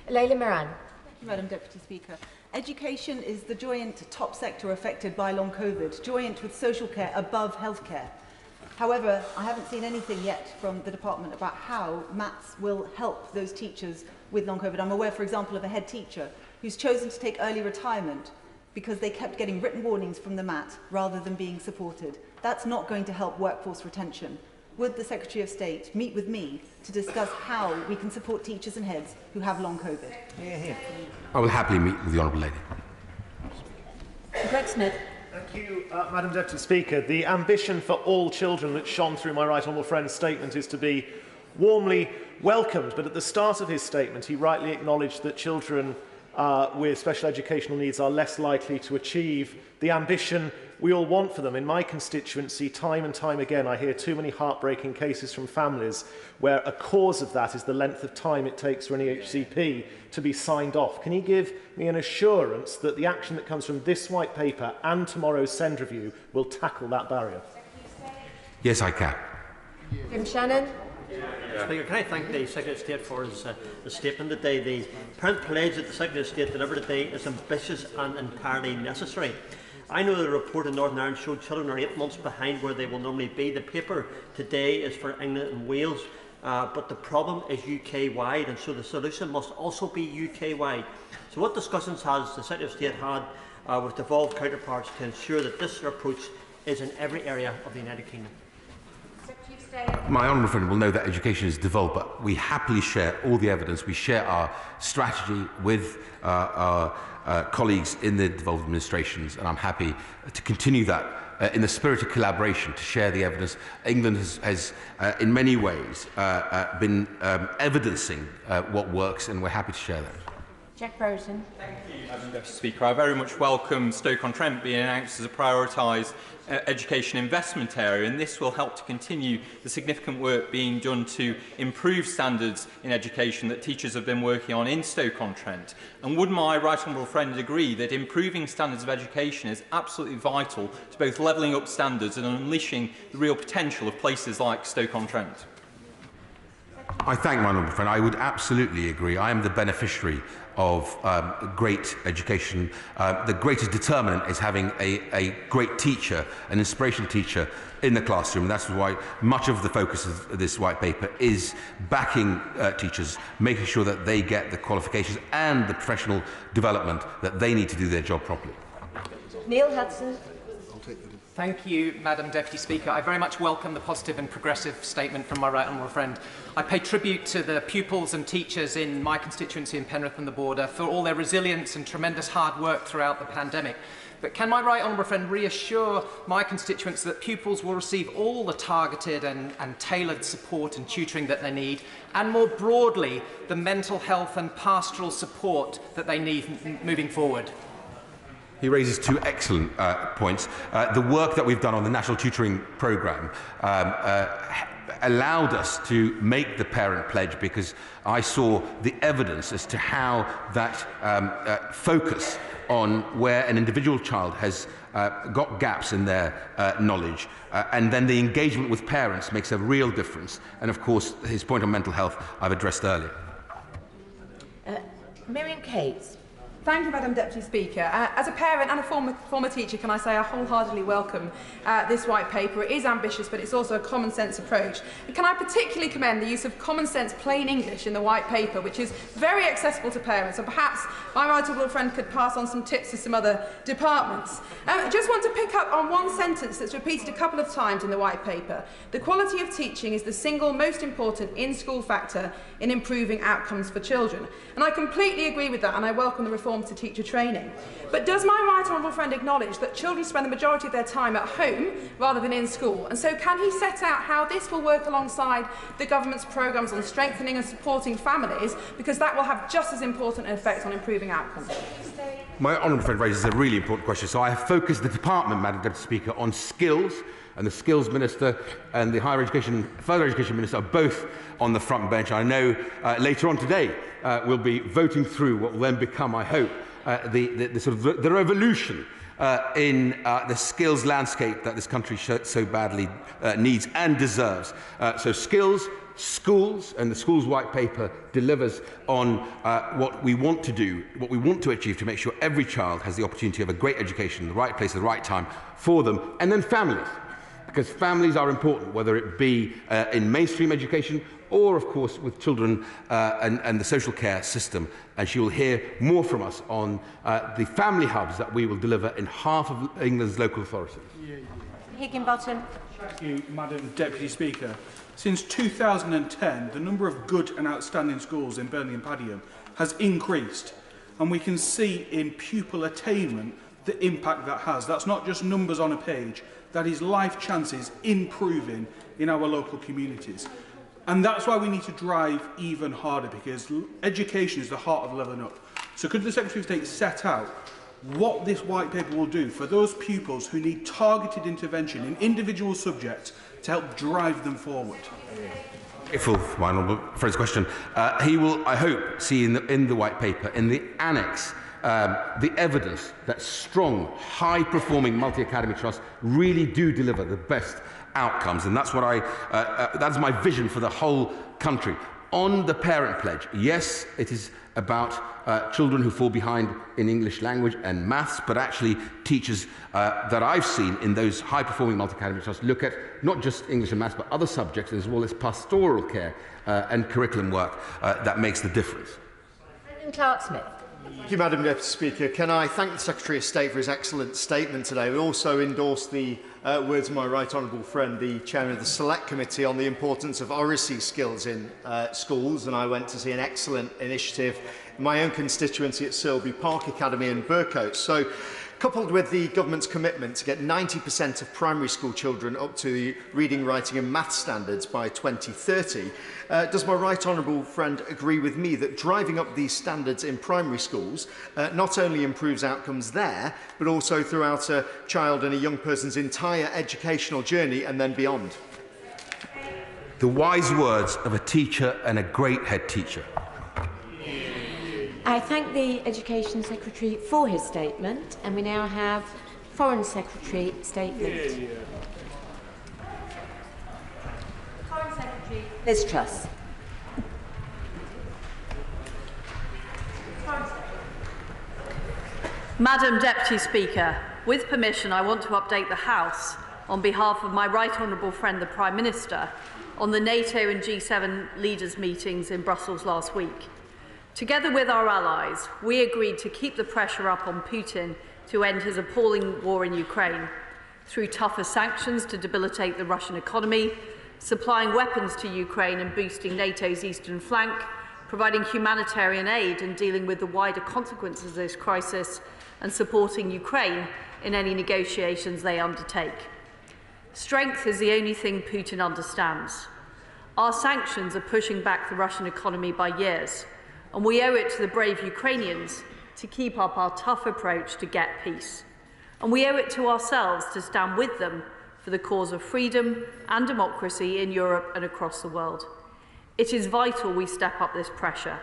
Leila Moran. Thank you, Madam Deputy Speaker. Education is the joint top sector affected by long COVID, joint with social care above healthcare. However, I haven't seen anything yet from the department about how maths will help those teachers with long COVID. I'm aware, for example, of a head teacher who's chosen to take early retirement because they kept getting written warnings from the MAT rather than being supported. That's not going to help workforce retention. Would the Secretary of State meet with me to discuss how we can support teachers and heads who have long COVID? I will happily meet with the Honourable Lady. Greg Smith. Thank you, Madam Deputy Speaker. The ambition for all children that shone through my right honourable friend's statement is to be warmly welcomed, but at the start of his statement he rightly acknowledged that children with special educational needs are less likely to achieve the ambition we all want for them. In my constituency, time and time again, I hear too many heartbreaking cases from families where a cause of that is the length of time it takes for an EHCP to be signed off. Can you give me an assurance that the action that comes from this white paper and tomorrow's SEND review will tackle that barrier? Yes, I can. Jim Shannon. Speaker, can I thank the Secretary of State for his statement today. The parent pledge that the Secretary of State delivered today is ambitious and entirely necessary. I know the report in Northern Ireland showed children are 8 months behind where they will normally be. The paper today is for England and Wales, but the problem is UK-wide, and so the solution must also be UK-wide. So what discussions has the Secretary of State had with devolved counterparts to ensure that this approach is in every area of the United Kingdom? My honourable friend will know that education is devolved, but we happily share all the evidence. We share our strategy with our colleagues in the devolved administrations, and I'm happy to continue that in the spirit of collaboration to share the evidence. England has in many ways, been evidencing what works, and we're happy to share that. Jack Brereton. Madam Deputy Speaker, I very much welcome Stoke-on-Trent being announced as a prioritised education investment area, and this will help to continue the significant work being done to improve standards in education that teachers have been working on in Stoke-on-Trent. And would my right honourable friend agree that improving standards of education is absolutely vital to both levelling up standards and unleashing the real potential of places like Stoke-on-Trent? I thank my honourable friend. I would absolutely agree. I am the beneficiary of great education. The greatest determinant is having a great teacher, an inspirational teacher in the classroom. That's why much of the focus of this white paper is backing teachers, making sure that they get the qualifications and the professional development that they need to do their job properly. Neil Hudson. Thank you, Madam Deputy Speaker. I very much welcome the positive and progressive statement from my right honourable friend. I pay tribute to the pupils and teachers in my constituency in Penrith and the Border for all their resilience and tremendous hard work throughout the pandemic. But can my right honourable friend reassure my constituents that pupils will receive all the targeted and tailored support and tutoring that they need, and more broadly, the mental health and pastoral support that they need moving forward? He raises two excellent points. The work that we've done on the National Tutoring Programme allowed us to make the parent pledge because I saw the evidence as to how that focus on where an individual child has got gaps in their knowledge and then the engagement with parents makes a real difference. And of course, his point on mental health I've addressed earlier. Miriam Cates. Thank you, Madam Deputy Speaker. As a parent and a former teacher, can I say I wholeheartedly welcome this white paper. It is ambitious, but it's also a common sense approach. And can I particularly commend the use of common sense plain English in the white paper, which is very accessible to parents, and perhaps my right honourable friend could pass on some tips to some other departments. I just want to pick up on one sentence that's repeated a couple of times in the white paper. The quality of teaching is the single most important in-school factor in improving outcomes for children. And I completely agree with that, and I welcome the reform to teacher training. But does my right honourable friend acknowledge that children spend the majority of their time at home rather than in school? And so can he set out how this will work alongside the government's programmes on strengthening and supporting families, because that will have just as important an effect on improving outcomes? My honourable friend raises a really important question. So I have focused the department, Madam Deputy Speaker, on skills, and the Skills Minister and the Higher Education, Further Education Minister are both on the front bench. I know later on today we'll be voting through what will then become, I hope, the revolution in the skills landscape that this country so badly needs and deserves. So skills, schools, and the Schools White Paper delivers on what we want to do, what we want to achieve to make sure every child has the opportunity of a great education in the right place at the right time for them, and then families. Because families are important, whether it be in mainstream education or, of course, with children and the social care system. And she will hear more from us on the family hubs that we will deliver in half of England's local authorities. Higginbottom. Thank you, Madam Deputy Speaker. Since 2010, the number of good and outstanding schools in Burnley and Padiham has increased. And we can see in pupil attainment the impact that has. That's not just numbers on a page. That is life chances improving in our local communities. And that's why we need to drive even harder, because education is the heart of levelling up. So could the Secretary of State set out what this white paper will do for those pupils who need targeted intervention in individual subjects to help drive them forward? Grateful for my honourable friend's question. He will, I hope, see in the white paper, in the annex, the evidence that strong, high-performing multi-academy trusts really do deliver the best outcomes, and that's what that's my vision for the whole country. On the parent pledge, yes, it is about children who fall behind in English language and maths, but actually teachers that I've seen in those high-performing multi-academy trusts look at not just English and maths, but other subjects as well as pastoral care and curriculum work that makes the difference. Clark-Smith. Thank you, Madam Deputy Speaker. Can I thank the Secretary of State for his excellent statement today? We also endorse the words of my right honourable friend, the Chairman of the Select Committee, on the importance of oracy skills in schools. And I went to see an excellent initiative in my own constituency at Silby Park Academy in Burcote. So, coupled with the government's commitment to get 90% of primary school children up to the reading, writing and maths standards by 2030, does my right honourable friend agree with me that driving up these standards in primary schools not only improves outcomes there, but also throughout a child and a young person's entire educational journey and then beyond? The wise words of a teacher and a great head teacher. I thank the Education Secretary for his statement, and we now have Foreign Secretary statement. Yeah. Foreign Secretary Liz Truss. Madam Deputy Speaker, with permission, I want to update the House on behalf of my right honourable friend, the Prime Minister, on the NATO and G7 leaders' meetings in Brussels last week. Together with our allies, we agreed to keep the pressure up on Putin to end his appalling war in Ukraine through tougher sanctions to debilitate the Russian economy, supplying weapons to Ukraine and boosting NATO's eastern flank, providing humanitarian aid and dealing with the wider consequences of this crisis, and supporting Ukraine in any negotiations they undertake. Strength is the only thing Putin understands. Our sanctions are pushing back the Russian economy by years, and we owe it to the brave Ukrainians to keep up our tough approach to get peace. And we owe it to ourselves to stand with them for the cause of freedom and democracy in Europe and across the world. It is vital we step up this pressure.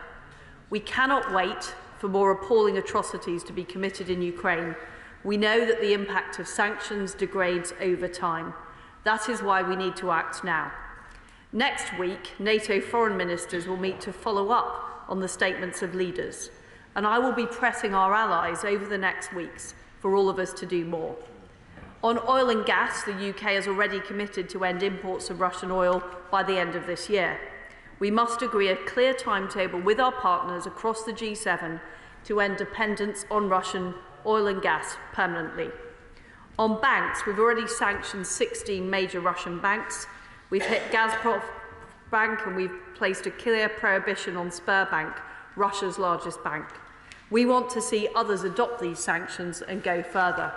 We cannot wait for more appalling atrocities to be committed in Ukraine. We know that the impact of sanctions degrades over time. That is why we need to act now. Next week, NATO foreign ministers will meet to follow up on the statements of leaders, and I will be pressing our allies over the next weeks for all of us to do more. On oil and gas, the UK has already committed to end imports of Russian oil by the end of this year. We must agree a clear timetable with our partners across the G7 to end dependence on Russian oil and gas permanently. On banks, we've already sanctioned 16 major Russian banks. We've hit Gazprom Bank and we've placed a clear prohibition on Sberbank, Russia's largest bank. We want to see others adopt these sanctions and go further.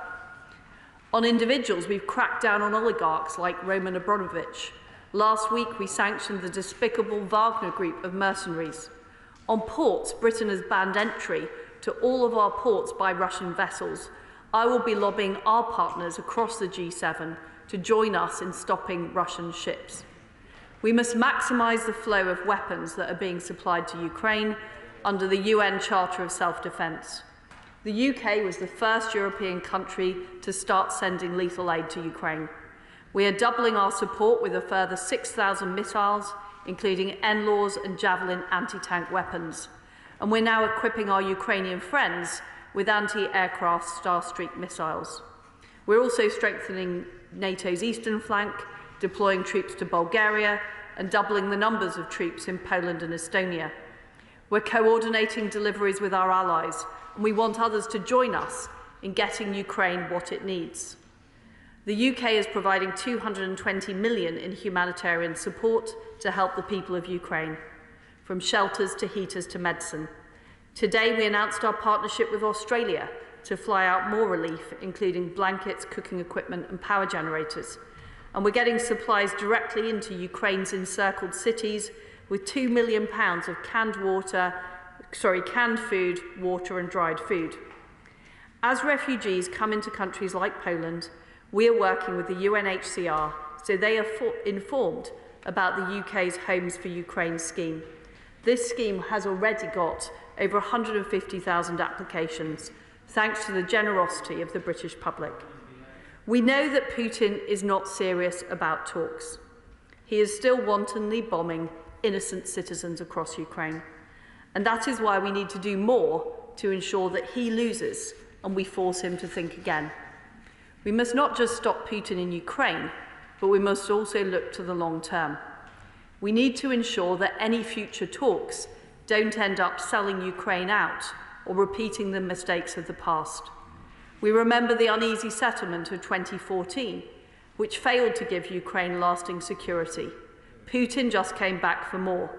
On individuals, we've cracked down on oligarchs like Roman Abramovich. Last week, we sanctioned the despicable Wagner group of mercenaries. On ports, Britain has banned entry to all of our ports by Russian vessels. I will be lobbying our partners across the G7 to join us in stopping Russian ships. We must maximise the flow of weapons that are being supplied to Ukraine under the UN Charter of Self-Defence. The UK was the first European country to start sending lethal aid to Ukraine. We are doubling our support with a further 6,000 missiles, including NLAWs and Javelin anti-tank weapons. And we're now equipping our Ukrainian friends with anti-aircraft Starstreak missiles. We're also strengthening NATO's eastern flank, deploying troops to Bulgaria, and doubling the numbers of troops in Poland and Estonia. We're coordinating deliveries with our allies, and we want others to join us in getting Ukraine what it needs. The UK is providing £220 million in humanitarian support to help the people of Ukraine, from shelters to heaters to medicine. Today, we announced our partnership with Australia to fly out more relief, including blankets, cooking equipment, and power generators. And we're getting supplies directly into Ukraine's encircled cities with £2 million of canned food, water, and dried food. As refugees come into countries like Poland, we are working with the UNHCR so they are informed about the UK's Homes for Ukraine scheme. This scheme has already got over 150,000 applications, thanks to the generosity of the British public. We know that Putin is not serious about talks. He is still wantonly bombing innocent citizens across Ukraine. And that is why we need to do more to ensure that he loses and we force him to think again. We must not just stop Putin in Ukraine, but we must also look to the long term. We need to ensure that any future talks don't end up selling Ukraine out or repeating the mistakes of the past. We remember the uneasy settlement of 2014, which failed to give Ukraine lasting security. Putin just came back for more.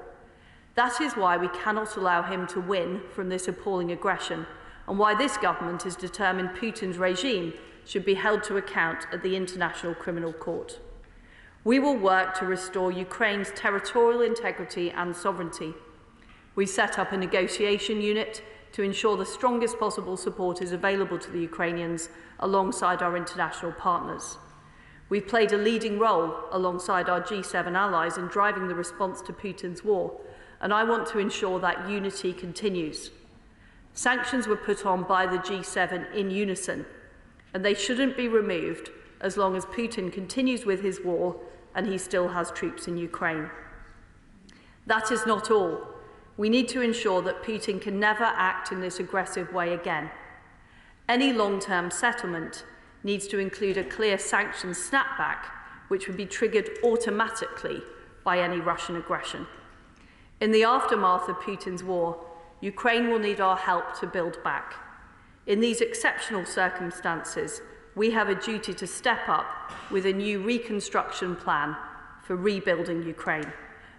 That is why we cannot allow him to win from this appalling aggression, and why this government is determined Putin's regime should be held to account at the International Criminal Court. We will work to restore Ukraine's territorial integrity and sovereignty. We set up a negotiation unit to ensure the strongest possible support is available to the Ukrainians alongside our international partners. We've played a leading role alongside our G7 allies in driving the response to Putin's war, and I want to ensure that unity continues. Sanctions were put on by the G7 in unison, and they shouldn't be removed as long as Putin continues with his war and he still has troops in Ukraine. That is not all. We need to ensure that Putin can never act in this aggressive way again. Any long-term settlement needs to include a clear sanctions snapback, which would be triggered automatically by any Russian aggression. In the aftermath of Putin's war, Ukraine will need our help to build back. In these exceptional circumstances, we have a duty to step up with a new reconstruction plan for rebuilding Ukraine,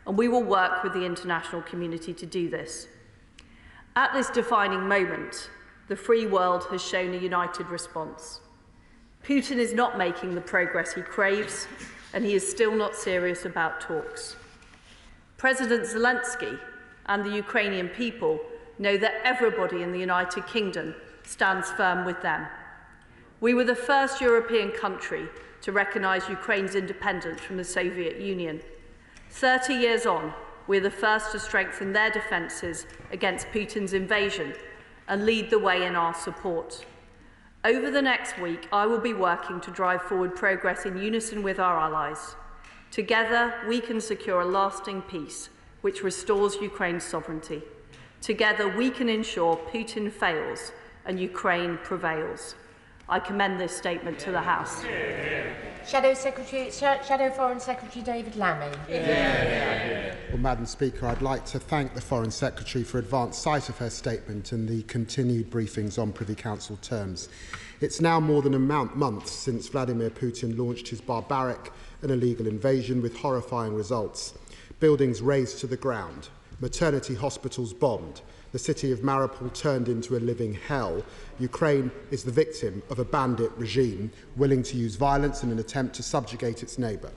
and we will work with the international community to do this. At this defining moment, the free world has shown a united response. Putin is not making the progress he craves, and he is still not serious about talks. President Zelensky and the Ukrainian people know that everybody in the United Kingdom stands firm with them. We were the first European country to recognise Ukraine's independence from the Soviet Union. 30 years on, we're the first to strengthen their defences against Putin's invasion and lead the way in our support. Over the next week, I will be working to drive forward progress in unison with our allies. Together, we can secure a lasting peace which restores Ukraine's sovereignty. Together, we can ensure Putin fails and Ukraine prevails. I commend this statement to the House. Shadow Foreign Secretary David Lammy. Well, Madam Speaker, I'd like to thank the Foreign Secretary for advance sight of her statement and the continued briefings on Privy Council terms. It's now more than a month since Vladimir Putin launched his barbaric and illegal invasion with horrifying results. Buildings razed to the ground, maternity hospitals bombed, the city of Mariupol turned into a living hell. Ukraine is the victim of a bandit regime willing to use violence in an attempt to subjugate its neighbour.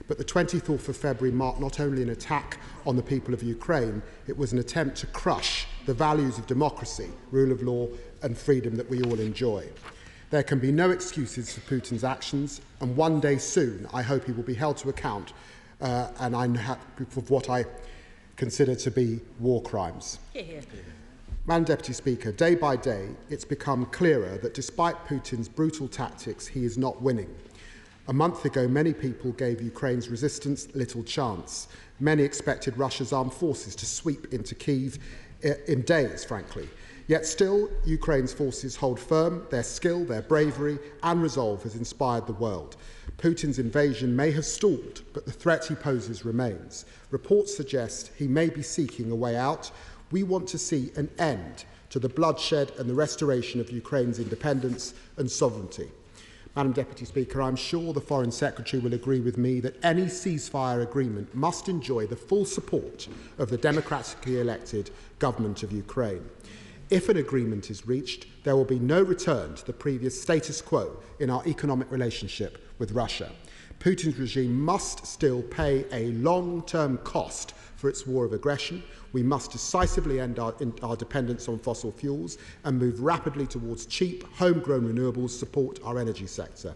But the 24th of February marked not only an attack on the people of Ukraine, it was an attempt to crush the values of democracy, rule of law and freedom that we all enjoy. There can be no excuses for Putin's actions, and one day soon I hope he will be held to account for what I consider to be war crimes. Madam Deputy Speaker, day by day it's become clearer that despite Putin's brutal tactics, he is not winning. A month ago, many people gave Ukraine's resistance little chance. Many expected Russia's armed forces to sweep into Kyiv in days, frankly. Yet still, Ukraine's forces hold firm. Their skill, their bravery and resolve has inspired the world. Putin's invasion may have stalled, but the threat he poses remains. Reports suggest he may be seeking a way out. We want to see an end to the bloodshed and the restoration of Ukraine's independence and sovereignty. Madam Deputy Speaker, I'm sure the Foreign Secretary will agree with me that any ceasefire agreement must enjoy the full support of the democratically elected government of Ukraine. If an agreement is reached, there will be no return to the previous status quo in our economic relationship with Russia. Putin's regime must still pay a long-term cost for its war of aggression. We must decisively end our dependence on fossil fuels and move rapidly towards cheap, homegrown renewables to support our energy sector.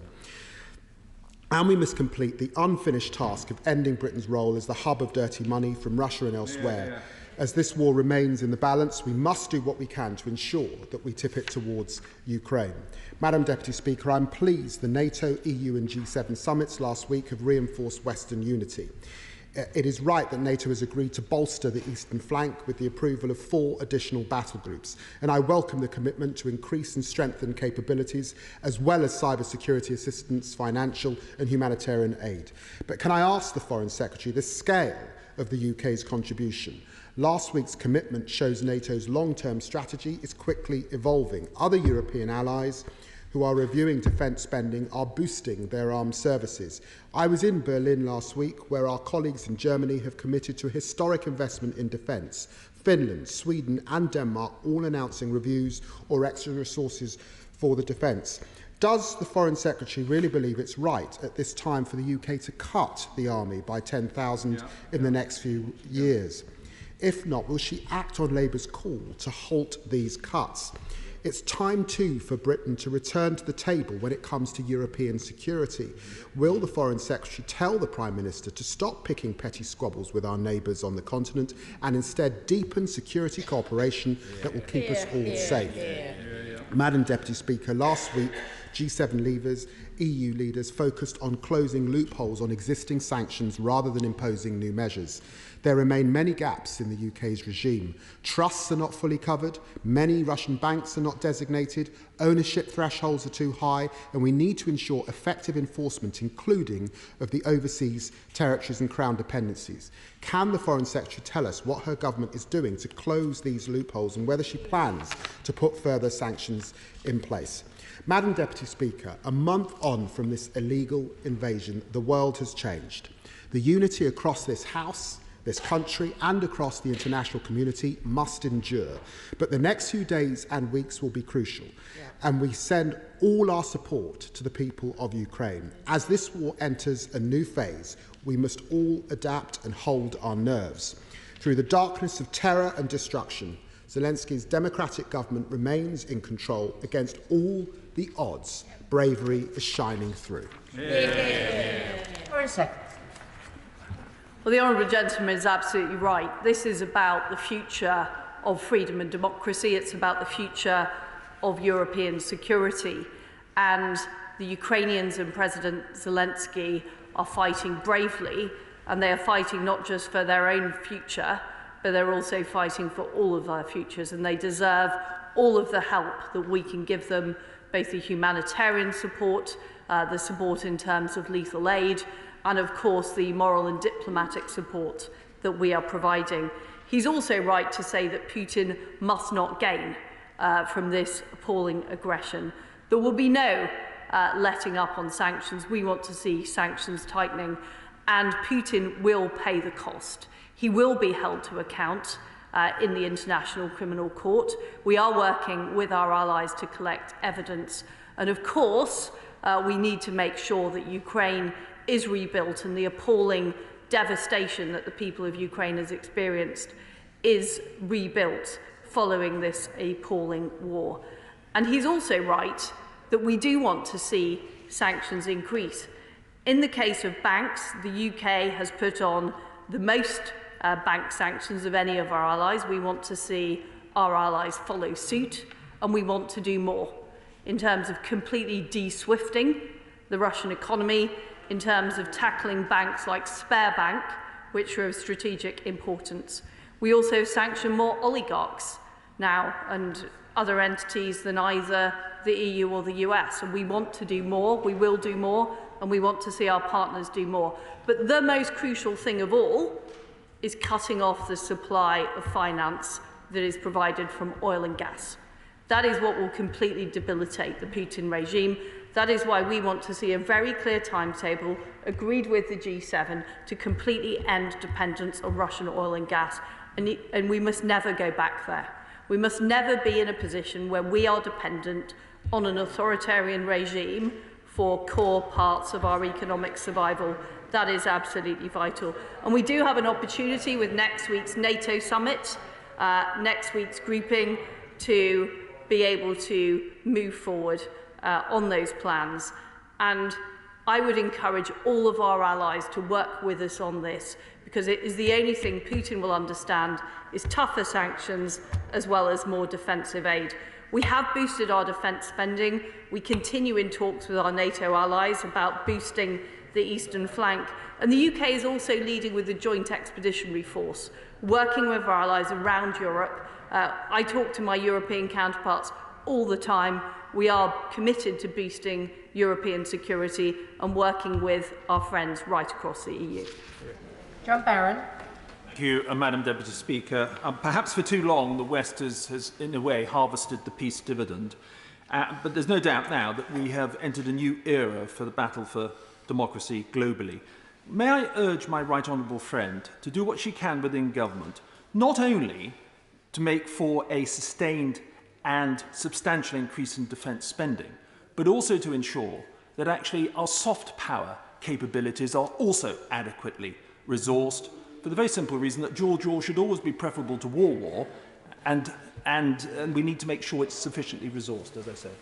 And we must complete the unfinished task of ending Britain's role as the hub of dirty money from Russia and elsewhere. As this war remains in the balance, we must do what we can to ensure that we tip it towards Ukraine. Madam Deputy Speaker, I'm pleased the NATO, EU and G7 summits last week have reinforced Western unity. It is right that NATO has agreed to bolster the eastern flank with the approval of 4 additional battle groups, and I welcome the commitment to increase and strengthen capabilities, as well as cybersecurity assistance, financial and humanitarian aid. But can I ask the Foreign Secretary the scale of the UK's contribution? Last week's commitment shows NATO's long-term strategy is quickly evolving. Other European allies who are reviewing defence spending are boosting their armed services. I was in Berlin last week, where our colleagues in Germany have committed to a historic investment in defence. Finland, Sweden and Denmark all announcing reviews or extra resources for the defence. Does the Foreign Secretary really believe it's right at this time for the UK to cut the army by 10,000 in the next few years? If not, will she act on Labour's call to halt these cuts? It's time too for Britain to return to the table when it comes to European security. Will the Foreign Secretary tell the Prime Minister to stop picking petty squabbles with our neighbours on the continent and instead deepen security cooperation that will keep us all safe? Madam Deputy Speaker, last week G7 leaders, EU leaders focused on closing loopholes on existing sanctions rather than imposing new measures. There remain many gaps in the UK's regime. Trusts are not fully covered, many Russian banks are not designated, ownership thresholds are too high, and we need to ensure effective enforcement, including of the overseas territories and Crown dependencies. Can the Foreign Secretary tell us what her government is doing to close these loopholes and whether she plans to put further sanctions in place? Madam Deputy Speaker, a month on from this illegal invasion, the world has changed. The unity across this House, this country and across the international community must endure. But the next few days and weeks will be crucial, and we send all our support to the people of Ukraine. As this war enters a new phase, we must all adapt and hold our nerves. Through the darkness of terror and destruction, Zelensky's democratic government remains in control against all the odds. Bravery is shining through. For a second. Well, the honourable gentleman is absolutely right. This is about the future of freedom and democracy. It's about the future of European security. And the Ukrainians and President Zelensky are fighting bravely, and they are fighting not just for their own future, but they're also fighting for all of our futures, and they deserve all of the help that we can give them, both the humanitarian support, the support in terms of lethal aid, and of course the moral and diplomatic support that we are providing. He's also right to say that Putin must not gain from this appalling aggression. There will be no letting up on sanctions. We want to see sanctions tightening, and Putin will pay the cost. He will be held to account in the International Criminal Court. We are working with our allies to collect evidence, and of course we need to make sure that Ukraine is rebuilt and the appalling devastation that the people of Ukraine has experienced is rebuilt following this appalling war. And he's also right that we do want to see sanctions increase. In the case of banks, the UK has put on the most bank sanctions of any of our allies. We want to see our allies follow suit, and we want to do more in terms of completely de-swifting the Russian economy, in terms of tackling banks like Sberbank, which are of strategic importance. We also sanction more oligarchs now and other entities than either the EU or the US. And we want to do more, we will do more, and we want to see our partners do more. But the most crucial thing of all is cutting off the supply of finance that is provided from oil and gas. That is what will completely debilitate the Putin regime. That is why we want to see a very clear timetable agreed with the G7 to completely end dependence on Russian oil and gas. And we must never go back there. We must never be in a position where we are dependent on an authoritarian regime for core parts of our economic survival. That is absolutely vital. And we do have an opportunity with next week's NATO summit, next week's grouping, to be able to move forward on those plans. And I would encourage all of our allies to work with us on this, because it is the only thing Putin will understand is tougher sanctions as well as more defensive aid. We have boosted our defence spending. We continue in talks with our NATO allies about boosting the eastern flank. And the UK is also leading with the Joint Expeditionary Force, working with our allies around Europe. I talk to my European counterparts all the time. We are committed to boosting European security and working with our friends right across the EU. John Barron. Thank you, Madam Deputy Speaker. Perhaps for too long, the West has, in a way, harvested the peace dividend. But there's no doubt now that we have entered a new era for the battle for democracy globally. May I urge my right honourable friend to do what she can within government, not only to make for a sustained and substantial increase in defence spending, but also to ensure that actually our soft power capabilities are also adequately resourced, for the very simple reason that war should always be preferable to war, and we need to make sure it's sufficiently resourced, as I said.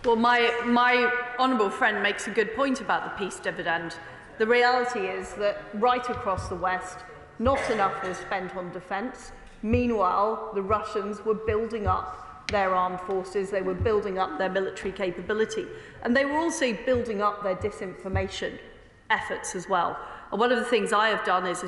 Well, my honourable friend makes a good point about the peace dividend. The reality is that right across the West, not enough was spent on defence. Meanwhile, the Russians were building up their armed forces, they were building up their military capability, and they were also building up their disinformation efforts as well. And one of the things I have done is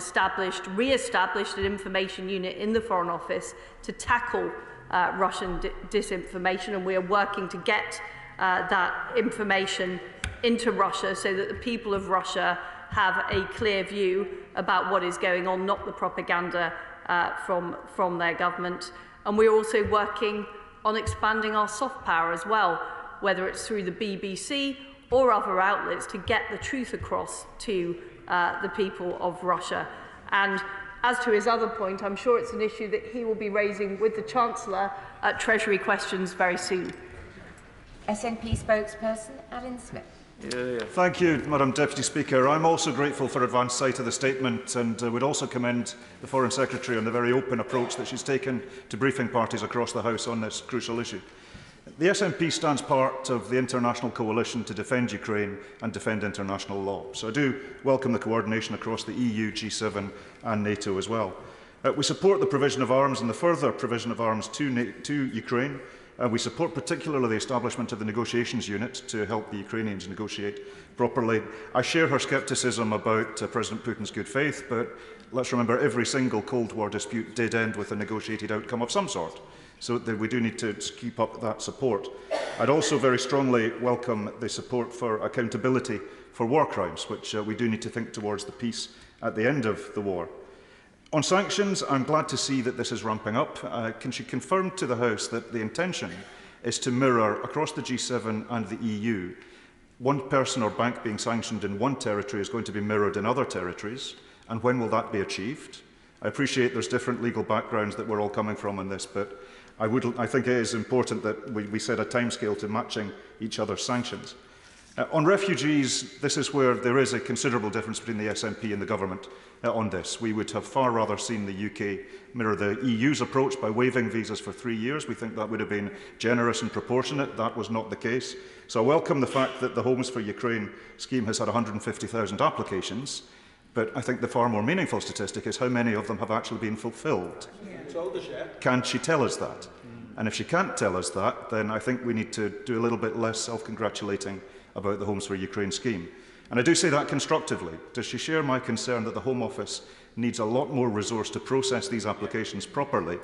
re-established an information unit in the Foreign Office to tackle Russian disinformation, and we are working to get that information into Russia so that the people of Russia have a clear view about what is going on, not the propaganda from their government. And we're also working on expanding our soft power as well, whether it's through the BBC or other outlets, to get the truth across to the people of Russia. And as to his other point, I'm sure it's an issue that he will be raising with the Chancellor at Treasury Questions very soon. SNP spokesperson Alan Smith. Thank you, Madam Deputy Speaker. I'm also grateful for advance sight of the statement, and would also commend the Foreign Secretary on the very open approach that she's taken to briefing parties across the House on this crucial issue. The SNP stands part of the international coalition to defend Ukraine and defend international law. So I do welcome the coordination across the EU, G7 and NATO as well. We support the provision of arms and the further provision of arms to Ukraine. We support particularly the establishment of the negotiations unit to help the Ukrainians negotiate properly. I share her scepticism about President Putin's good faith, but let's remember every single Cold War dispute did end with a negotiated outcome of some sort. So we do need to keep up that support. I'd also very strongly welcome the support for accountability for war crimes, which we do need to think towards the peace at the end of the war. On sanctions, I'm glad to see that this is ramping up. Can she confirm to the House that the intention is to mirror across the G7 and the EU, one person or bank being sanctioned in one territory is going to be mirrored in other territories, and when will that be achieved? I appreciate there's different legal backgrounds that we're all coming from on this, but I think it is important that we set a timescale to matching each other's sanctions. On refugees, this is where there is a considerable difference between the SNP and the government on this. We would have far rather seen the UK mirror the EU's approach by waiving visas for 3 years. We think that would have been generous and proportionate. That was not the case. So I welcome the fact that the Homes for Ukraine scheme has had 150,000 applications, but I think the far more meaningful statistic is how many of them have actually been fulfilled. Can she tell us that? And if she can't tell us that, then I think we need to do a little bit less self-congratulating about the Homes for Ukraine scheme. And I do say that constructively. Does she share my concern that the Home Office needs a lot more resource to process these applications properly?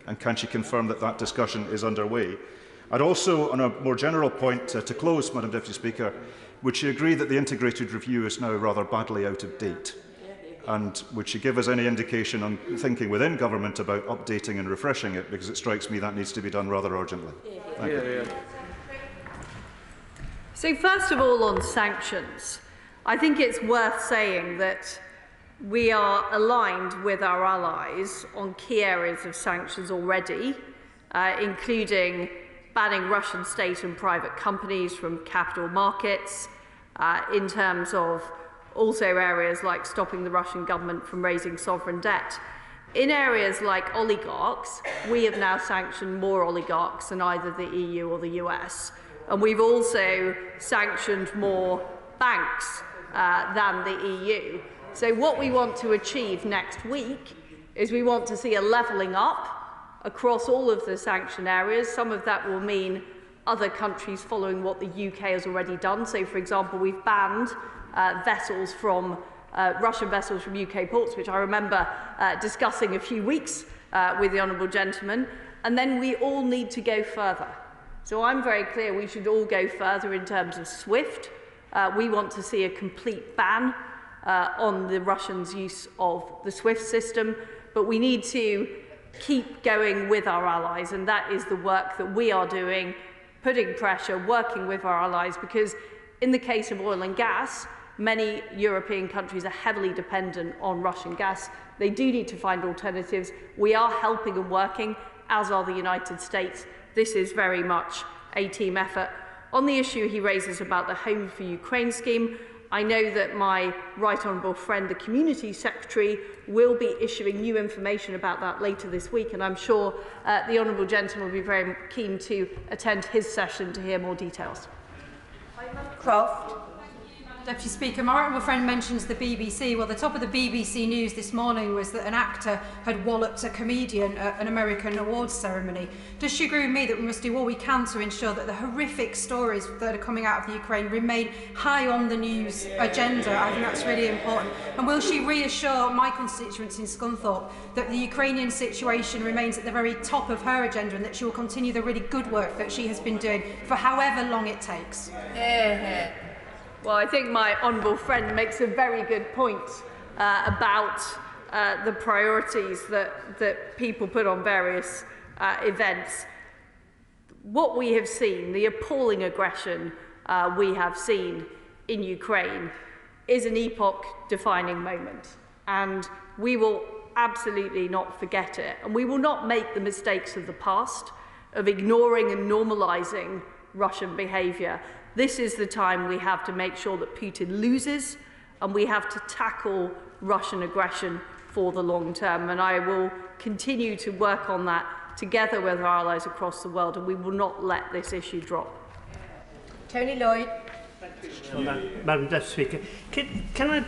And can she confirm that that discussion is underway? I'd also, on a more general point, to close, Madam Deputy Speaker, would she agree that the integrated review is now rather badly out of date? And would she give us any indication on thinking within government about updating and refreshing it? Because it strikes me that needs to be done rather urgently. Thank you. So first of all, on sanctions, I think it's worth saying that we are aligned with our allies on key areas of sanctions already, including banning Russian state and private companies from capital markets, in terms of also areas like stopping the Russian government from raising sovereign debt. In areas like oligarchs, we have now sanctioned more oligarchs than either the EU or the US. And we've also sanctioned more banks than the EU. So what we want to achieve next week is we want to see a levelling up across all of the sanction areas. Some of that will mean other countries following what the UK has already done. So, for example, we've banned vessels from Russian vessels from UK ports, which I remember discussing a few weeks with the Honourable Gentleman. And then we all need to go further. So I'm very clear we should all go further in terms of SWIFT. We want to see a complete ban on the Russians' use of the SWIFT system, but we need to keep going with our allies, and that is the work that we are doing, putting pressure, working with our allies, because in the case of oil and gas, many European countries are heavily dependent on Russian gas. They do need to find alternatives. We are helping and working, as are the United States. This is very much a team effort. On the issue he raises about the Home for Ukraine scheme, I know that my right honourable friend, the Community Secretary, will be issuing new information about that later this week, and I'm sure the honourable gentleman will be very keen to attend his session to hear more details. Croft. Deputy Speaker. My honourable friend mentions the BBC. Well, the top of the BBC news this morning was that an actor had walloped a comedian at an American awards ceremony. Does she agree with me that we must do all we can to ensure that the horrific stories that are coming out of the Ukraine remain high on the news agenda? I think that's really important. And will she reassure my constituents in Scunthorpe that the Ukrainian situation remains at the very top of her agenda and that she will continue the really good work that she has been doing for however long it takes? Well, I think my honourable friend makes a very good point about the priorities that people put on various events. What we have seen, the appalling aggression we have seen in Ukraine, is an epoch-defining moment, and we will absolutely not forget it, and we will not make the mistakes of the past of ignoring and normalising Russian behaviour. This is the time we have to make sure that Putin loses, and we have to tackle Russian aggression for the long term. And I will continue to work on that together with our allies across the world, and we will not let this issue drop. Tony Lloyd. Madam Deputy Speaker, can I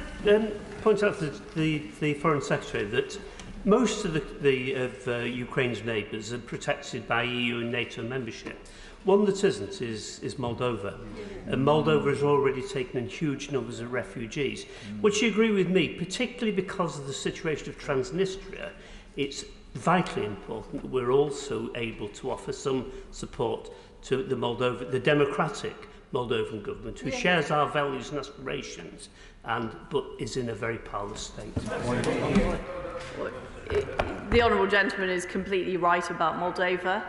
point out to the Foreign Secretary that most of Ukraine's neighbours are protected by EU and NATO membership. One that isn't is Moldova. And Moldova has already taken in huge numbers of refugees. Would you agree with me, particularly because of the situation of Transnistria, it's vitally important that we're also able to offer some support to the democratic Moldovan government, who shares our values and aspirations, but is in a very powerless state? The honourable gentleman is completely right about Moldova.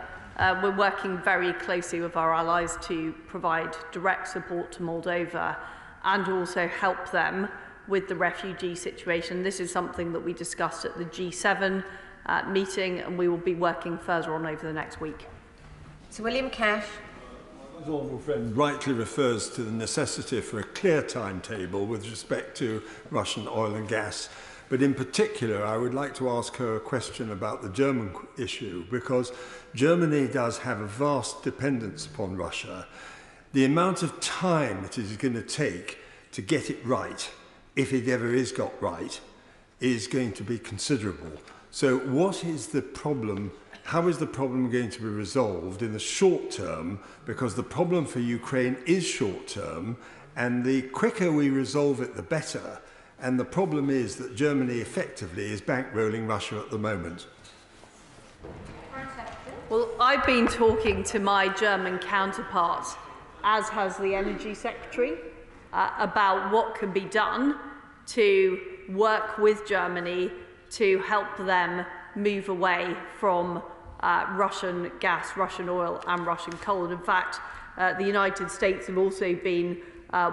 We're working very closely with our allies to provide direct support to Moldova and also help them with the refugee situation. This is something that we discussed at the G7 meeting, and we will be working further on over the next week. Sir William Cash. His honourable friend rightly refers to the necessity for a clear timetable with respect to Russian oil and gas. But in particular, I would like to ask her a question about the German issue, because Germany does have a vast dependence upon Russia. The amount of time it is going to take to get it right, if it ever is got right, is going to be considerable. So what is the problem? How is the problem going to be resolved in the short term? Because the problem for Ukraine is short term, and the quicker we resolve it, the better. And the problem is that Germany effectively is bankrolling Russia at the moment. Well, I've been talking to my German counterparts, as has the Energy Secretary, about what can be done to work with Germany to help them move away from Russian gas, Russian oil and Russian coal. And in fact, the United States have also been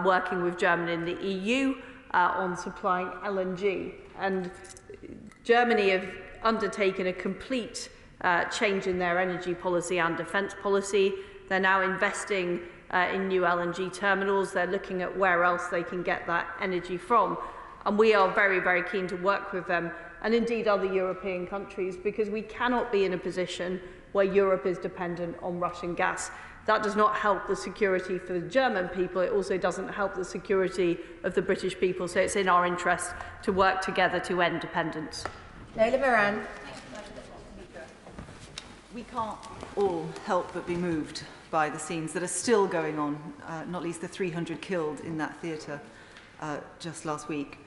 working with Germany and the EU on supplying LNG. And Germany have undertaken a complete change in their energy policy and defence policy. They're now investing in new LNG terminals. They're looking at where else they can get that energy from. And we are very, very keen to work with them, and indeed other European countries, because we cannot be in a position where Europe is dependent on Russian gas. That does not help the security for the German people. It also doesn't help the security of the British people. So it's in our interest to work together to end dependence. Leila Moran. We can't all help but be moved by the scenes that are still going on, not least the 300 killed in that theatre just last week.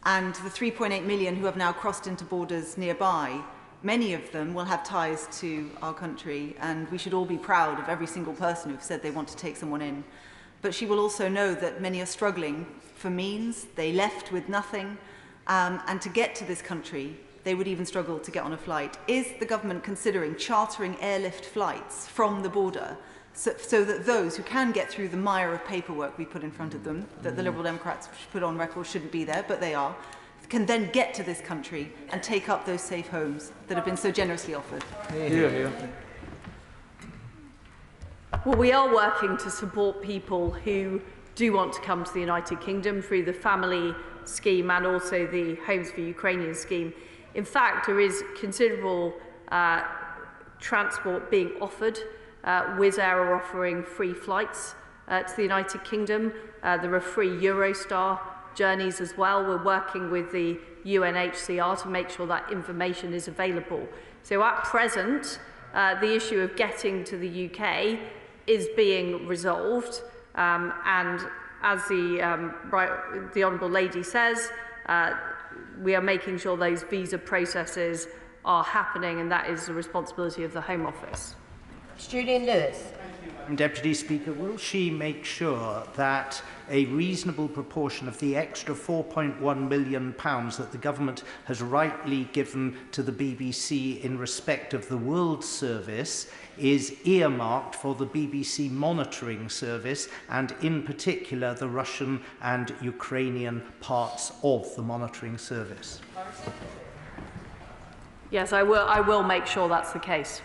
And the 3.8 million who have now crossed into borders nearby, many of them will have ties to our country, and we should all be proud of every single person who've said they want to take someone in. But she will also know that many are struggling for means. They left with nothing, and to get to this country, they would even struggle to get on a flight. Is the government considering chartering airlift flights from the border so that those who can get through the mire of paperwork we put in front of them, that the Liberal Democrats put on record shouldn't be there, but they are, can then get to this country and take up those safe homes that have been so generously offered? Well, we are working to support people who do want to come to the United Kingdom through the family scheme and also the Homes for Ukrainians scheme. In fact, there is considerable transport being offered. Wizz Air are offering free flights to the United Kingdom. There are free Eurostar journeys as well. We're working with the UNHCR to make sure that information is available. So at present, the issue of getting to the UK is being resolved, and as the Honourable Lady says, we are making sure those visa processes are happening, and that is the responsibility of the Home Office. Julian Lewis. Deputy Speaker, will she make sure that a reasonable proportion of the extra £4.1 million that the government has rightly given to the BBC in respect of the World Service is earmarked for the BBC monitoring service, and in particular the Russian and Ukrainian parts of the monitoring service? Yes, I will make sure that's the case.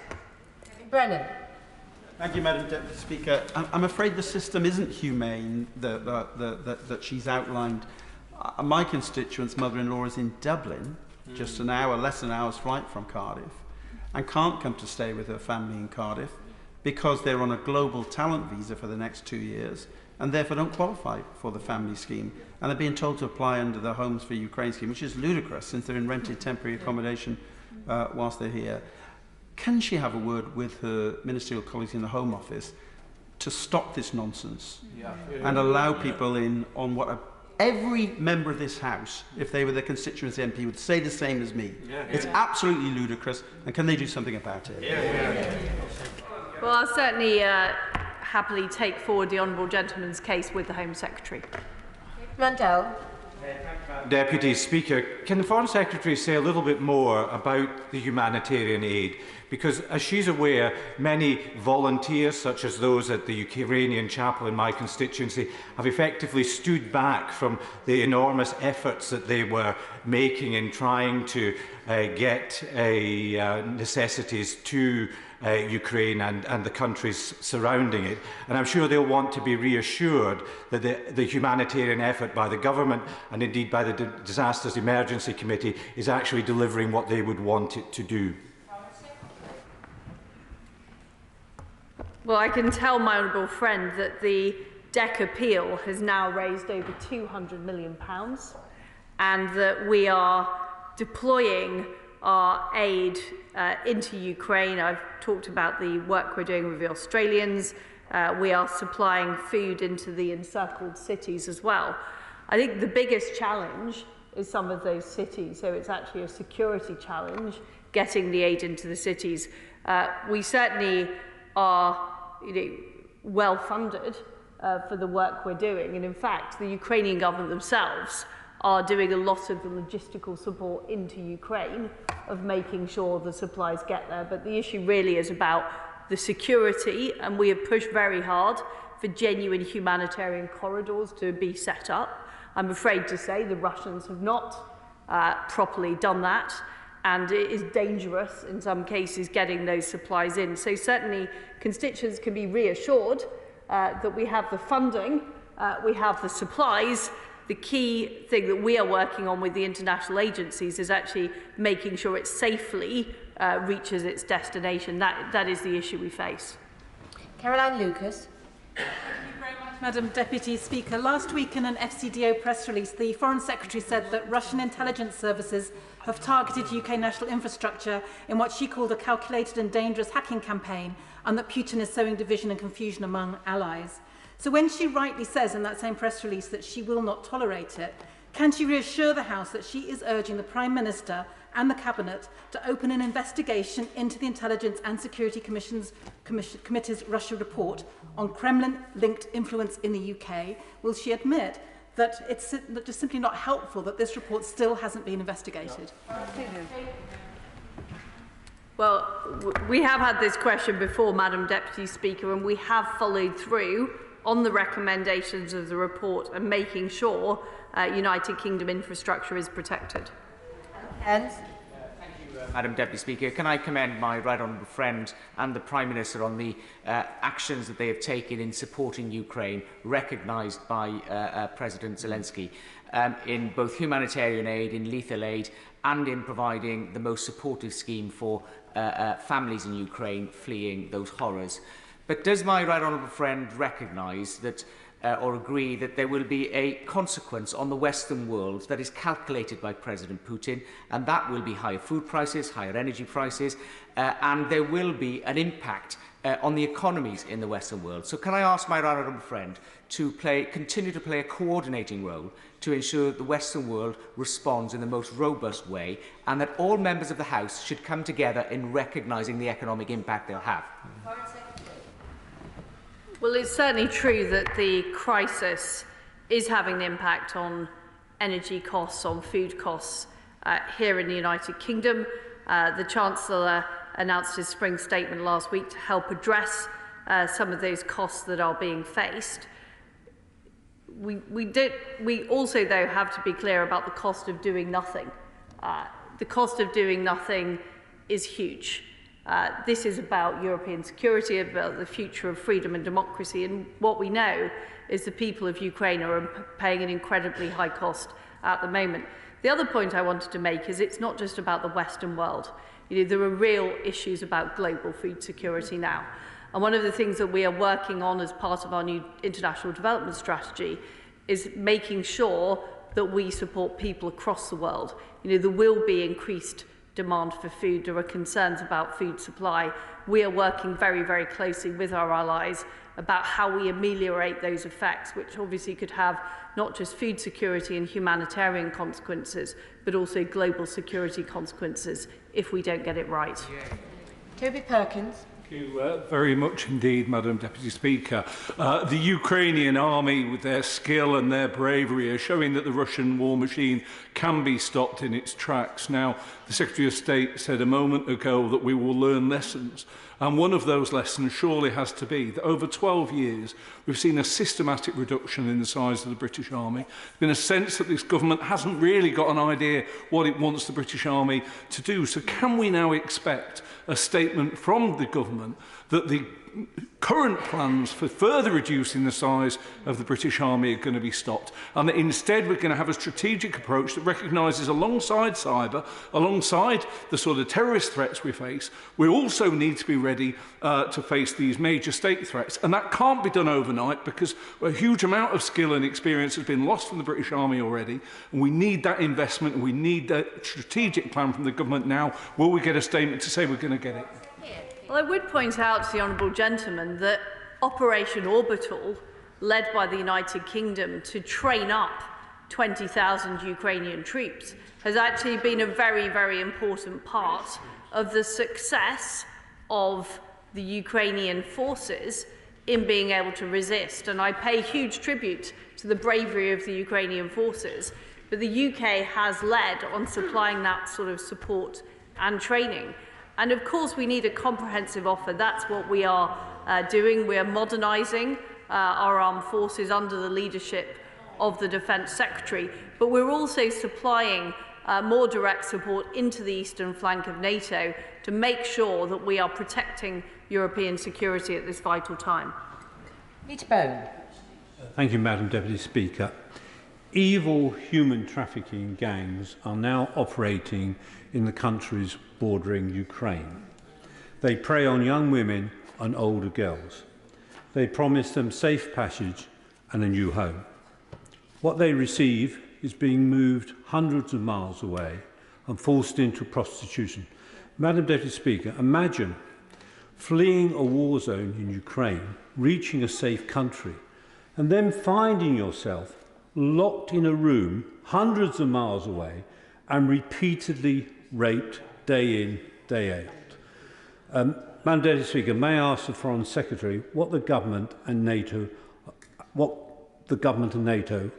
Brennan. Thank you, Madam Deputy Speaker. I'm afraid the system isn't humane that she's outlined. My constituent's mother-in-law is in Dublin, just an hour, less than an hour's flight from Cardiff, and can't come to stay with her family in Cardiff because they're on a global talent visa for the next 2 years and therefore don't qualify for the family scheme. And they're being told to apply under the Homes for Ukraine scheme, which is ludicrous since they're in rented temporary accommodation whilst they're here. Can she have a word with her ministerial colleagues in the Home Office to stop this nonsense and allow people in on what every member of this House, if they were the constituency MP, would say the same as me? It's absolutely ludicrous, and can they do something about it? Well, I'll certainly happily take forward the Honourable Gentleman's case with the Home Secretary. Mandel. Deputy Speaker, can the Foreign Secretary say a little bit more about the humanitarian aid? Because, as she's aware, many volunteers, such as those at the Ukrainian chapel in my constituency, have effectively stood back from the enormous efforts that they were making in trying to get necessities to Ukraine and the countries surrounding it. And I'm sure they'll want to be reassured that the humanitarian effort by the government and indeed by the Disasters Emergency Committee is actually delivering what they would want it to do. Well, I can tell my honourable friend that the DEC appeal has now raised over £200 million and that we are deploying our aid into Ukraine. I've talked about the work we're doing with the Australians. We are supplying food into the encircled cities as well. I think the biggest challenge is some of those cities, so it's actually a security challenge getting the aid into the cities. We certainly are well funded for the work we're doing, and in fact the Ukrainian government themselves are doing a lot of the logistical support into Ukraine of making sure the supplies get there. But the issue really is about the security, and we have pushed very hard for genuine humanitarian corridors to be set up. I'm afraid to say the Russians have not properly done that, and it is dangerous in some cases getting those supplies in. So certainly constituents can be reassured that we have the funding, we have the supplies. The key thing that we are working on with the international agencies is actually making sure it safely reaches its destination. That is the issue we face. Caroline Lucas. Madam Deputy Speaker, last week in an FCDO press release, the Foreign Secretary said that Russian intelligence services have targeted UK national infrastructure in what she called a calculated and dangerous hacking campaign, and that Putin is sowing division and confusion among allies. So when she rightly says in that same press release that she will not tolerate it, can she reassure the House that she is urging the Prime Minister and the Cabinet to open an investigation into the Intelligence and Security Committee's Russia report on Kremlin-linked influence in the UK? Will she admit that it's just simply not helpful that this report still hasn't been investigated? Well, we have had this question before, Madam Deputy Speaker, and we have followed through on the recommendations of the report and making sure United Kingdom infrastructure is protected. Hens. Madam Deputy Speaker, can I commend my right honourable friend and the Prime Minister on the actions that they have taken in supporting Ukraine, recognised by President Zelensky, in both humanitarian aid, in lethal aid, and in providing the most supportive scheme for families in Ukraine fleeing those horrors. But does my right honourable friend recognise that or agree that there will be a consequence on the Western world that is calculated by President Putin, and that will be higher food prices, higher energy prices, and there will be an impact on the economies in the Western world? So can I ask my right honourable friend to continue to play a coordinating role to ensure that the Western world responds in the most robust way, and that all members of the House should come together in recognising the economic impact they'll have? Well, it's certainly true that the crisis is having an impact on energy costs, on food costs here in the United Kingdom. The Chancellor announced his spring statement last week to help address some of those costs that are being faced. We also, though, have to be clear about the cost of doing nothing. The cost of doing nothing is huge. This is about European security, about the future of freedom and democracy, and what we know is the people of Ukraine are paying an incredibly high cost at the moment. The other point I wanted to make is it's not just about the Western world. There are real issues about global food security now. And one of the things that we are working on as part of our new international development strategy is making sure that we support people across the world. There will be increased demand for food. There are concerns about food supply. We are working very, very closely with our allies about how we ameliorate those effects, which obviously could have not just food security and humanitarian consequences, but also global security consequences if we don't get it right. Toby Perkins. Thank you very much indeed, Madam Deputy Speaker. The Ukrainian army, with their skill and their bravery, are showing that the Russian war machine can be stopped in its tracks. Now, the Secretary of State said a moment ago that we will learn lessons. And one of those lessons surely has to be that over 12 years, we've seen a systematic reduction in the size of the British Army. There's been a sense that this government hasn't really got an idea what it wants the British Army to do. So can we now expect a statement from the government that the current plans for further reducing the size of the British Army are going to be stopped, and that instead we're going to have a strategic approach that recognises alongside cyber, alongside the sort of terrorist threats we face, we also need to be ready to face these major state threats. And that can't be done overnight because a huge amount of skill and experience has been lost from the British Army already, and we need that investment and we need that strategic plan from the government now. Will we get a statement to say we're going to get it? Well, I would point out to the honourable gentleman that Operation Orbital, led by the United Kingdom to train up 20,000 Ukrainian troops, has actually been a very, very important part of the success of the Ukrainian forces in being able to resist. And I pay huge tribute to the bravery of the Ukrainian forces, but the UK has led on supplying that sort of support and training. And of course, we need a comprehensive offer. That's what we are doing. We are modernising our armed forces under the leadership of the Defence Secretary. But we're also supplying more direct support into the eastern flank of NATO to make sure that we are protecting European security at this vital time. Peter Bone. Thank you, Madam Deputy Speaker. Evil human trafficking gangs are now operating in the countries bordering Ukraine. They prey on young women and older girls. They promise them safe passage and a new home. What they receive is being moved hundreds of miles away and forced into prostitution. Madam Deputy Speaker, imagine fleeing a war zone in Ukraine, reaching a safe country, and then finding yourself locked in a room hundreds of miles away and repeatedly raped day in, day out. Madam Deputy Speaker, may I ask the Foreign Secretary what the government and NATO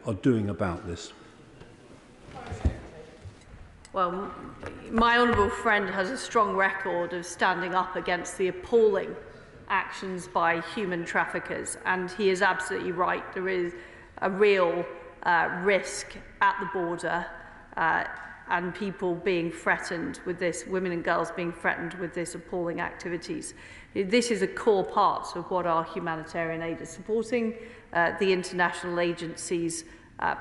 are doing about this? Well, my honourable friend has a strong record of standing up against the appalling actions by human traffickers, and he is absolutely right. There is a real risk at the border and people being threatened with this, women and girls being threatened with this appalling activities. This is a core part of what our humanitarian aid is supporting, the international agencies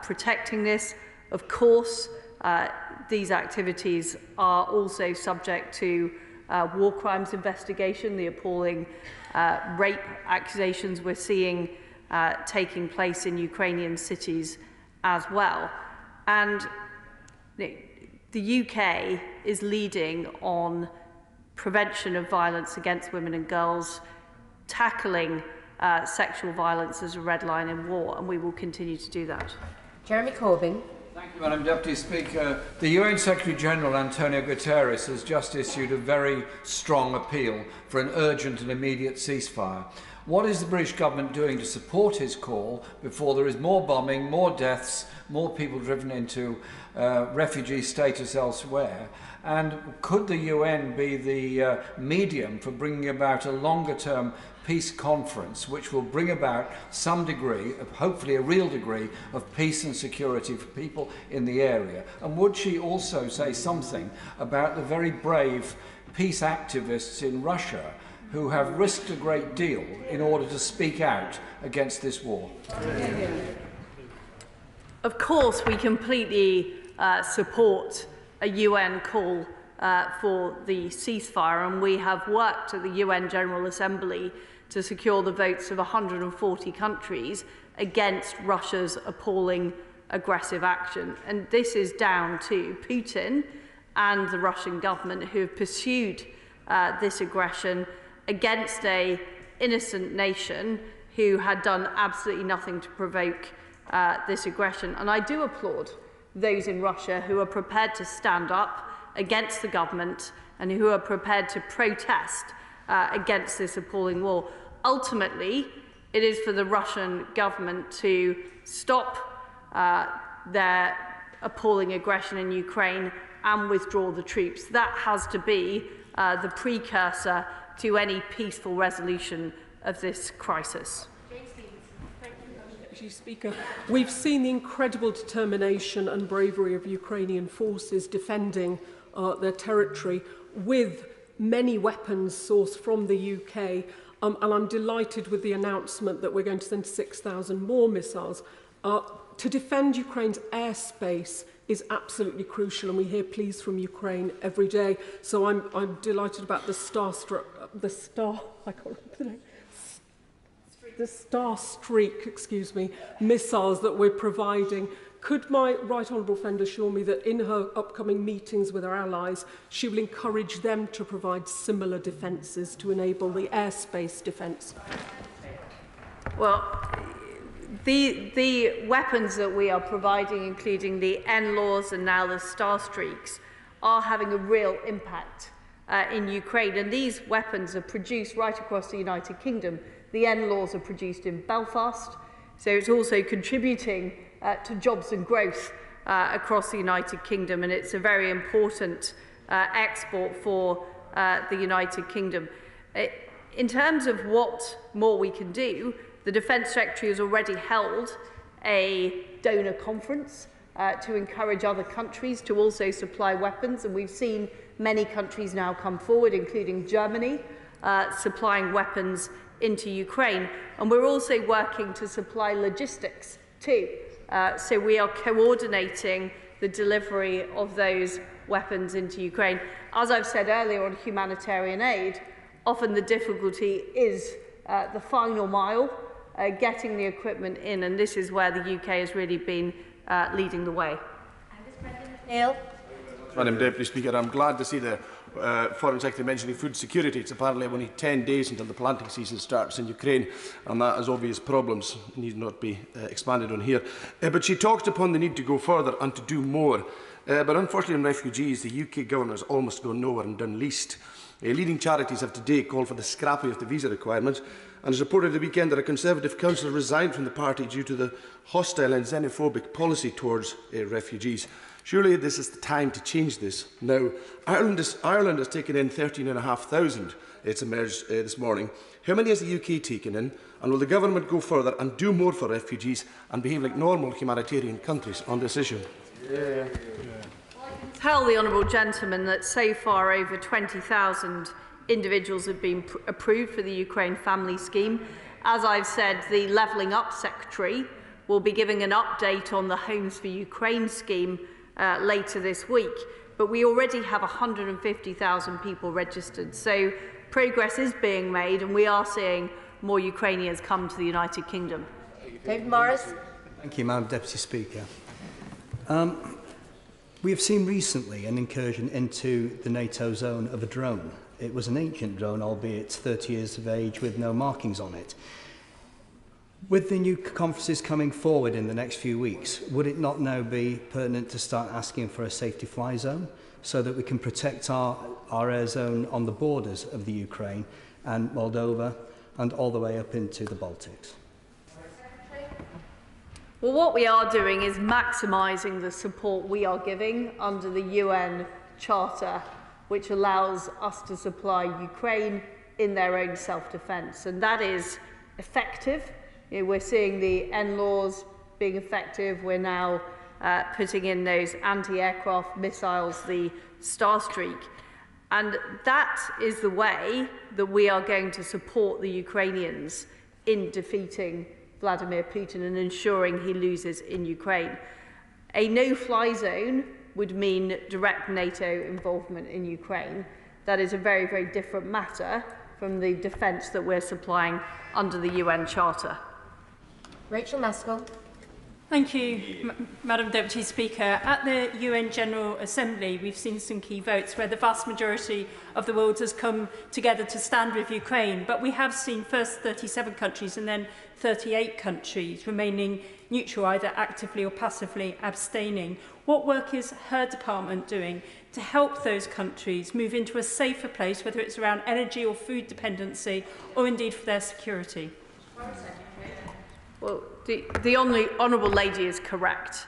protecting this. Of course, these activities are also subject to war crimes investigation, the appalling rape accusations we're seeing taking place in Ukrainian cities as well. And the UK is leading on prevention of violence against women and girls, tackling sexual violence as a red line in war, and we will continue to do that. Jeremy Corbyn. Thank you, Madam Deputy Speaker. The UN Secretary-General Antonio Guterres has just issued a very strong appeal for an urgent and immediate ceasefire. What is the British government doing to support his call before there is more bombing, more deaths, more people driven into refugee status elsewhere? And could the UN be the medium for bringing about a longer-term peace conference which will bring about some degree, hopefully a real degree, of peace and security for people in the area? And would she also say something about the very brave peace activists in Russia who have risked a great deal in order to speak out against this war? Of course, we completely support a UN call for the ceasefire, and we have worked at the UN General Assembly to secure the votes of 140 countries against Russia's appalling aggressive action. And this is down to Putin and the Russian government, who have pursued this aggression against an innocent nation who had done absolutely nothing to provoke this aggression. And I do applaud those in Russia who are prepared to stand up against the government and who are prepared to protest against this appalling war. Ultimately, it is for the Russian government to stop their appalling aggression in Ukraine and withdraw the troops. That has to be the precursor to any peaceful resolution of this crisis. Deputy Speaker, we've seen the incredible determination and bravery of Ukrainian forces defending their territory with many weapons sourced from the UK, and I'm delighted with the announcement that we're going to send 6,000 more missiles. To defend Ukraine's airspace is absolutely crucial, and we hear pleas from Ukraine every day. So I'm delighted about the Star Streak, missiles that we're providing. Could my right honourable friend assure me that in her upcoming meetings with our allies, she will encourage them to provide similar defences to enable the airspace defence? Well, the weapons that we are providing, including the NLAWs and now the Star Streaks, are having a real impact in Ukraine. And these weapons are produced right across the United Kingdom. The NLAWs are produced in Belfast, so it's also contributing to jobs and growth across the United Kingdom, and it's a very important export for the United Kingdom. In terms of what more we can do, the Defence Secretary has already held a donor conference to encourage other countries to also supply weapons, and we've seen many countries now come forward, including Germany, supplying weapons into Ukraine. And we're also working to supply logistics too. So we are coordinating the delivery of those weapons into Ukraine. As I've said earlier on humanitarian aid, often the difficulty is the final mile, getting the equipment in, and this is where the UK has really been leading the way. Neil. Madam Deputy Speaker, I'm glad to see the Foreign Secretary mentioning food security. It's apparently only 10 days until the planting season starts in Ukraine, and that has obvious problems, need not be expanded on here. But she talked upon the need to go further and to do more. But unfortunately on refugees, the UK government has almost gone nowhere and done least. Leading charities have today called for the scrapping of the visa requirement, and as reported the weekend that a Conservative councillor resigned from the party due to the hostile and xenophobic policy towards refugees. Surely this is the time to change this now. Ireland has taken in 13,500, it's emerged this morning. How many has the UK taken in? And will the government go further and do more for refugees and behave like normal humanitarian countries on this issue? Tell the honourable gentleman that so far over 20,000 individuals have been approved for the Ukraine Family Scheme. As I've said, the Levelling Up Secretary will be giving an update on the Homes for Ukraine scheme later this week. but we already have 150,000 people registered. So progress is being made, and we are seeing more Ukrainians come to the United Kingdom. David Morris. Thank you, Madam Deputy Speaker. We have seen recently an incursion into the NATO zone of a drone. It was an ancient drone, albeit 30 years of age, with no markings on it. With the new conferences coming forward in the next few weeks, would it not now be pertinent to start asking for a safety fly zone so that we can protect our air zone on the borders of the Ukraine and Moldova and all the way up into the Baltics? Well, what we are doing is maximising the support we are giving under the UN Charter, which allows us to supply Ukraine in their own self-defence. And that is effective. You know, we're seeing the NLAWs being effective. We're now putting in those anti-aircraft missiles, the Starstreak. And that is the way that we are going to support the Ukrainians in defeating Vladimir Putin and ensuring he loses in Ukraine. A no-fly zone would mean direct NATO involvement in Ukraine. That is a very, very different matter from the defence that we're supplying under the UN Charter. Rachel Maskell. Thank you, Madam Deputy Speaker. At the UN General Assembly, we've seen some key votes where the vast majority of the world has come together to stand with Ukraine. But we have seen first 37 countries and then 38 countries remaining neutral, either actively or passively abstaining. What work is her department doing to help those countries move into a safer place, whether it's around energy or food dependency, or indeed for their security? Well, the Honourable Lady is correct.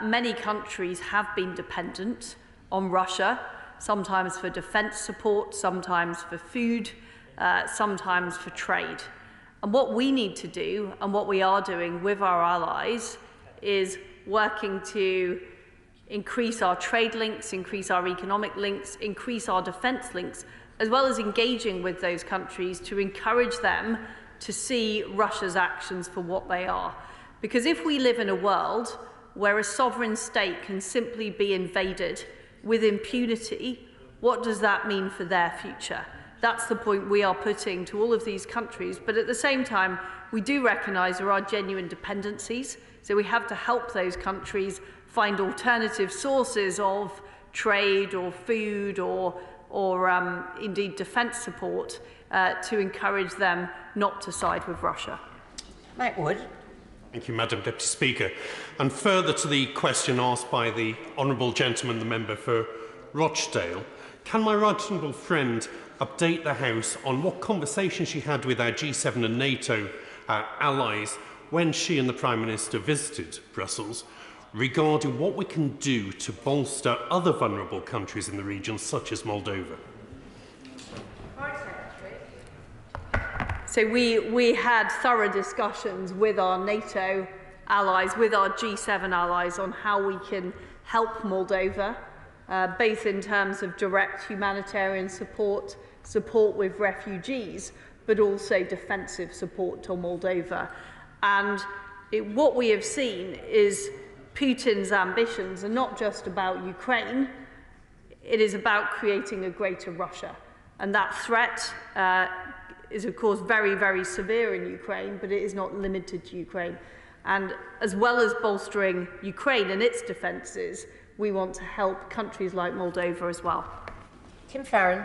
Many countries have been dependent on Russia, sometimes for defence support, sometimes for food, sometimes for trade. And what we need to do, and what we are doing with our allies, is working to increase our trade links, increase our economic links, increase our defence links, as well as engaging with those countries to encourage them to see Russia's actions for what they are. Because if we live in a world where a sovereign state can simply be invaded with impunity, what does that mean for their future? That's the point we are putting to all of these countries. But at the same time, we do recognise there are genuine dependencies. So we have to help those countries find alternative sources of trade or food or indeed defence support to encourage them not to side with Russia. Mike Wood. Thank you, Madam Deputy Speaker. And further to the question asked by the honourable gentleman, the member for Rochdale, can my right honourable friend update the House on what conversations she had with our G7 and NATO allies when she and the Prime Minister visited Brussels regarding what we can do to bolster other vulnerable countries in the region, such as Moldova? So we had thorough discussions with our NATO allies, with our G7 allies, on how we can help Moldova, both in terms of direct humanitarian support, support with refugees, but also defensive support to Moldova. And what we have seen is Putin's ambitions are not just about Ukraine, it is about creating a greater Russia. And that threat is, of course, very, very severe in Ukraine, but it is not limited to Ukraine. And as well as bolstering Ukraine and its defences, we want to help countries like Moldova as well. Tim Farron.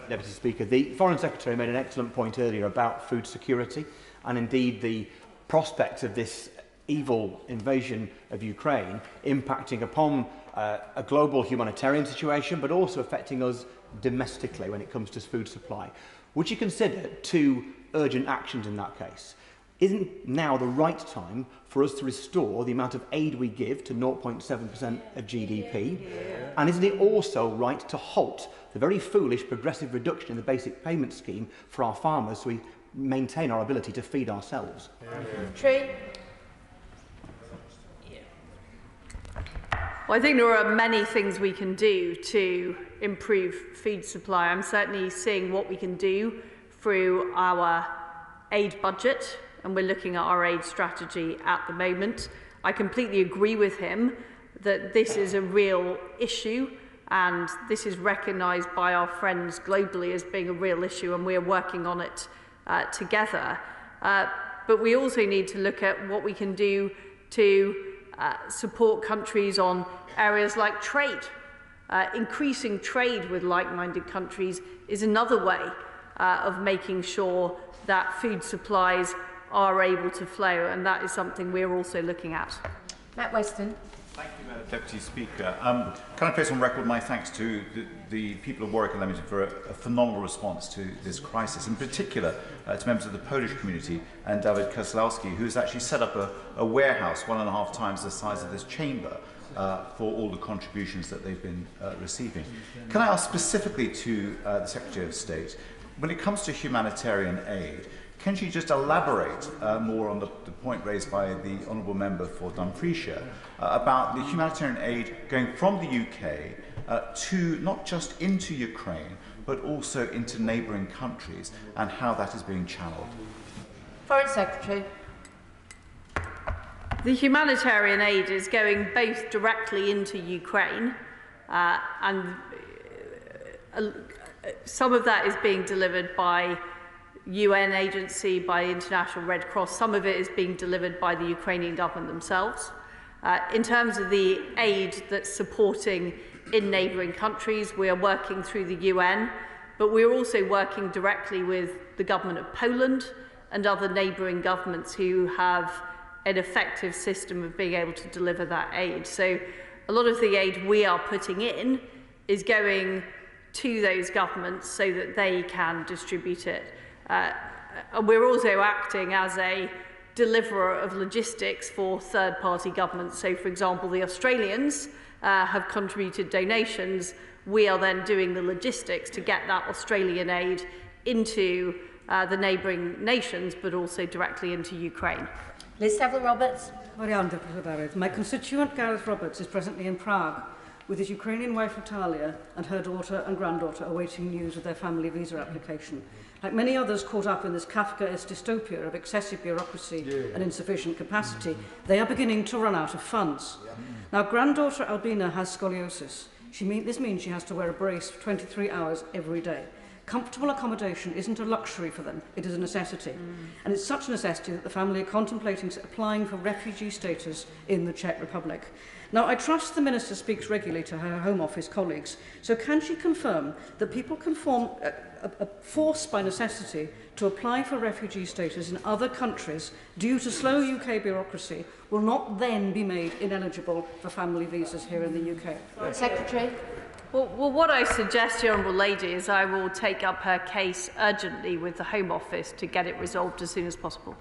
Deputy Speaker, the Foreign Secretary made an excellent point earlier about food security and indeed the prospect of this evil invasion of Ukraine impacting upon a global humanitarian situation, but also affecting us domestically when it comes to food supply. Would you consider two urgent actions in that case? Isn't now the right time for us to restore the amount of aid we give to 0.7% of GDP? And isn't it also right to halt the very foolish progressive reduction in the basic payment scheme for our farmers so we maintain our ability to feed ourselves? Tree. Well, I think there are many things we can do to improve food supply. I'm certainly seeing what we can do through our aid budget, and we're looking at our aid strategy at the moment. I completely agree with him that this is a real issue and this is recognised by our friends globally as being a real issue, and we're working on it together. But we also need to look at what we can do to support countries on areas like trade. Increasing trade with like-minded countries is another way of making sure that food supplies are able to flow, and that is something we're also looking at. Matt Weston. Thank you, Madam Deputy Speaker. Can I place on record my thanks to the people of Warwick and Leamington for a phenomenal response to this crisis, in particular to members of the Polish community and David Kozlowski, who has actually set up a warehouse 1.5 times the size of this chamber for all the contributions that they've been receiving. Can I ask specifically to the Secretary of State, when it comes to humanitarian aid, can she just elaborate more on the point raised by the Honourable Member for Dumfriesshire about the humanitarian aid going from the UK to not just into Ukraine, but also into neighbouring countries, and how that is being channeled? Foreign Secretary. The humanitarian aid is going both directly into Ukraine, and some of that is being delivered by UN agency, by International Red Cross. Some of it is being delivered by the Ukrainian government themselves. In terms of the aid that's supporting in neighbouring countries, we are working through the UN, but we're also working directly with the government of Poland and other neighbouring governments who have an effective system of being able to deliver that aid. So a lot of the aid we are putting in is going to those governments so that they can distribute it. And we're also acting as a deliverer of logistics for third-party governments. So, for example, the Australians have contributed donations. We are then doing the logistics to get that Australian aid into the neighbouring nations, but also directly into Ukraine. Liz Saville-Roberts. My constituent Gareth Roberts is presently in Prague with his Ukrainian wife Natalia and her daughter and granddaughter awaiting news of their family visa application. Like many others caught up in this Kafkaesque dystopia of excessive bureaucracy and insufficient capacity, they are beginning to run out of funds. Now, granddaughter Albina has scoliosis. This means she has to wear a brace for 23 hours every day. Comfortable accommodation isn't a luxury for them, it is a necessity. And it's such a necessity that the family are contemplating applying for refugee status in the Czech Republic. Now, I trust the Minister speaks regularly to her Home Office colleagues, so can she confirm that people can form a force by necessity to apply for refugee status in other countries due to slow UK bureaucracy will not then be made ineligible for family visas here in the UK? Secretary. Well, what I suggest, the Honourable Lady, is I will take up her case urgently with the Home Office to get it resolved as soon as possible.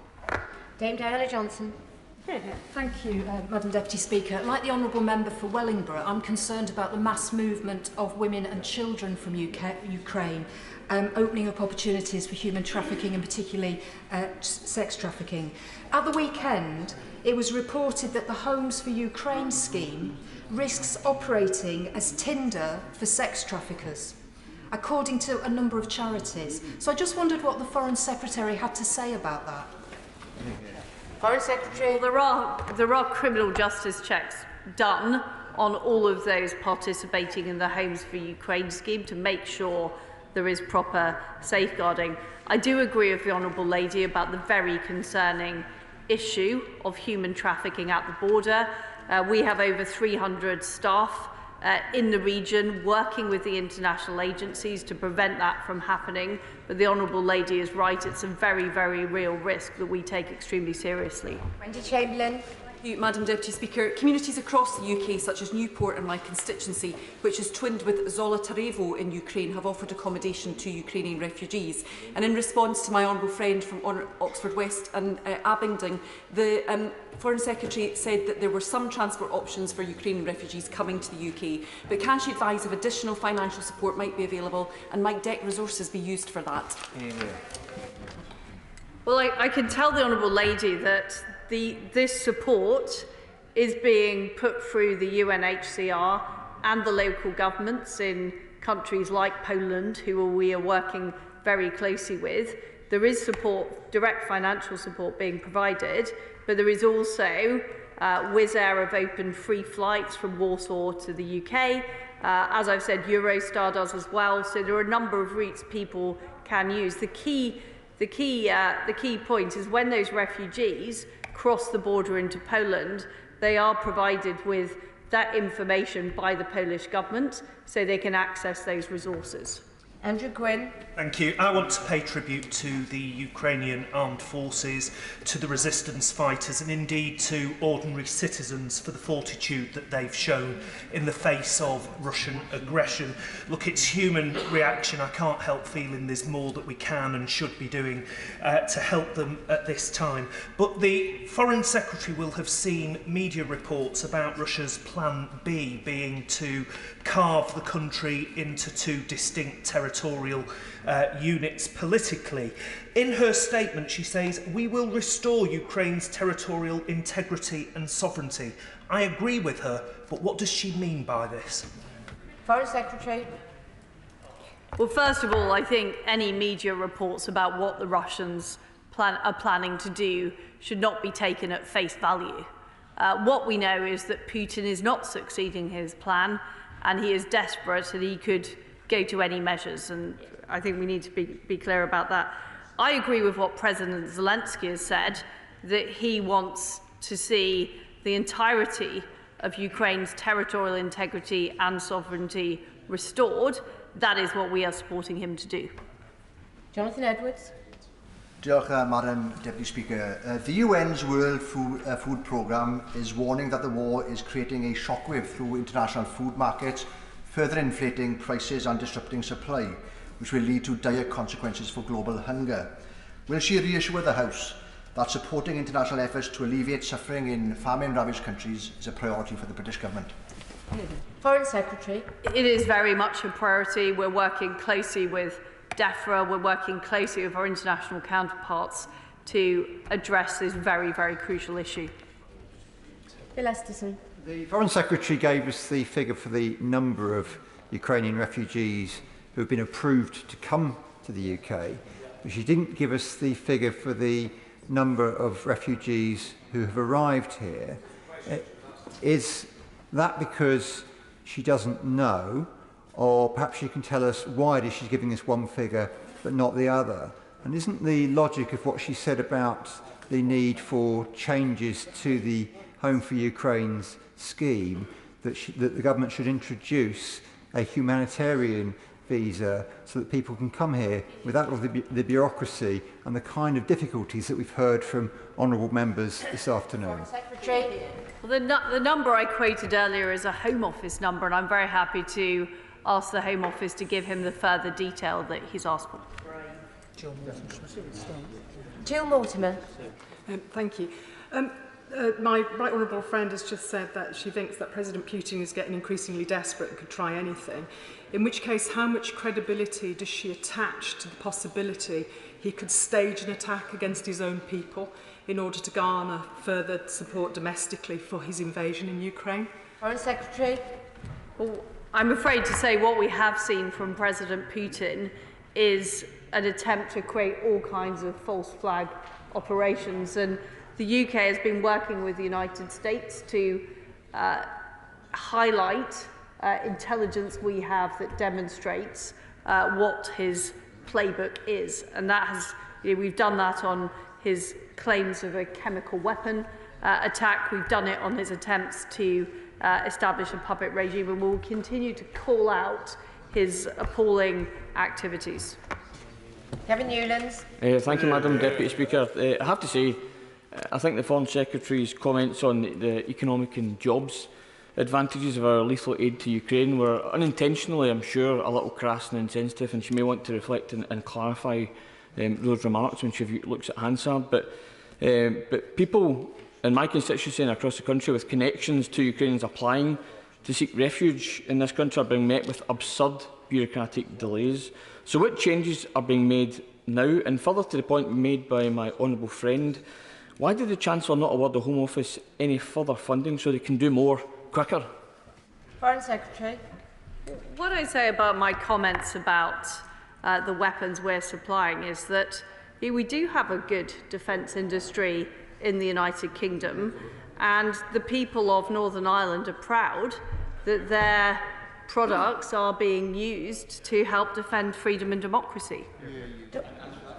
Dame Diana Johnson. Thank you, Madam Deputy Speaker. Like the Honourable Member for Wellingborough, I'm concerned about the mass movement of women and children from Ukraine, opening up opportunities for human trafficking and particularly sex trafficking. At the weekend, it was reported that the Homes for Ukraine scheme risks operating as Tinder for sex traffickers, according to a number of charities. So I just wondered what the Foreign Secretary had to say about that. Foreign Secretary. Well, there are criminal justice checks done on all of those participating in the Homes for Ukraine scheme to make sure there is proper safeguarding. I do agree with the Honourable Lady about the very concerning issue of human trafficking at the border. We have over 300 staff in the region working with the international agencies to prevent that from happening. But the Honourable Lady is right, it's a very, very real risk that we take extremely seriously. Wendy Chamberlain. Thank you, Madam Deputy Speaker. Communities across the UK, such as Newport and my constituency, which is twinned with Zolotarevo in Ukraine, have offered accommodation to Ukrainian refugees. And in response to my honourable friend from Oxford West and Abingdon, the Foreign Secretary said that there were some transport options for Ukrainian refugees coming to the UK. But can she advise if additional financial support might be available, and might DEC resources be used for that? Well, I can tell the Honourable Lady that this support is being put through the UNHCR and the local governments in countries like Poland, who we are working very closely with. There is support, direct financial support being provided, but there is also Wizz Air have opened free flights from Warsaw to the UK, As I've said, Eurostar does as well. So there are a number of routes people can use. The key point is when those refugees cross the border into Poland, they are provided with that information by the Polish government so they can access those resources. Andrew Gwynn. Thank you. I want to pay tribute to the Ukrainian armed forces, to the resistance fighters and indeed to ordinary citizens for the fortitude that they've shown in the face of Russian aggression. Look, it's human reaction. I can't help feeling there's more that we can and should be doing to help them at this time. But the Foreign Secretary will have seen media reports about Russia's Plan B being to carve the country into two distinct territorial units politically. In her statement, she says, "We will restore Ukraine's territorial integrity and sovereignty." I agree with her, but what does she mean by this? Foreign Secretary. Well, first of all, I think any media reports about what the Russians are planning to do should not be taken at face value. What we know is that Putin is not succeeding his plan, and he is desperate and he could go to any measures, and I think we need to be clear about that. I agree with what President Zelensky has said, that he wants to see the entirety of Ukraine's territorial integrity and sovereignty restored. That is what we are supporting him to do. Jonathan Edwards. Madam Deputy Speaker. The UN's World Food Programme is warning that the war is creating a shockwave through international food markets, further inflating prices and disrupting supply, which will lead to dire consequences for global hunger. Will she reassure the House that supporting international efforts to alleviate suffering in famine-ravaged countries is a priority for the British Government? Foreign Secretary. It is very much a priority. We're working closely with DEFRA, we're working closely with our international counterparts to address this very, very crucial issue. Bill Esterson. The Foreign Secretary gave us the figure for the number of Ukrainian refugees who have been approved to come to the UK, but she didn't give us the figure for the number of refugees who have arrived here. Is that because she doesn't know, or perhaps she can tell us why it is she's giving us one figure but not the other? And isn't the logic of what she said about the need for changes to the Home for Ukraine's scheme that the government should introduce a humanitarian visa so that people can come here without all the bureaucracy and the kind of difficulties that we've heard from honourable members this afternoon? Secretary. Well, the number I quoted earlier is a Home Office number, and I'm very happy to ask the Home Office to give him the further detail that he's asked for. Jill Mortimer. Thank you. My right honourable friend has just said that she thinks that President Putin is getting increasingly desperate and could try anything. In which case, how much credibility does she attach to the possibility he could stage an attack against his own people in order to garner further support domestically for his invasion in Ukraine? Foreign Secretary. Well, I'm afraid to say what we have seen from President Putin is an attempt to create all kinds of false flag operations, and the UK has been working with the United States to highlight intelligence we have that demonstrates what his playbook is, and that has, we've done that on his claims of a chemical weapon attack. We've done it on his attempts to establish a puppet regime, and we'll continue to call out his appalling activities. Kevin Newlands. Thank you, Madam Deputy Speaker. I have to say, I think the Foreign Secretary's comments on the economic and jobs advantages of our lethal aid to Ukraine were unintentionally, I'm sure, a little crass and insensitive, and she may want to reflect and clarify those remarks when she looks at Hansard. But people in my constituency and across the country with connections to Ukrainians applying to seek refuge in this country are being met with absurd bureaucratic delays. So what changes are being made now? And further to the point made by my honourable friend, why did the Chancellor not award the Home Office any further funding so they can do more quicker? Foreign Secretary. What I say about my comments about the weapons we're supplying is that we do have a good defence industry in the United Kingdom, and the people of Northern Ireland are proud that their products are being used to help defend freedom and democracy.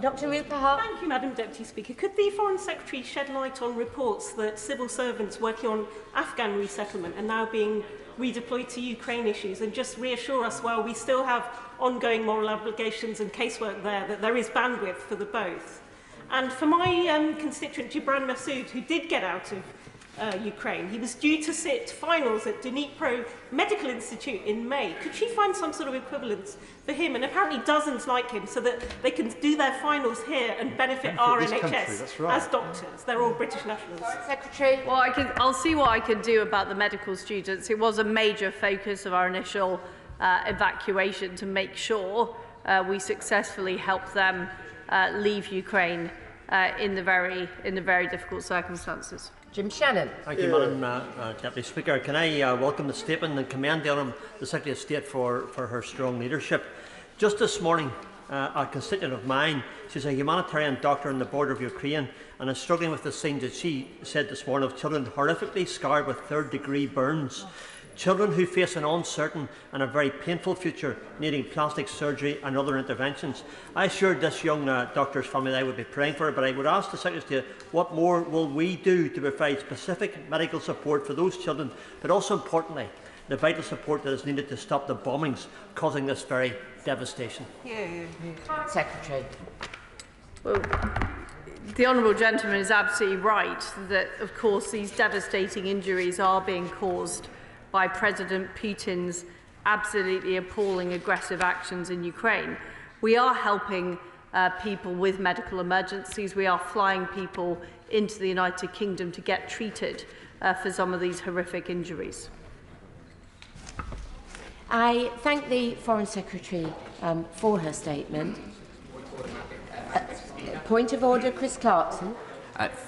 Dr. Rupert Hart. Thank you, Madam Deputy Speaker. Could the Foreign Secretary shed light on reports that civil servants working on Afghan resettlement are now being redeployed to Ukraine issues, and just reassure us, while we still have ongoing moral obligations and casework there, that there is bandwidth for the both? And for my constituent Gibran Massoud, who did get out of Ukraine, he was due to sit finals at Dnipro Medical Institute in May. Could she find some sort of equivalence for him, and apparently dozens like him, so that they can do their finals here and benefit our NHS as doctors? They're all British nationals. Secretary. Well, I'll see what I can do about the medical students. It was a major focus of our initial evacuation to make sure we successfully help them leave Ukraine in the very difficult circumstances. Jim Shannon. Thank you, Madam Deputy Speaker. Can I welcome the statement and commend the Secretary of State for her strong leadership. Just this morning, a constituent of mine, she's a humanitarian doctor on the border of Ukraine, and is struggling with the scene that she said this morning of children horrifically scarred with third-degree burns. Children who face an uncertain and a very painful future, needing plastic surgery and other interventions. I assured this young doctor's family that I would be praying for her, but I would ask the Secretary of State, what more will we do to provide specific medical support for those children, but also importantly, the vital support that is needed to stop the bombings causing this very devastation? Secretary. Well, the honourable gentleman is absolutely right that, of course, these devastating injuries are being caused by President Putin's absolutely appalling aggressive actions in Ukraine. We are helping people with medical emergencies. We are flying people into the United Kingdom to get treated for some of these horrific injuries. I thank the Foreign Secretary for her statement. Point of order, Chris Clarkson.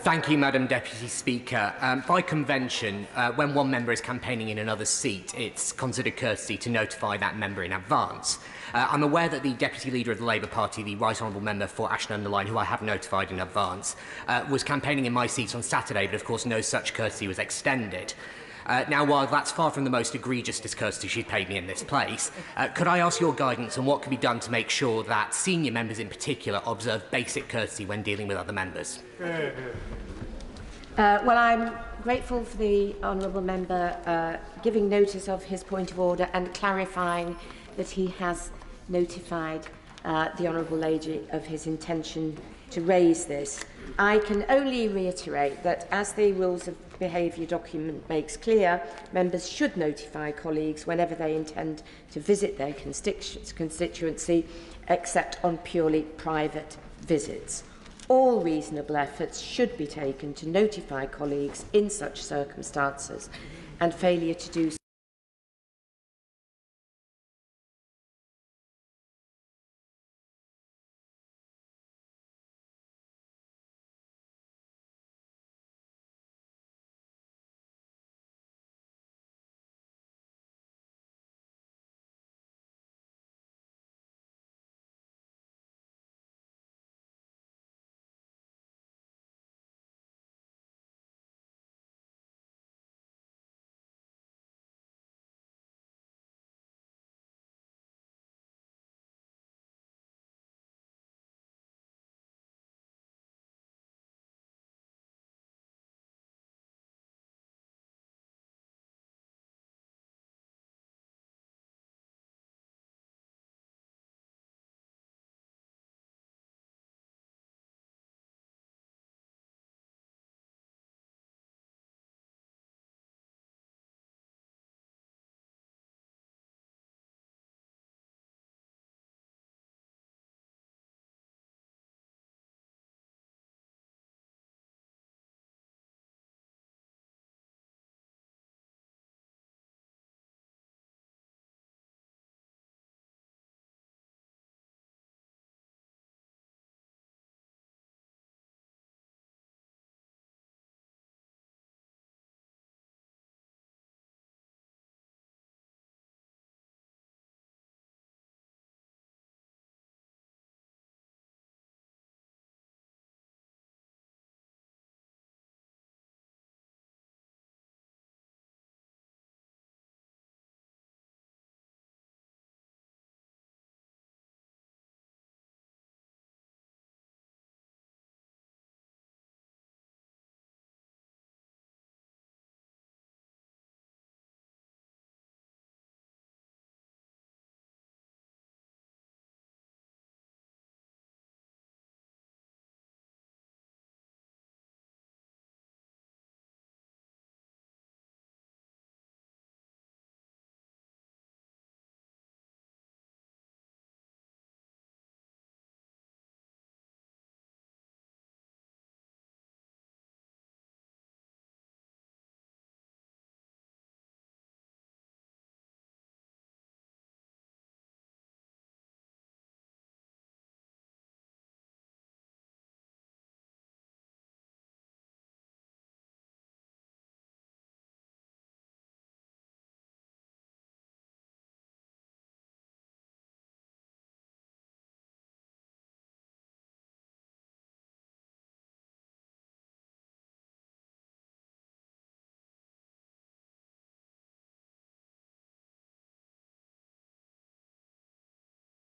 Thank you, Madam Deputy Speaker. By convention, when one member is campaigning in another seat, it's considered courtesy to notify that member in advance. I'm aware that the Deputy Leader of the Labour Party, the Right Honourable Member for Ashton-under-Lyne, who I have notified in advance, was campaigning in my seat on Saturday, but of course no such courtesy was extended. Now, while that's far from the most egregious discourtesy she's paid me in this place, could I ask your guidance on what can be done to make sure that senior members in particular observe basic courtesy when dealing with other members? Well, I'm grateful for the honourable member giving notice of his point of order and clarifying that he has notified the honourable lady of his intention to raise this. I can only reiterate that, as the Rules of Behaviour document makes clear, members should notify colleagues whenever they intend to visit their constituency, except on purely private visits. All reasonable efforts should be taken to notify colleagues in such circumstances, and failure to do so